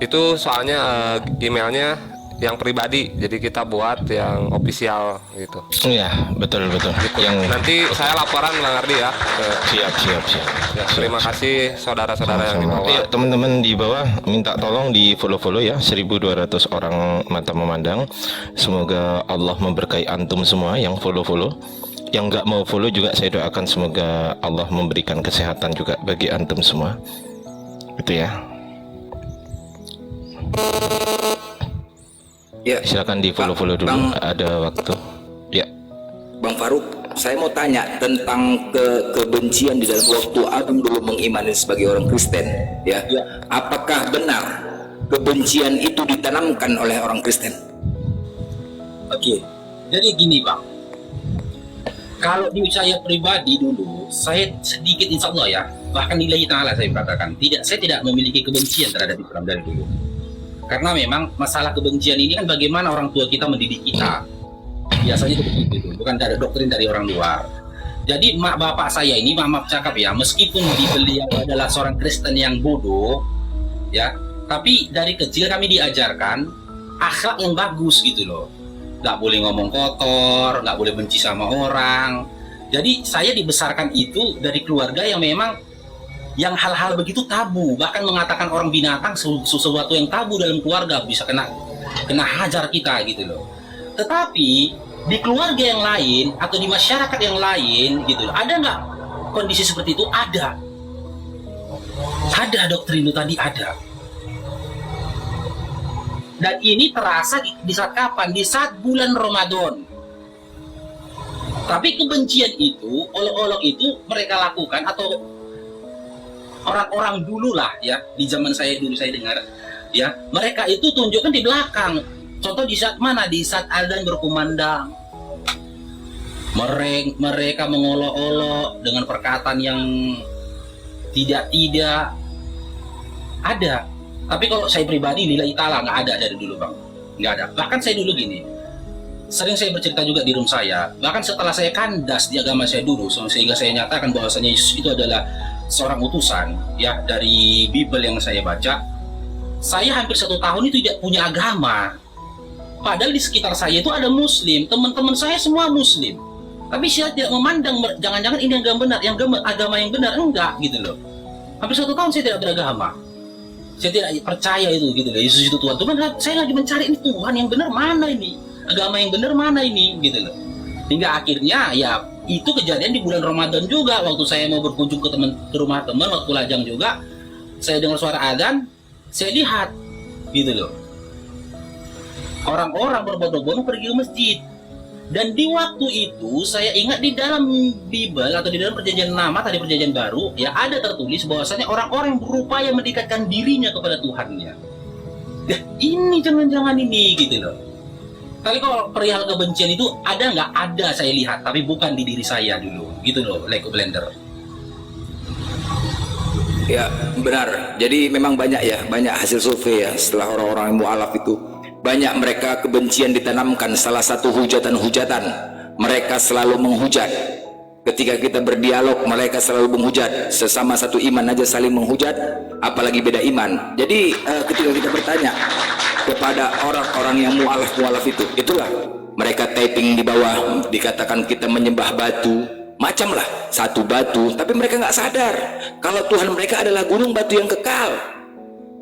itu, soalnya emailnya yang pribadi, jadi kita buat yang official gitu. Iya, betul. Gitu. Yang nanti saya laporan Bang Ardi ya. Siap. Ya, terima kasih saudara-saudara yang di bawah. Ya, teman-teman di bawah minta tolong di follow ya, 1.200 orang mata memandang. Semoga Allah memberkahi antum semua yang follow. Yang nggak mau follow juga saya doakan semoga Allah memberikan kesehatan juga bagi antum semua. Gitu ya. Ya. Silakan di follow dulu. Ada waktu. Ya. Bang Faruk, saya mau tanya tentang kebencian di dalam waktu abang dulu mengimani sebagai orang Kristen. Ya. Apakah benar kebencian itu ditanamkan oleh orang Kristen? Oke. Jadi gini bang. Kalau di saya pribadi dulu, saya sedikit insya Allah ya, bahkan nilai ta'ala saya katakan, saya tidak memiliki kebencian terhadap Islam dari dulu. Karena memang masalah kebencian ini kan bagaimana orang tua kita mendidik kita. Biasanya itu begitu, bukan dari doktrin dari orang luar. Jadi mak bapak saya ini, maaf cakap ya, meskipun beliau adalah seorang Kristen yang bodoh, ya, tapi dari kecil kami diajarkan akhlak yang bagus gitu loh. Nggak boleh ngomong kotor, nggak boleh benci sama orang. Jadi saya dibesarkan itu dari keluarga yang memang yang hal-hal begitu tabu, bahkan mengatakan orang binatang sesuatu yang tabu dalam keluarga bisa kena hajar kita gitu loh. Tetapi di keluarga yang lain atau di masyarakat yang lain gitu loh, ada nggak kondisi seperti itu? Ada doktrin itu tadi ada. Dan ini terasa di saat kapan? Di saat bulan Ramadan. Tapi kebencian itu, olok-olok itu mereka lakukan atau orang-orang dulu lah ya, di zaman saya dulu saya dengar ya, mereka itu tunjukkan di belakang. Contoh di saat mana? Di saat adzan berkumandang. Mereka mengolok-olok dengan perkataan yang tidak ada. Tapi kalau saya pribadi nilai ta'ala nggak ada dari dulu bang, nggak ada. Bahkan saya dulu gini, sering saya bercerita juga di room saya. Bahkan setelah saya kandas di agama saya dulu, sehingga saya nyatakan bahwasanya Yesus itu adalah seorang utusan ya dari Bible yang saya baca. Saya hampir 1 tahun itu tidak punya agama. Padahal di sekitar saya itu ada muslim, teman-teman saya semua muslim. Tapi saya tidak memandang, jangan-jangan ini yang agama yang benar, enggak gitu loh. Hampir 1 tahun saya tidak beragama. Saya tidak percaya itu gitu loh, Yesus itu Tuhan. Tuhan, saya lagi mencari ini Tuhan yang benar mana ini? Agama yang benar mana ini? Gitu loh. Hingga akhirnya ya itu kejadian di bulan Ramadan juga, waktu saya mau berkunjung ke rumah teman waktu lajang juga, saya dengar suara adzan, saya lihat gitu loh. Orang-orang berbondong-bondong pergi ke masjid. Dan di waktu itu saya ingat di dalam Bible atau di dalam perjanjian lama, tadi perjanjian baru, ya ada tertulis bahwasanya orang-orang yang berupaya mendekatkan dirinya kepada Tuhannya. Ya ini jangan-jangan ini gitu loh. Tapi kalau perihal kebencian itu ada nggak? Ada, saya lihat, tapi bukan di diri saya dulu gitu loh, Lego Blender. Ya benar. Jadi memang banyak hasil survei ya setelah orang-orang yang mu'alaf itu. Banyak mereka kebencian ditanamkan. Salah satu hujatan-hujatan, mereka selalu menghujat. Ketika kita berdialog, mereka selalu menghujat. Sesama satu iman aja saling menghujat, apalagi beda iman. Jadi ketika kita bertanya kepada orang-orang yang mu'alaf itulah mereka typing di bawah, dikatakan kita menyembah batu, macam lah satu batu, tapi mereka nggak sadar kalau Tuhan mereka adalah gunung batu yang kekal.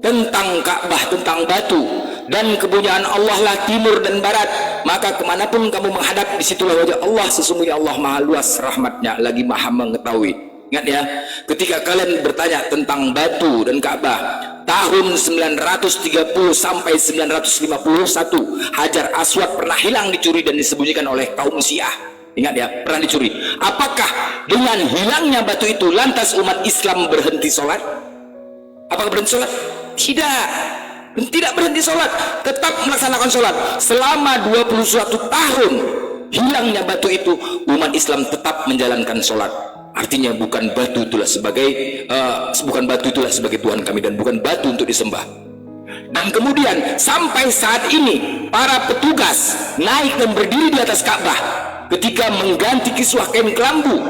Tentang Ka'bah, tentang batu, dan kepunyaan Allah lah timur dan barat, maka kemanapun kamu menghadap, disitulah wajah Allah. Sesungguhnya Allah maha luas rahmatnya, lagi maha mengetahui. Ingat ya, ketika kalian bertanya tentang batu dan Ka'bah, tahun 930 sampai 951 Hajar Aswad pernah hilang, dicuri dan disembunyikan oleh kaum Syiah. Ingat ya, pernah dicuri. Apakah dengan hilangnya batu itu lantas umat Islam berhenti sholat? Apakah berhenti sholat? Tidak berhenti sholat, tetap melaksanakan sholat selama 21 tahun. Hilangnya batu itu, umat Islam tetap menjalankan sholat. Artinya bukan batu itulah sebagai Tuhan kami, dan bukan batu untuk disembah. Dan kemudian sampai saat ini para petugas naik dan berdiri di atas Ka'bah ketika mengganti kiswah kain kelambu,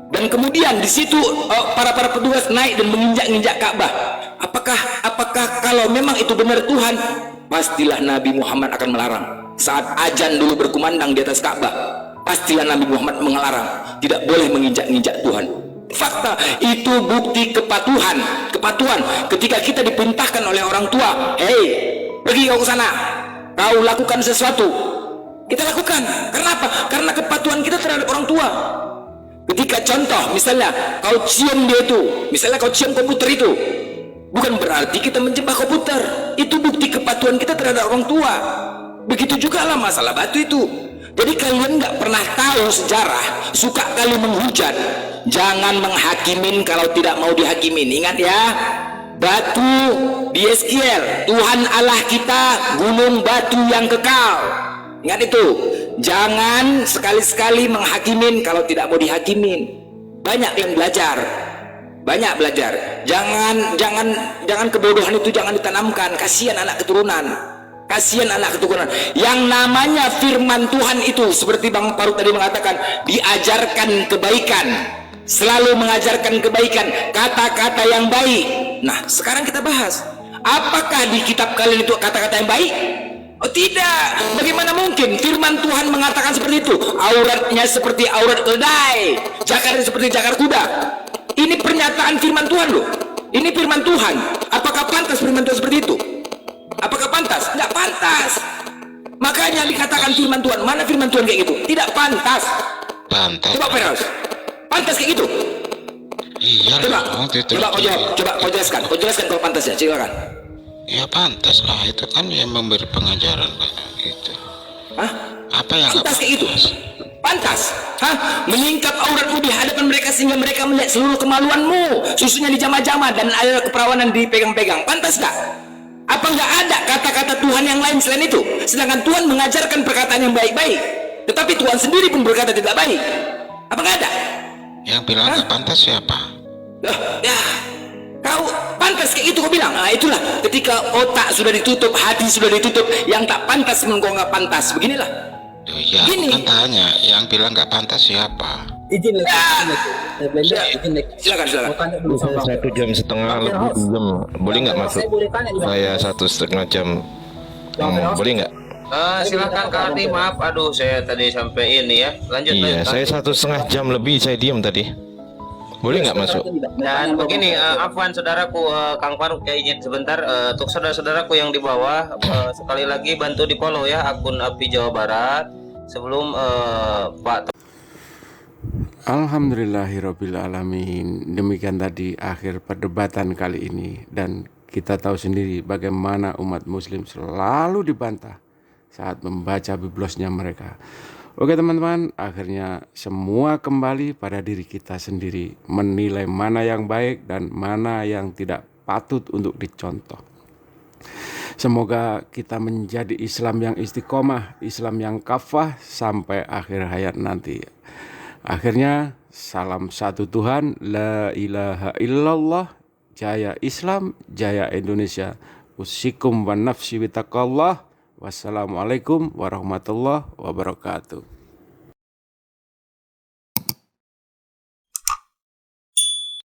dan kemudian di situ para petugas naik dan menginjak-injak Ka'bah. Apakah kalau memang itu benar Tuhan, pastilah Nabi Muhammad akan melarang. Saat azan dulu berkumandang di atas Ka'bah, pastilah Nabi Muhammad mengelarang, tidak boleh menginjak-injak Tuhan. Fakta itu bukti kepatuhan. Ketika kita diperintahkan oleh orang tua, hei, pergi kau ke sana, kau lakukan sesuatu, kita lakukan. Karena apa? Karena kepatuhan kita terhadap orang tua. Ketika contoh, misalnya kau cium dia itu, misalnya kau cium komputer itu, bukan berarti kita menyembah komputer. Itu bukti kepatuhan kita terhadap orang tua. Begitu juga lah masalah batu itu. Jadi kalian nggak pernah tahu sejarah, suka kali menghujat. Jangan menghakimin kalau tidak mau dihakimin. Ingat ya, batu di Yeskiel, Tuhan Allah kita gunung batu yang kekal. Ingat itu. Jangan sekali-sekali menghakimin kalau tidak mau dihakimin. Banyak yang belajar. Jangan kebodohan itu jangan ditanamkan. Kasihan anak keturunan. Yang namanya firman Tuhan itu, seperti Bang Faruk tadi mengatakan, diajarkan kebaikan, selalu mengajarkan kebaikan, kata-kata yang baik. Nah, sekarang kita bahas, apakah di kitab kalian itu kata-kata yang baik? Oh tidak, bagaimana mungkin firman Tuhan mengatakan seperti itu? Auratnya seperti aurat keledai, jakarnya seperti jakar kuda. Ini pernyataan firman Tuhan loh. Ini firman Tuhan. Apakah pantas firman Tuhan seperti itu? Apakah pantas? Tidak pantas. Makanya dikatakan firman Tuhan. Mana firman Tuhan kayak gitu? Tidak pantas. Coba Peros, pantas kayak gitu? Iya. Coba kau jelaskan kalau pantas ya, silakan. Ya pantas lah, itu kan yang memberi pengajaran gitu. Hah? Apa yang pantas kayak gitu? Pantas? Hah? Menyingkap auratmu di hadapan mereka sehingga mereka melihat seluruh kemaluanmu, susunya dijama-jama dan ada keperawanan dipegang-pegang. Pantas gak? Apa nggak ada kata-kata Tuhan yang lain selain itu? Sedangkan Tuhan mengajarkan perkataan yang baik-baik, tetapi Tuhan sendiri pun berkata tidak baik. Apa nggak ada? Yang bilang nggak pantas siapa? Ya, kau pantas kayak itu kau bilang. Nah itulah, ketika otak sudah ditutup, hati sudah ditutup, yang tak pantas kau nggak pantas. Beginilah. Ya, kan tanya, yang bilang nggak pantas siapa? Izin silakan. Saya 1,5 jam lebih jam, boleh nggak masuk? Saya 1,5 jam, boleh nggak? Silakan Kak Ardi, maaf, aduh saya tadi sampai ini ya. Lanjut. Iya, saya 1,5 jam lebih saya diam tadi. Boleh nggak masuk? Dan begini, afwan saudaraku, Kang Faruk, saya izin sebentar untuk saudara-saudaraku yang di bawah, sekali lagi bantu di follow ya akun API Jawa Barat sebelum Pak. Alhamdulillahirrabbilalamin. Demikian tadi akhir perdebatan kali ini, dan kita tahu sendiri bagaimana umat muslim selalu dibantah saat membaca biblosnya mereka. Oke teman-teman, akhirnya semua kembali pada diri kita sendiri, menilai mana yang baik dan mana yang tidak patut untuk dicontoh. Semoga kita menjadi Islam yang istiqomah, Islam yang kafah sampai akhir hayat nanti. Akhirnya, salam satu Tuhan, la ilaha illallah, jaya Islam, jaya Indonesia. Usikum wa nafsi bitaqallah. Wassalamualaikum warahmatullahi wabarakatuh.